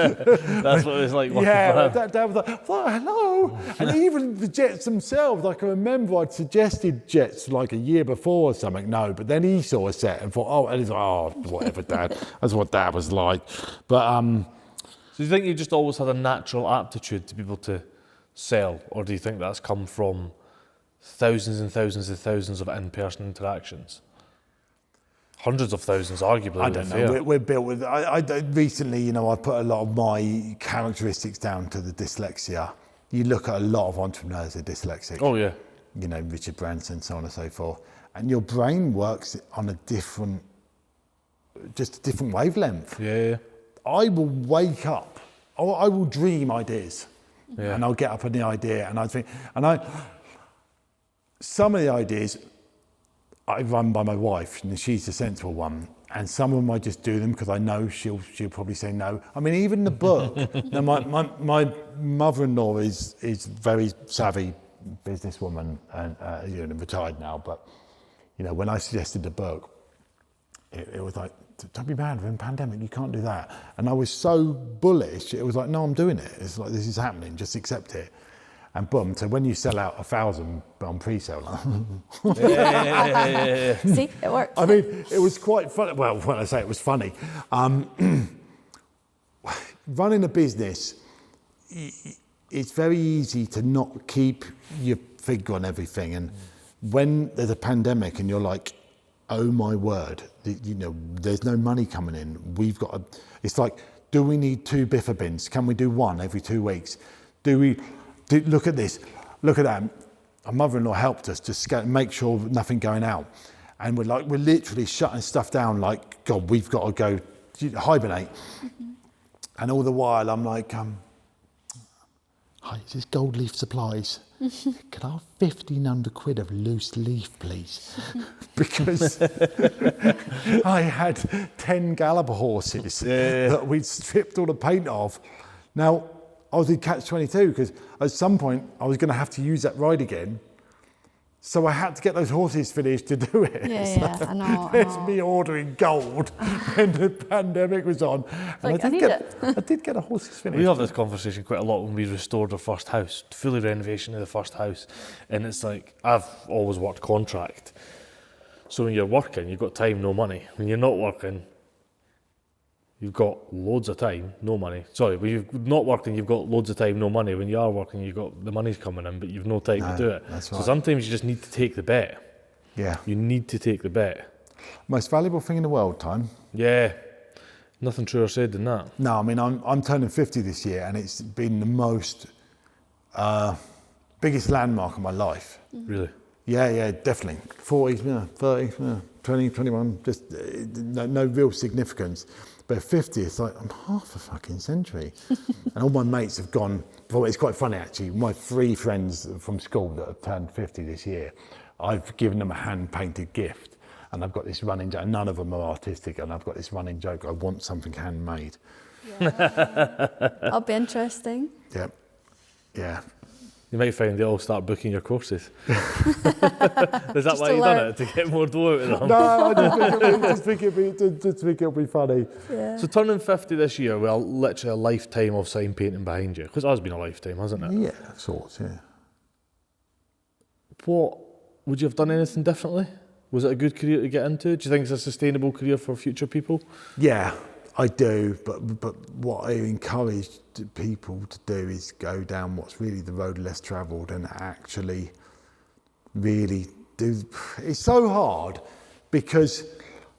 Speaker 3: That's what it was like.
Speaker 2: Yeah, Dad was like, hello. And even the Jets themselves, I can remember I'd suggested Jets like a year before or something. No, but then he saw a set and thought, and he's like, whatever, Dad. That's what Dad was like. But
Speaker 3: so you think you just always had a natural aptitude to be able to sell, or do you think that's come from thousands and thousands and thousands of in-person interactions? Hundreds of thousands, arguably.
Speaker 2: I don't know. We're built with. I recently, I put a lot of my characteristics down to the dyslexia. You look at a lot of entrepreneurs who are dyslexic.
Speaker 3: Oh yeah.
Speaker 2: Richard Branson, so on and so forth, and your brain works on a different wavelength.
Speaker 3: Yeah.
Speaker 2: I will wake up. I will dream ideas, and I'll get up on the idea, and I think, some of the ideas I run by my wife, and she's the sensible one. And some of them I just do them because I know she'll probably say no. I mean, even the book. Now, my mother-in-law is very savvy businesswoman and retired now. But when I suggested the book, it was like, don't be mad, we're in a pandemic, you can't do that. And I was so bullish. It was like, no, I'm doing it. It's like, this is happening. Just accept it. And boom, so when you sell out 1,000 on pre-sale,
Speaker 1: See, it works.
Speaker 2: I mean, it was quite funny. Well, when I say it was funny, running a business, it's very easy to not keep your finger on everything. And when there's a pandemic and you're like, oh my word, there's no money coming in. It's like, do we need 2 biffa bins? Can we do 1 every 2 weeks? Look at this, look at that. Our mother-in-law helped us to make sure nothing going out. And we're literally shutting stuff down like, God, we've got to go hibernate. Mm-hmm. And all the while I'm like, hi, is this Gold Leaf Supplies? Can I have 1,500 quid of loose leaf, please? Because I had 10 Gallop horses that we'd stripped all the paint off. Now, I was in catch-22 because at some point I was going to have to use that ride again. So I had to get those horses finished to do it.
Speaker 1: Yeah, I know.
Speaker 2: There's me ordering gold when the pandemic was on. And I did get the horses finished.
Speaker 3: We have this conversation quite a lot when we restored our first house, fully renovation of the first house. And it's like, I've always worked contract. So when you're working, you've got time, no money. When you're not working, you've got loads of time, no money. Sorry, when you're not working, you've got loads of time, no money. When you are working, you've got the money's coming in, but you've no time to do it.
Speaker 2: That's right.
Speaker 3: So sometimes you just need to take the bet.
Speaker 2: Yeah.
Speaker 3: You need to take the bet.
Speaker 2: Most valuable thing in the world, time.
Speaker 3: Yeah. Nothing truer said than that.
Speaker 2: No, I mean, I'm turning 50 this year, and it's been the most biggest landmark of my life.
Speaker 3: Really?
Speaker 2: Yeah, definitely. 40, 30, 20, 21, just no real significance. But 50, it's like, I'm half a fucking century. And all my mates have gone, well, it's quite funny actually, my 3 friends from school that have turned 50 this year, I've given them a hand-painted gift. And I've got this running joke, none of them are artistic, and I've got this running joke, I want something handmade.
Speaker 1: Yeah. That'll be interesting.
Speaker 2: Yeah.
Speaker 3: You might find they all start booking your courses. Is that why you've done it? To get more dough out of them?
Speaker 2: No, I just think it'll be funny.
Speaker 1: Yeah.
Speaker 3: So turning 50 this year, well, literally a lifetime of sign painting behind you, because it has been a lifetime, hasn't it?
Speaker 2: Yeah, of sorts, yeah.
Speaker 3: What, would you have done anything differently? Was it a good career to get into? Do you think it's a sustainable career for future people?
Speaker 2: Yeah, I do, but what I encourage people to do is go down what's really the road less travelled and actually really do. It's so hard because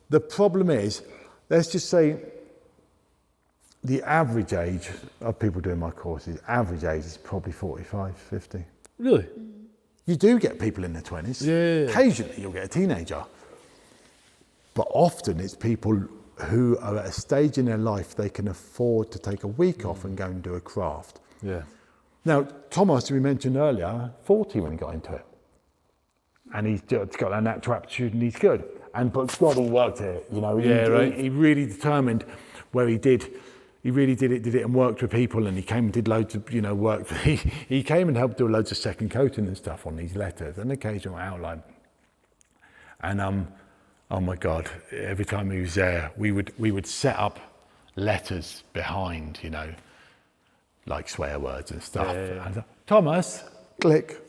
Speaker 2: the problem is, let's just say the average age of people doing my courses, average age is probably 45, 50.
Speaker 3: Really?
Speaker 2: You do get people in their 20s.
Speaker 3: Yeah.
Speaker 2: Occasionally you'll get a teenager. But often it's people who are at a stage in their life they can afford to take a week off and go and do a craft.
Speaker 3: Yeah.
Speaker 2: Now, Thomas, who we mentioned earlier, 40 when he got into it. And he's got that natural aptitude and he's good. But God, he worked it, you know. He really determined where he really did it and worked with people, and he came and did loads of, you know, work. He came and helped do loads of second coating and stuff on these letters and occasional outline. And oh my God, every time he was there, we would set up letters behind, you know, like swear words and stuff.
Speaker 3: Yeah.
Speaker 2: And Thomas, click.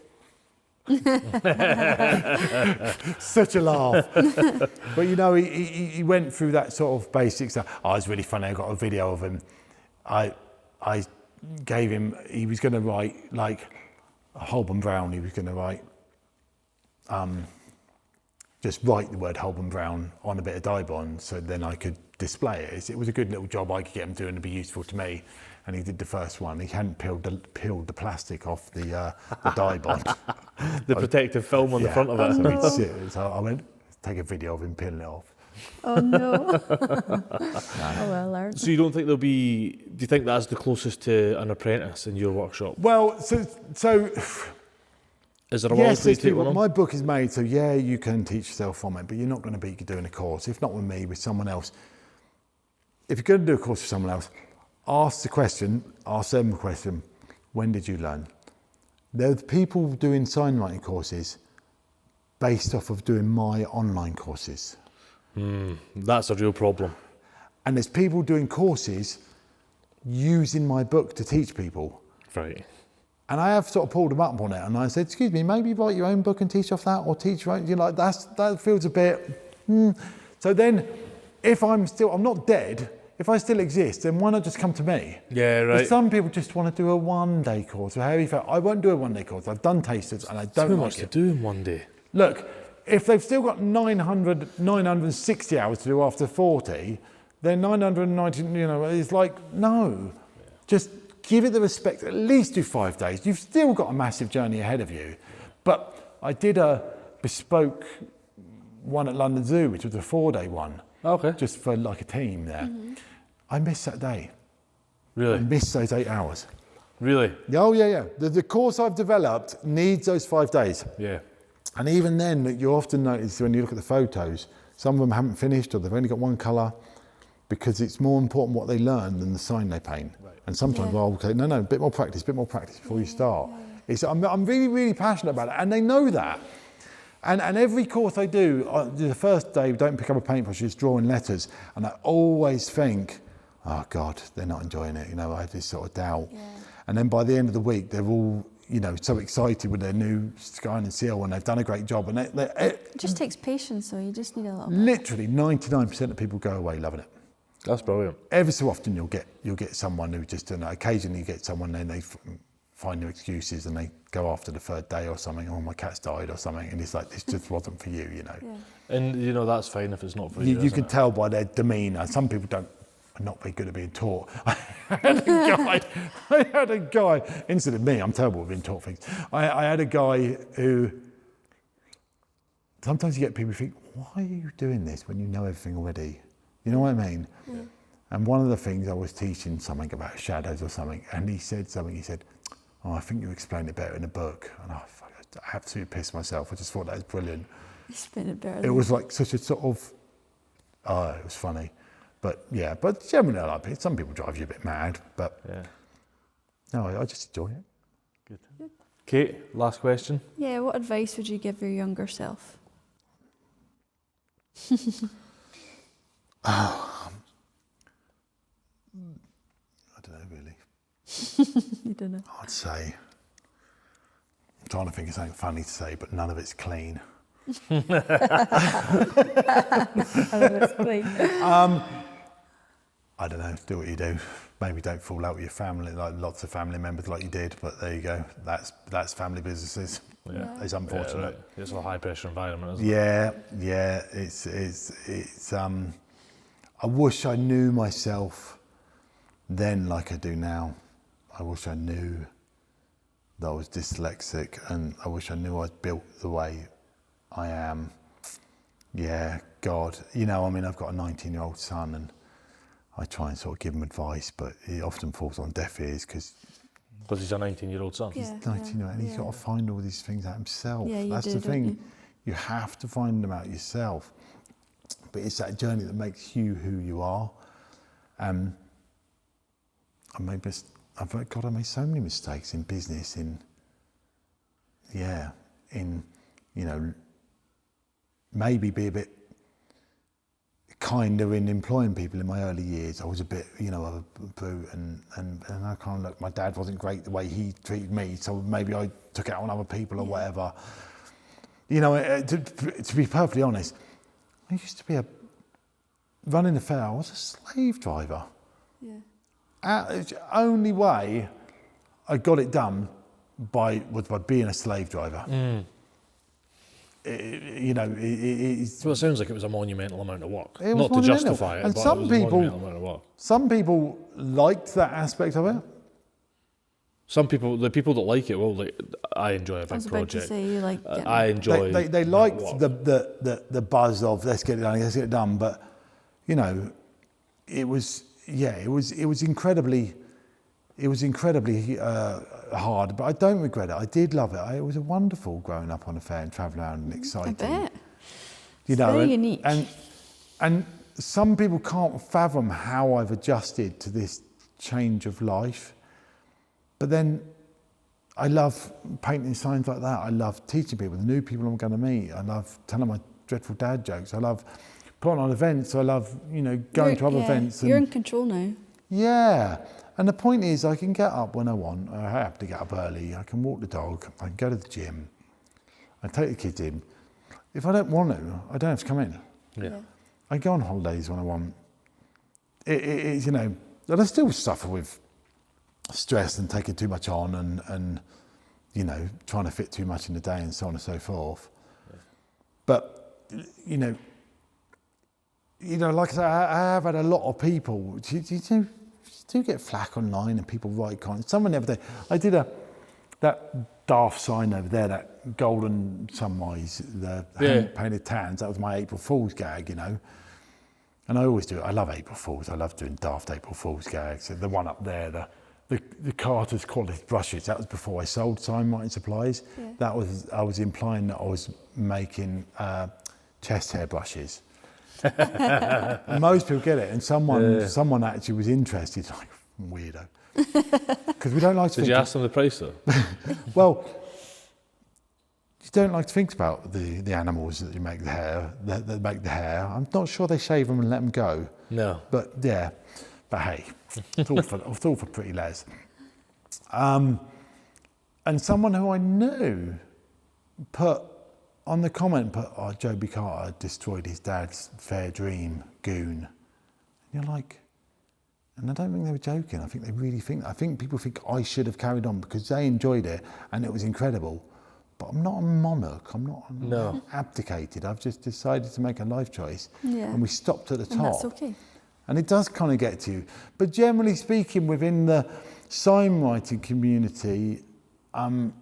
Speaker 2: Such a laugh. But you know, he went through that sort of basic stuff. Oh, it's really funny. I got a video of him. I gave him, he was going to write like a Holborn Brown. He was going to write, just write the word Holborn Brown on a bit of dye bond so then I could display it. It was a good little job I could get him doing to be useful to me. And he did the first one. He hadn't peeled the plastic off the dye bond.
Speaker 3: The protective film on the front of it.
Speaker 2: So I went, take a video of him peeling it off.
Speaker 1: Oh no. Oh well, learned.
Speaker 3: So you don't think do you think that's the closest to an apprentice in your workshop?
Speaker 2: Well, so
Speaker 3: is there a
Speaker 2: yes,
Speaker 3: way to take one on?
Speaker 2: my book is made, so yeah, you can teach yourself from it, but you're not going to be doing a course, if not with me, with someone else. If you're going to do a course with someone else, ask them the question, when did you learn? There are people doing signwriting courses based off of doing my online courses.
Speaker 3: That's a real problem.
Speaker 2: And there's people doing courses using my book to teach people.
Speaker 3: Right.
Speaker 2: And I have sort of pulled them up on it, and I said, excuse me, maybe write your own book and teach off that, or teach your own, you know, like that feels a bit, So then, if I'm not dead, if I still exist, then why not just come to me?
Speaker 3: Yeah, right.
Speaker 2: But some people just want to do a one-day course. Or however you feel. I won't do a one-day course. I've done tasters and I don't
Speaker 3: Too
Speaker 2: like
Speaker 3: much
Speaker 2: it.
Speaker 3: to do in one day.
Speaker 2: Look, if they've still got 960 hours to do after 40, then 990, you know, it's like, no. Yeah. Just give it the respect. At least do 5 days. You've still got a massive journey ahead of you. But I did a bespoke one at London Zoo, which was a 4-day one.
Speaker 3: Okay.
Speaker 2: Just for like a team there. Mm-hmm. I missed that day.
Speaker 3: Really?
Speaker 2: I missed those 8 hours.
Speaker 3: Really?
Speaker 2: Oh, yeah. The course I've developed needs those 5 days.
Speaker 3: Yeah.
Speaker 2: And even then, you often notice when you look at the photos, some of them haven't finished or they've only got one colour because it's more important what they learn than the sign they paint. Right. And sometimes, okay, no, a bit more practice before you start. I'm really, really passionate about it. And they know that. And every course I do, the first day, don't pick up a paintbrush, just drawing letters. And I always think, oh God, they're not enjoying it. You know, I have this sort of doubt. Yeah. And then by the end of the week, they're all, you know, so excited with their new Skyline and Seal and they've done a great job. And
Speaker 1: it just takes patience, so you just need a little bit.
Speaker 2: Literally 99% of people go away loving it.
Speaker 3: That's brilliant.
Speaker 2: Every so often you'll get someone who just, occasionally you get someone and they find new excuses and they go after the 3rd day or something, oh my cat's died or something, and it's like, this just wasn't for you, you know. Yeah.
Speaker 3: And you know, that's fine if it's not for you.
Speaker 2: You can tell by their demeanour. Some people are not very good at being taught. I had a guy, instead of me, I'm terrible at being taught things. I had a guy who, sometimes you get people who think, why are you doing this when you know everything already? You know what I mean? Yeah. And one of the things I was teaching something about shadows or something, and he said, oh, I think you explained it better in the book. And I absolutely pissed myself. I just thought that was brilliant.
Speaker 1: You explained it better.
Speaker 2: It was like such a sort of, it was funny. But yeah, but generally I like it. Some people drive you a bit mad, but no, I just enjoy it.
Speaker 3: Good. Kate, last question.
Speaker 1: Yeah, what advice would you give your younger self?
Speaker 2: I don't know really.
Speaker 1: You don't know.
Speaker 2: I'd say, I'm trying to think of something funny to say, but none of it's clean.
Speaker 1: None of it's clean.
Speaker 2: I don't know, do what you do. Maybe don't fall out with your family, like lots of family members like you did, but there you go. That's family businesses. Yeah. It's unfortunate.
Speaker 3: Yeah, right. It's a high pressure environment, isn't it?
Speaker 2: Yeah. It's I wish I knew myself then like I do now. I wish I knew that I was dyslexic, and I wish I knew I'd built the way I am. Yeah, God. You know, I mean, I've got a 19-year-old son, and I try and sort of give him advice, but it often falls on deaf ears because
Speaker 3: he's a 19-year-old son.
Speaker 2: he's 19 and he's got to find all these things out himself.
Speaker 1: Yeah,
Speaker 2: That's the thing. You have to find them out yourself. But it's that journey that makes you who you are. I made so many mistakes in business, maybe be a bit kinder in employing people in my early years. I was a bit, of a brute, and I kind of look, my dad wasn't great the way he treated me, so maybe I took it out on other people or whatever. To be perfectly honest, I used to be running the fair, I was a slave driver. Yeah. The only way I got it done was by being a slave driver.
Speaker 3: Well, it sounds like it was a monumental amount of work.
Speaker 2: It was
Speaker 3: Not to
Speaker 2: monumental.
Speaker 3: justify it,
Speaker 2: And
Speaker 3: but
Speaker 2: some
Speaker 3: it was a
Speaker 2: people-
Speaker 3: monumental amount of work.
Speaker 2: Some people liked that aspect of it.
Speaker 3: Some people, the people that like it, I enjoy a big
Speaker 1: I was about to
Speaker 3: project.
Speaker 1: say, you like getting
Speaker 3: I enjoy.
Speaker 2: They liked the buzz of let's get it done. But it was incredibly hard. But I don't regret it. I did love it. It was wonderful growing up on a fair and travelling around and exciting.
Speaker 1: I bet. It's very unique.
Speaker 2: And some people can't fathom how I've adjusted to this change of life. But then I love painting signs like that. I love teaching people, the new people I'm going to meet. I love telling my dreadful dad jokes. I love putting on events. I love, going to other events.
Speaker 1: You're in control now.
Speaker 2: Yeah. And the point is, I can get up when I want. I have to get up early. I can walk the dog. I can go to the gym. I take the kids in. If I don't want to, I don't have to come in.
Speaker 3: Yeah.
Speaker 2: I go on holidays when I want. It's, and I still suffer with stress and taking too much on and trying to fit too much in the day and so on and so forth. Yeah. But like I say, I have had a lot of people. You do get flack online and people write comments. Someone the other day, I did that daft sign over there, that golden sunrise, the hand-painted tans. That was my April Fool's gag, And I always do it. I love April Fools. I love doing daft April Fool's gags. The one up there, the Carter's quality brushes. That was before I sold signwriting supplies. Yeah. I was implying that I was making chest hair brushes. Most people get it, and someone actually was interested. Like, weirdo, because we don't like to.
Speaker 3: Did you ask them the price though?
Speaker 2: Well, you don't like to think about the animals that you make the hair that make the hair. I'm not sure they shave them and let them go. No, but yeah. But hey, it's all for pretty les. And someone who I knew put on the comment, Joby Carter destroyed his dad's fair dream, goon. And you're like, and I don't think they were joking. I think they really I think people think I should have carried on because they enjoyed it and it was incredible. But I'm not a monarch. I'm not abdicated. I've just decided to make a life choice. Yeah. And we stopped at the top.
Speaker 1: And that's okay.
Speaker 2: And it does kind of get to you. But generally speaking, within the signwriting community, I'm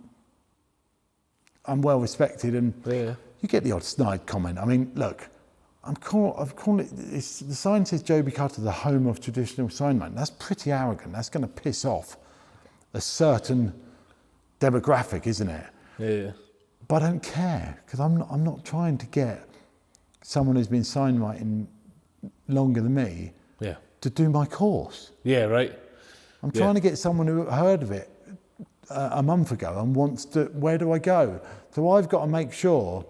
Speaker 2: well respected, and you get the odd snide comment. I mean, look, I've called it, the sign says Joby Carter, the home of traditional signwriting. That's pretty arrogant. That's going to piss off a certain demographic, isn't it? Yeah. But I don't care, because I'm not trying to get someone who's been signwriting longer than me to do my course. Yeah, right. I'm trying to get someone who heard of it a month ago and wants to, where do I go? So I've got to make sure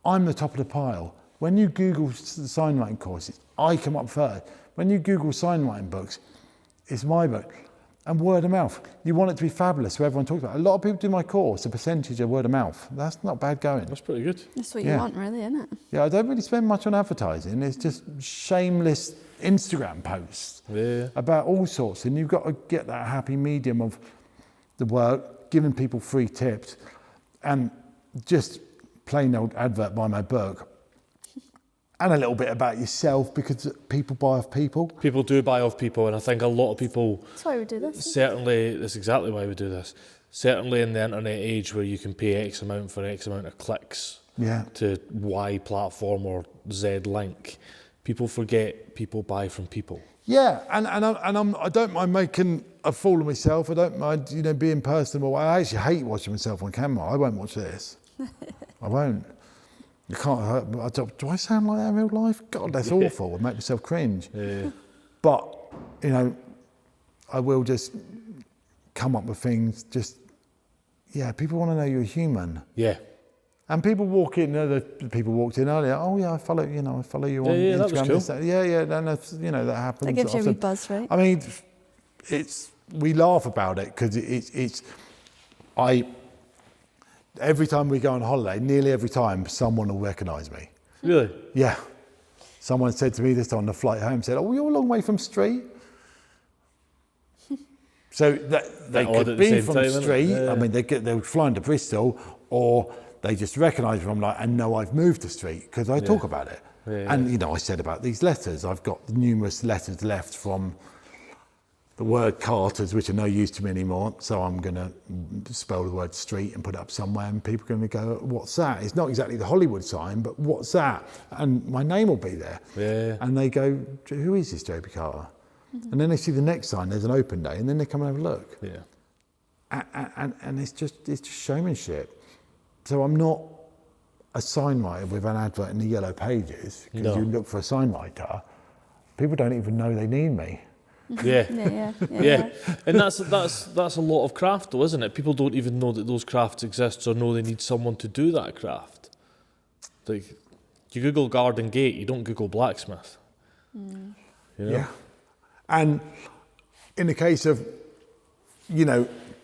Speaker 2: I'm the top of the pile. When you Google the signwriting courses, I come up first. When you Google signwriting books, it's my book. And word of mouth. You want it to be fabulous, so everyone talks about it. A lot of people do my course, a percentage of word of mouth. That's not bad going.
Speaker 3: That's pretty good.
Speaker 1: That's what you want, really, isn't it?
Speaker 2: Yeah, I don't really spend much on advertising. It's just shameless Instagram posts about all sorts. And you've got to get that happy medium of the work, giving people free tips, and just plain old advert by my book. And a little bit about yourself, because people buy off people. People do buy off people, and I think a lot of people...
Speaker 1: That's why we do this.
Speaker 3: Certainly, that's exactly why we do this. Certainly in the internet age where you can pay X amount for X amount of clicks, to Y platform or Z link. People forget people buy from people.
Speaker 2: Yeah, and I don't mind making a fool of myself. I don't mind, being personable. I actually hate watching myself on camera. I won't watch this. I won't. You can't hurt. Do I sound like that in real life? God, that's awful. I make myself cringe.
Speaker 3: Yeah.
Speaker 2: But, I will just come up with things. People want to know you're human.
Speaker 3: Yeah.
Speaker 2: And people walk in. The people walked in earlier. Oh yeah, I follow you on Instagram.
Speaker 3: That was cool.
Speaker 2: That happens.
Speaker 1: That gives you a
Speaker 2: often.
Speaker 1: wee buzz, right?
Speaker 2: I mean, we laugh about it because every time we go on holiday, nearly every time, someone will recognise me.
Speaker 3: Really?
Speaker 2: Yeah. Someone said to me this on the flight home, said, "Oh, you're a long way from street." So they could be from street. I mean, they would fly into Bristol, or they just recognise me. I'm like, and know I've moved to street because I talk about it.
Speaker 3: Yeah.
Speaker 2: And I said about these letters. I've got numerous letters left from the word Carters, which are no use to me anymore. So I'm going to spell the word street and put it up somewhere, and people are going to go, "What's that?" It's not exactly the Hollywood sign, but what's that? And my name will be there.
Speaker 3: Yeah.
Speaker 2: And they go, "Who is this Joby Carter?" Mm-hmm. And then they see the next sign. There's an open day, and then they come and have a look.
Speaker 3: Yeah.
Speaker 2: And it's just showmanship. So I'm not a signwriter with an advert in the yellow pages, because you look for a signwriter, people don't even know they need me.
Speaker 3: Yeah. Yeah. And that's a lot of craft though, isn't it? People don't even know that those crafts exist or know they need someone to do that craft. Like, you Google garden gate, you don't Google blacksmith.
Speaker 2: Yeah. And in the case of,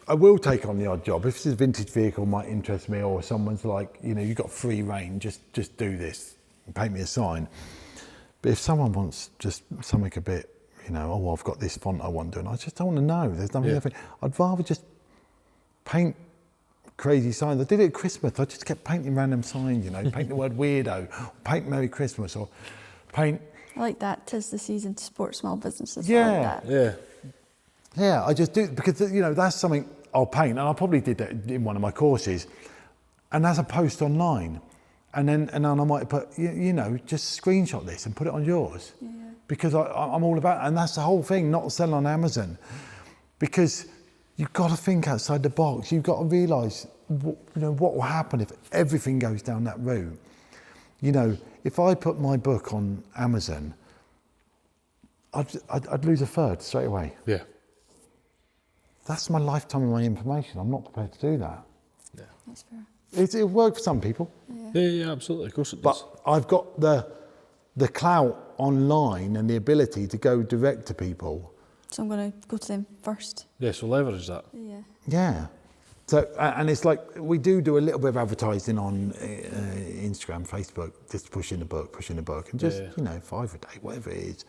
Speaker 2: I will take on the odd job. If it's a vintage vehicle might interest me, or someone's like, you've got free reign, just do this, paint me a sign. But if someone wants just something a bit, I've got this font I want doing, I just don't want to know. There's nothing. I'd rather just paint crazy signs. I did it at Christmas. I just kept painting random signs, paint the word weirdo, or paint Merry Christmas, or paint.
Speaker 1: I like that. 'Tis the season to support small businesses.
Speaker 2: Yeah.
Speaker 1: I like that.
Speaker 2: Yeah, I just do, because that's something I'll paint, and I probably did that in one of my courses, and as a post online, and then I might put, just screenshot this and put it on yours, because I'm all about, and that's the whole thing, not selling on Amazon, because you've got to think outside the box. You've got to realise, what will happen if everything goes down that route. If I put my book on Amazon, I'd lose a third straight away.
Speaker 3: Yeah.
Speaker 2: That's my lifetime of my information. I'm not prepared to do that.
Speaker 3: Yeah.
Speaker 1: That's fair.
Speaker 2: It'll work for some people.
Speaker 3: Yeah, absolutely. Of course it does.
Speaker 2: But I've got the clout online and the ability to go direct to people.
Speaker 1: So I'm going to go to them first.
Speaker 3: Yeah, so leverage that.
Speaker 1: Yeah.
Speaker 2: Yeah. So, and it's like, we do a little bit of advertising on Instagram, Facebook, just pushing the book, and just, $5 a day, whatever it is,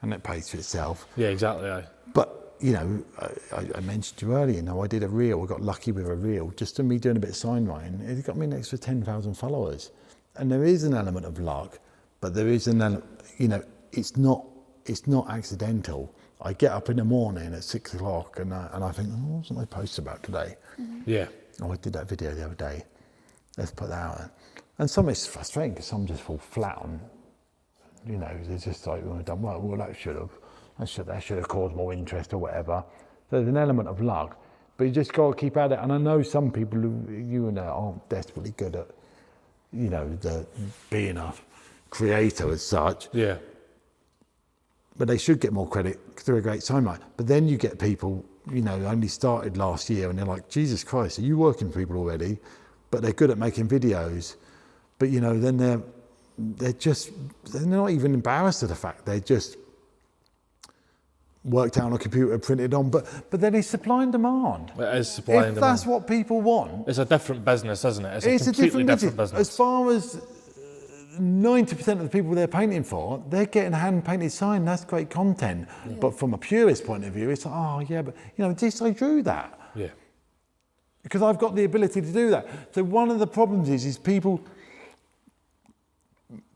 Speaker 2: and it pays for itself.
Speaker 3: Yeah, exactly.
Speaker 2: But, I mentioned to you earlier, I did a reel, I got lucky with a reel, just to me doing a bit of signwriting, it got me an extra 10,000 followers. And there is an element of luck, but there is an element, it's not accidental. I get up in the morning at 6 o'clock and I think, what's my post about today?
Speaker 1: Mm-hmm.
Speaker 3: Yeah.
Speaker 2: Oh, I did that video the other day. Let's put that out. And some it's frustrating because some just fall flat on, they're just like, well, that should have caused more interest or whatever. So there's an element of luck, but you just got to keep at it. And I know some people who aren't desperately good at, being a creator as such.
Speaker 3: Yeah.
Speaker 2: But they should get more credit because they're a great signwriter. But then you get people, only started last year and they're like, Jesus Christ, are you working for people already? But they're good at making videos. But, then they're not even embarrassed of the fact they're just worked out on a computer, printed on. But then it's supply and demand.
Speaker 3: It is supply and demand.
Speaker 2: If that's what people want.
Speaker 3: It's a different business, isn't it?
Speaker 2: It's
Speaker 3: a completely different business.
Speaker 2: As far as 90% of the people they're painting for, they're getting a hand-painted sign. That's great content. Yeah. But from a purist point of view, it's like, but I drew that.
Speaker 3: Yeah.
Speaker 2: Because I've got the ability to do that. So one of the problems is people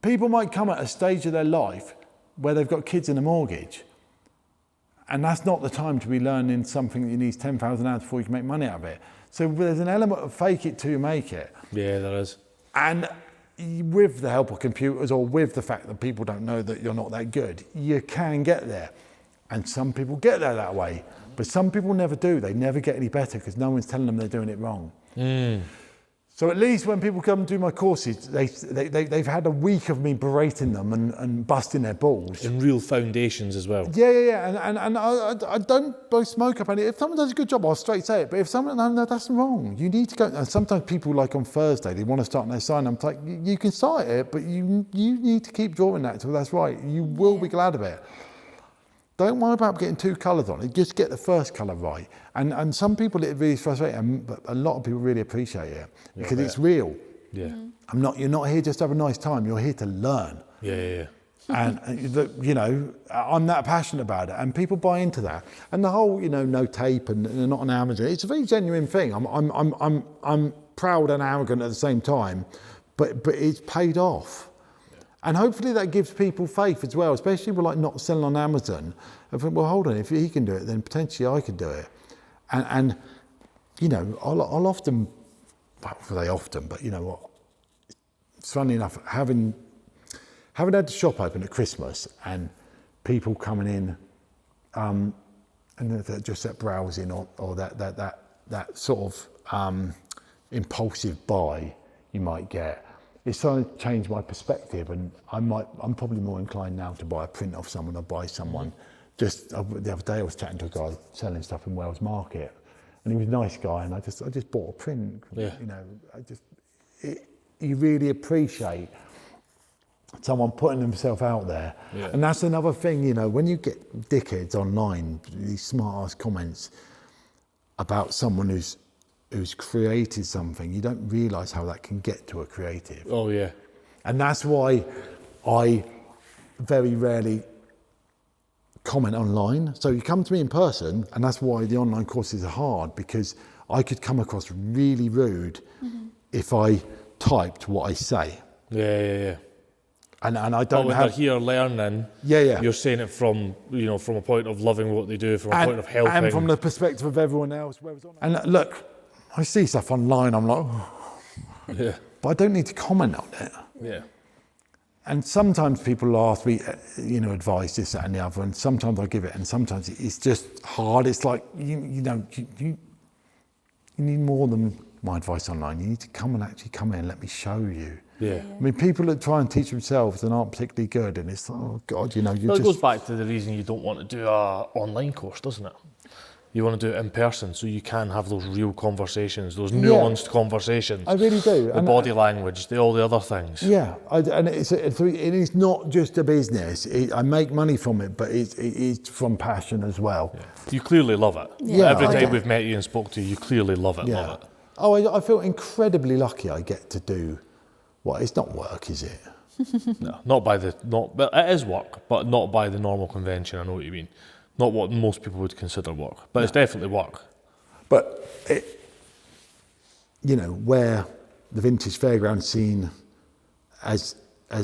Speaker 2: might come at a stage of their life where they've got kids and a mortgage. And that's not the time to be learning something that needs 10,000 hours before you can make money out of it. So there's an element of fake it till you make it.
Speaker 3: Yeah, there is.
Speaker 2: And with the help of computers or with the fact that people don't know that you're not that good, you can get there. And some people get there that way, but some people never do. They never get any better because no one's telling them they're doing it wrong. So at least when people come and do my courses, they've had a week of me berating them and busting their balls.
Speaker 3: And real foundations as well.
Speaker 2: Yeah. And I don't blow smoke up. And if someone does a good job, I'll straight say it. But if someone, no, that's wrong. You need to go. And sometimes people, like on Thursday, they want to start their sign. I'm like, you can start it, but you need to keep drawing that until that's right. You will be glad of it. Don't worry about getting 2 colours on it. Just get the first colour right. And some people, it really frustrates, but a lot of people really appreciate it because it's real.
Speaker 3: Yeah.
Speaker 2: You're not here just to have a nice time. You're here to learn.
Speaker 3: Yeah.
Speaker 2: And you know, I'm that passionate about it, and people buy into that. And the whole, you know, no tape and not on Amazon. It's a very genuine thing. I'm proud and arrogant at the same time, but it's paid off. And hopefully that gives people faith as well, especially with like not selling on Amazon. I think, well, hold on, if he can do it, then potentially I could do it. And you know, I'll often, well, they often, but you know what? It's funny enough, having had the shop open at Christmas and people coming in, and they're just that browsing or that sort of impulsive buy you might get. It's starting to change my perspective, and I'm probably more inclined now to buy a print off someone or buy someone. Just the other day I was chatting to a guy selling stuff in Wales Market, and he was a nice guy, and I just bought a print.
Speaker 3: Yeah.
Speaker 2: You know, you really appreciate someone putting themselves out there. Yeah. And that's another thing, you know, when you get dickheads online, these smart-ass comments about someone who's created something, you don't realise how that can get to a creative.
Speaker 3: Oh, yeah.
Speaker 2: And that's why I very rarely comment online. So you come to me in person, and that's why the online courses are hard, because I could come across really rude if I typed what I say.
Speaker 3: Yeah.
Speaker 2: And I don't
Speaker 3: when
Speaker 2: have...
Speaker 3: they're here learning, you're saying it from, you know, from a point of loving what they do, from a point of helping.
Speaker 2: And from the perspective of everyone else. And look, I see stuff online, I'm like, but I don't need to comment on it.
Speaker 3: Yeah.
Speaker 2: And sometimes people ask me, you know, advice, this, that, and the other, and sometimes I give it, and sometimes it's just hard. It's like, you need more than my advice online. You need to come in and let me show you.
Speaker 3: Yeah.
Speaker 2: I mean, people that try and teach themselves and aren't particularly good, and it's like, oh God, you know,
Speaker 3: it goes back to the reason you don't want to do a online course, doesn't it? You want to do it in person so you can have those real conversations, those nuanced conversations.
Speaker 2: I really do.
Speaker 3: The body language, all the other things.
Speaker 2: Yeah, and it is not just a business. I make money from it, but it's from passion as well.
Speaker 3: Yeah. You clearly love it.
Speaker 2: Yeah.
Speaker 3: Every time we've met you and spoke to you, you clearly love it. Love it.
Speaker 2: Oh, I feel incredibly lucky I get to do what, it's not work, is it?
Speaker 3: No, but it is work, but not by the normal convention, I know what you mean. Not what most people would consider work, but it's definitely work.
Speaker 2: But, you know, where the vintage fairground scene has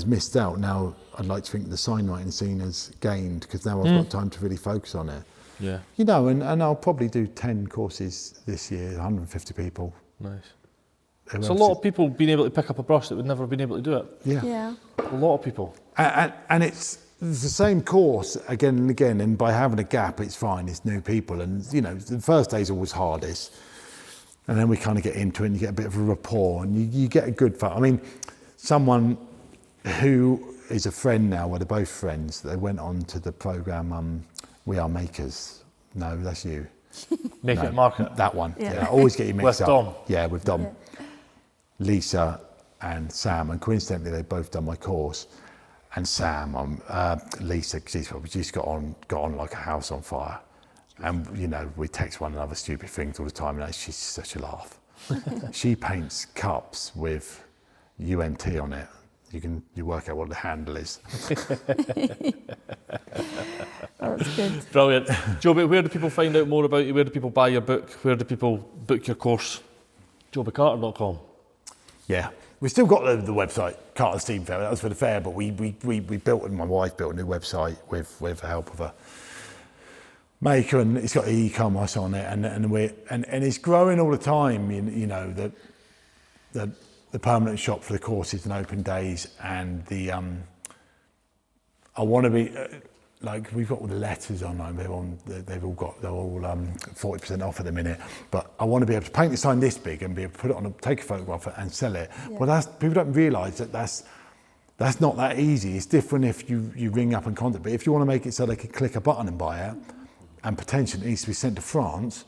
Speaker 2: missed out, now I'd like to think the signwriting scene has gained, because now I've got time to really focus on it.
Speaker 3: Yeah.
Speaker 2: You know, and I'll probably do 10 courses this year, 150 people.
Speaker 3: Nice. It's a lot of people being able to pick up a brush that would never have been able to do it.
Speaker 1: Yeah.
Speaker 3: A lot of people.
Speaker 2: And it's the same course again and again, and by having a gap, it's fine, it's new people. And, you know, the first day's always hardest. And then we kind of get into it and you get a bit of a rapport and you get a good fun. I mean, someone who is a friend now, well, they're both friends, they went on to the programme We Are Makers. No, that's you.
Speaker 3: Make it market.
Speaker 2: That one. Yeah. I always get you mixed up.
Speaker 3: Dom.
Speaker 2: Yeah, with Dom. Yeah. Lisa and Sam, and coincidentally they both done my course. And Sam, Lisa, she's probably just got on like a house on fire. And, you know, we text one another stupid things all the time, and she's such a laugh. She paints cups with UNT on it. You work out what the handle is.
Speaker 1: Oh, that's good.
Speaker 3: Brilliant. Joby, where do people find out more about you? Where do people buy your book? Where do people book your course? jobycarter.com.
Speaker 2: Yeah. We've still got the website, Carter's Team Fair. That was for the fair, but we built, and my wife built a new website with the help of a maker, and it's got e-commerce on it, and it's growing all the time. You know that the permanent shop for the courses and open days, and the I want to be like, we've got all the letters online. They're all 40% off at the minute. But I want to be able to paint the sign this big and be able to put it on, take a photograph and sell it. Yeah. Well, people don't realise that's not that easy. It's different if you ring up and contact. But if you want to make it so they can click a button and buy it, and potentially it needs to be sent to France,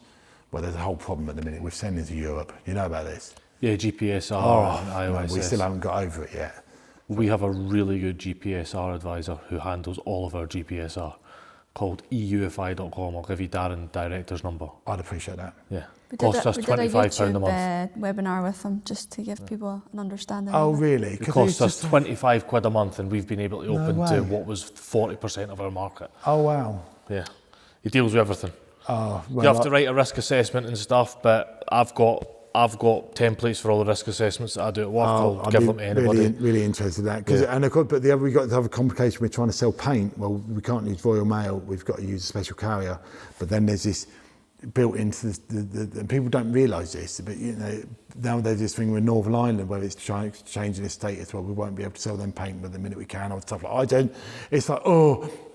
Speaker 2: well, there's a whole problem at the minute with sending to Europe. You know about this?
Speaker 3: Yeah, GPSR and iOS.
Speaker 2: We still haven't got over it yet.
Speaker 3: We have a really good GPSR advisor who handles all of our GPSR, called eufi.com. I'll give you Darren director's number.
Speaker 2: I'd appreciate that.
Speaker 3: Yeah. Costs us £25 a month.
Speaker 1: Webinar with them just to give people an understanding.
Speaker 2: Oh, really?
Speaker 3: It costs us £25 a month, and we've been able to open to what was 40% of our market.
Speaker 2: Oh, wow.
Speaker 3: Yeah. He deals with everything.
Speaker 2: Oh, well,
Speaker 3: you have to write a risk assessment and stuff, but I've got templates for all the risk assessments that I do at work. I'll give them to anybody.
Speaker 2: Really interested in that. And of course, but we got to have a complication. We're trying to sell paint. Well, we can't use Royal Mail. We've got to use a special carrier. But then there's this built into and people don't realise this. But now there's this thing with Northern Ireland where it's changing the status. Well, we won't be able to sell them paint, but the minute we can or stuff like that. It's like,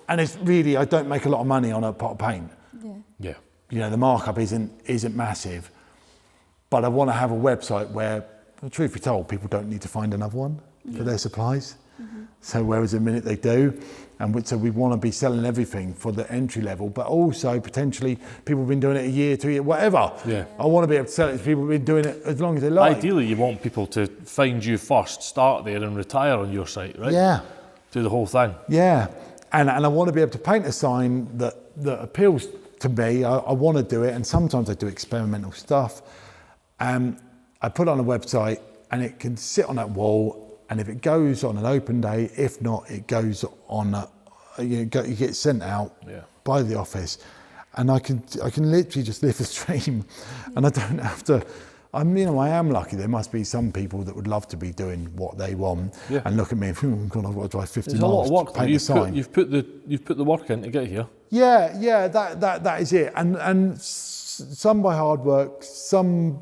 Speaker 2: and it's really, I don't make a lot of money on a pot of paint.
Speaker 3: Yeah.
Speaker 2: The markup isn't massive. But I want to have a website where, truth be told, people don't need to find another one for their supplies. Mm-hmm. So whereas the minute they do, so we want to be selling everything for the entry level, but also potentially people have been doing it a year, 2 years, whatever.
Speaker 3: Yeah.
Speaker 2: I want to be able to sell it to people who've been doing it as long as they like.
Speaker 3: Ideally, you want people to find you first, start there and retire on your site, right?
Speaker 2: Yeah.
Speaker 3: Do the whole thing.
Speaker 2: Yeah. And I want to be able to paint a sign that appeals to me. I want to do it, and sometimes I do experimental stuff. I put it on a website and it can sit on that wall, and if it goes on an open day, if not, it goes on, you get sent out by the office, and I can literally just live the stream, and I don't have to. I am lucky. There must be some people that would love to be doing what they want and look at me and think, God, I've got to drive 50
Speaker 3: There's
Speaker 2: miles
Speaker 3: a lot of work,
Speaker 2: to paint the sign.
Speaker 3: You've put the work in to get here.
Speaker 2: Yeah, that is it, and some by hard work, some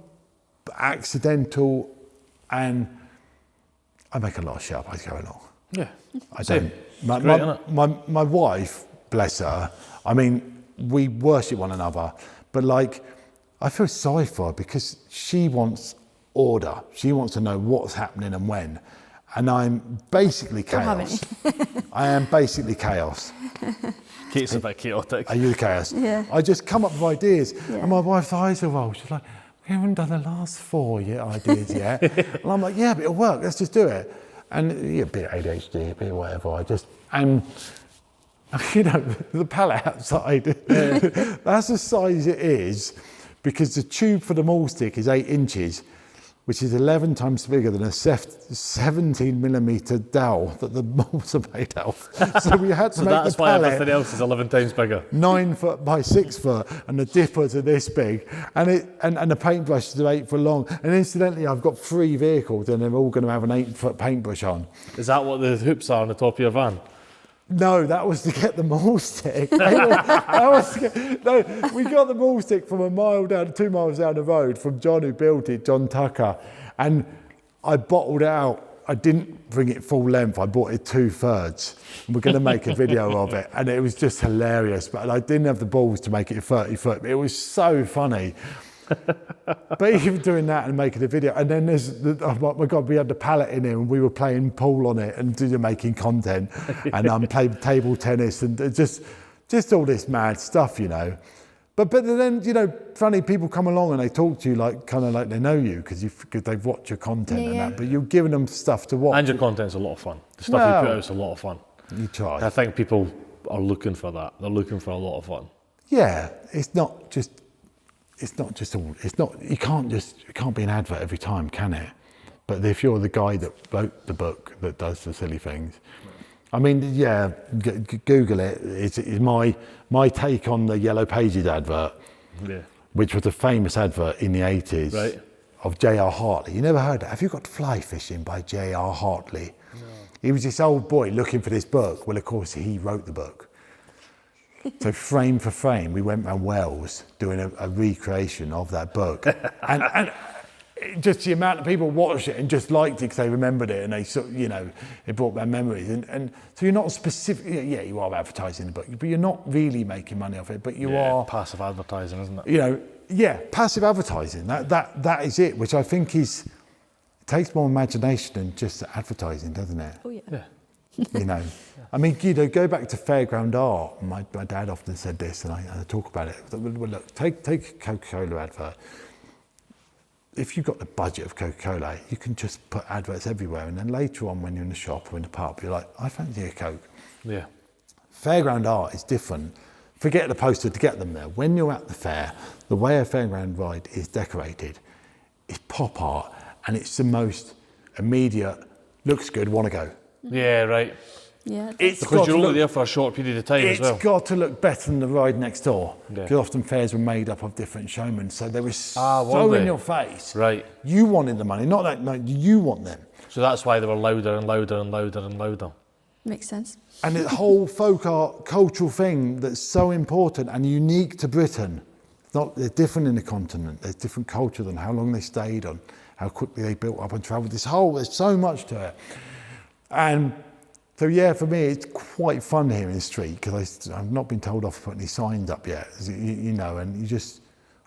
Speaker 2: accidental, and I make a lot of shit up as I go along.
Speaker 3: Yeah,
Speaker 2: I don't. My wife, bless her. I mean, we worship one another, but like, I feel sorry for her because she wants order. She wants to know what's happening and when, and I'm basically chaos. I am basically chaos.
Speaker 3: Kate's a bit chaotic.
Speaker 2: Are you the chaos?
Speaker 1: Yeah.
Speaker 2: I just come up with ideas, and my wife's eyes are rolled. She's like, we haven't done the last 4 ideas yet. And I'm like, yeah, but it'll work. Let's just do it. And a bit ADHD, a bit whatever. The palette outside, that's the size it is, because the tube for the maul stick is 8 inches, which is 11 times bigger than a 17mm dowel that the molds are made of. So we had to make the palette.
Speaker 3: That's why everything else is 11 times bigger.
Speaker 2: 9 foot by 6 foot, and the dippers are this big, and the paintbrushes are 8 foot long. And incidentally, I've got 3 vehicles, and they're all going to have an 8-foot paintbrush on.
Speaker 3: Is that what the hoops are on the top of your van?
Speaker 2: No, that was to get the maul stick. We got the maul stick from 2 miles down the road from John who built it, John Tucker. And I bottled it out. I didn't bring it full length. I bought it 2/3. And we're going to make a video of it. And it was just hilarious. But I didn't have the balls to make it 30 foot. It was so funny. But even doing that and making a video, and then oh my God, we had the palette in here and we were playing pool on it and making content, and playing table tennis and just all this mad stuff, But then funny people come along and they talk to you like they know you because they've watched your content and that, but you're giving them stuff to watch.
Speaker 3: And your content's a lot of fun. The stuff you put out is a lot of fun.
Speaker 2: You try.
Speaker 3: I think people are looking for that. They're looking for a lot of fun.
Speaker 2: Yeah, it can't be an advert every time, can it? But if you're the guy that wrote the book that does the silly things, I mean, Google it. It's my take on the Yellow Pages advert, which was a famous advert in the 80s of J.R. Hartley. You never heard that? Have you got Fly Fishing by J.R. Hartley? No. He was this old boy looking for this book. Well, of course, he wrote the book. So frame for frame, we went around Wales doing a recreation of that book. And just the amount of people watched it and just liked it because they remembered it and they sort of, you know, it brought back memories. And so you're not specific, yeah, you are advertising the book, but you're not really making money off it, but you are
Speaker 3: passive advertising, isn't it?
Speaker 2: You know, yeah, passive advertising. That is it, which I think takes more imagination than just advertising, doesn't it?
Speaker 1: Oh yeah.
Speaker 2: You know, I mean, you know, go back to fairground art. My dad often said this, and I talk about it. Well, look, take a Coca-Cola advert. If you've got the budget of Coca-Cola, you can just put adverts everywhere, and then later on, when you're in the shop or in the pub, you're like, I fancy a Coke.
Speaker 3: Yeah.
Speaker 2: Fairground art is different. Forget the poster to get them there. When you're at the fair, the way a fairground ride is decorated is pop art, and it's the most immediate, looks good, want to go.
Speaker 3: Yeah, right.
Speaker 1: Yeah.
Speaker 3: Because you're only there for a short period of time as well.
Speaker 2: It's got to look better than the ride next door.
Speaker 3: Yeah.
Speaker 2: Because often fairs were made up of different showmen, so they were
Speaker 3: were
Speaker 2: so
Speaker 3: they?
Speaker 2: in your face.
Speaker 3: Right.
Speaker 2: You wanted the money, not that, no, you want them.
Speaker 3: So that's why they were louder and louder and louder and louder.
Speaker 1: Makes sense.
Speaker 2: And the whole folk art cultural thing that's so important and unique to Britain. They're different in the continent. There's different culture than how long they stayed on, how quickly they built up and travelled. There's so much to it. And so yeah, for me, it's quite fun here in the street because I've not been told off for putting these signs up yet, you know, and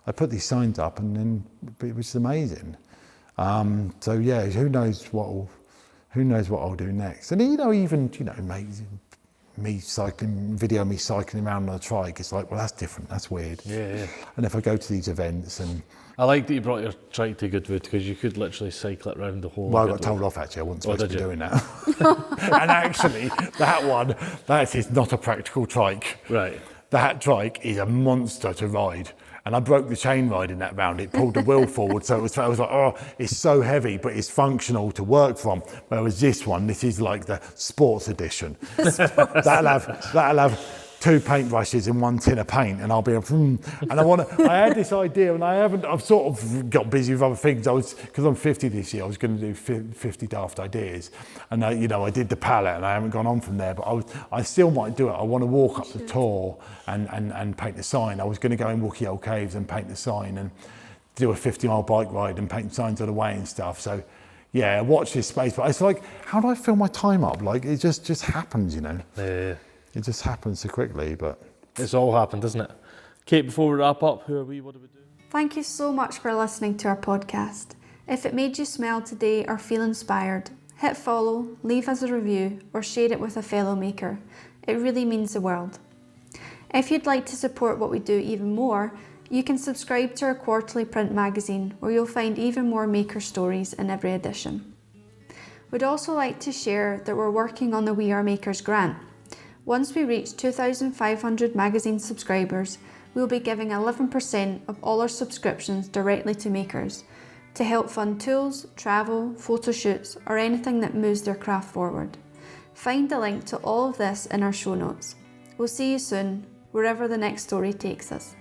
Speaker 2: I put these signs up and then, which is amazing. So yeah, who knows what I'll do next. And you know, even, you know, me cycling around on a trike, it's like, well, that's different, that's weird.
Speaker 3: Yeah.
Speaker 2: And if I go to these events and...
Speaker 3: I like that you brought your trike to Goodwood because you could literally cycle it around the whole...
Speaker 2: Well, I got told off actually, I wasn't supposed to be doing that.
Speaker 3: that.
Speaker 2: And actually, that is not a practical trike.
Speaker 3: Right.
Speaker 2: That trike is a monster to ride. And I broke the chain ride in that round. It pulled the wheel forward, so I was like, oh, it's so heavy, but it's functional to work from. Whereas this is like the sports edition. That'll have 2 paintbrushes and 1 tin of paint, and I'll be and I had this idea, and I've sort of got busy with other things. Because I'm 50 this year, I was going to do 50 daft ideas, and you know, I did the palette, and I haven't gone on from there, but I still might do it. I want to walk up the Tor and paint the sign. I was going to go in Wookey Old Caves and paint the sign, and do a 50-mile bike ride and paint signs on the way and stuff. So yeah, watch this space. But it's like, how do I fill my time up? Like, it just happens, you know.
Speaker 3: Yeah.
Speaker 2: It just happens so quickly, but...
Speaker 3: It's all happened, doesn't it? Kate, before we wrap up, who are we, what do we do?
Speaker 1: Thank you so much for listening to our podcast. If it made you smile today or feel inspired, hit follow, leave us a review, or share it with a fellow maker. It really means the world. If you'd like to support what we do even more, you can subscribe to our quarterly print magazine, where you'll find even more maker stories in every edition. We'd also like to share that we're working on the We Are Makers grant. Once we reach 2,500 magazine subscribers, we'll be giving 11% of all our subscriptions directly to makers to help fund tools, travel, photo shoots, or anything that moves their craft forward. Find a link to all of this in our show notes. We'll see you soon, wherever the next story takes us.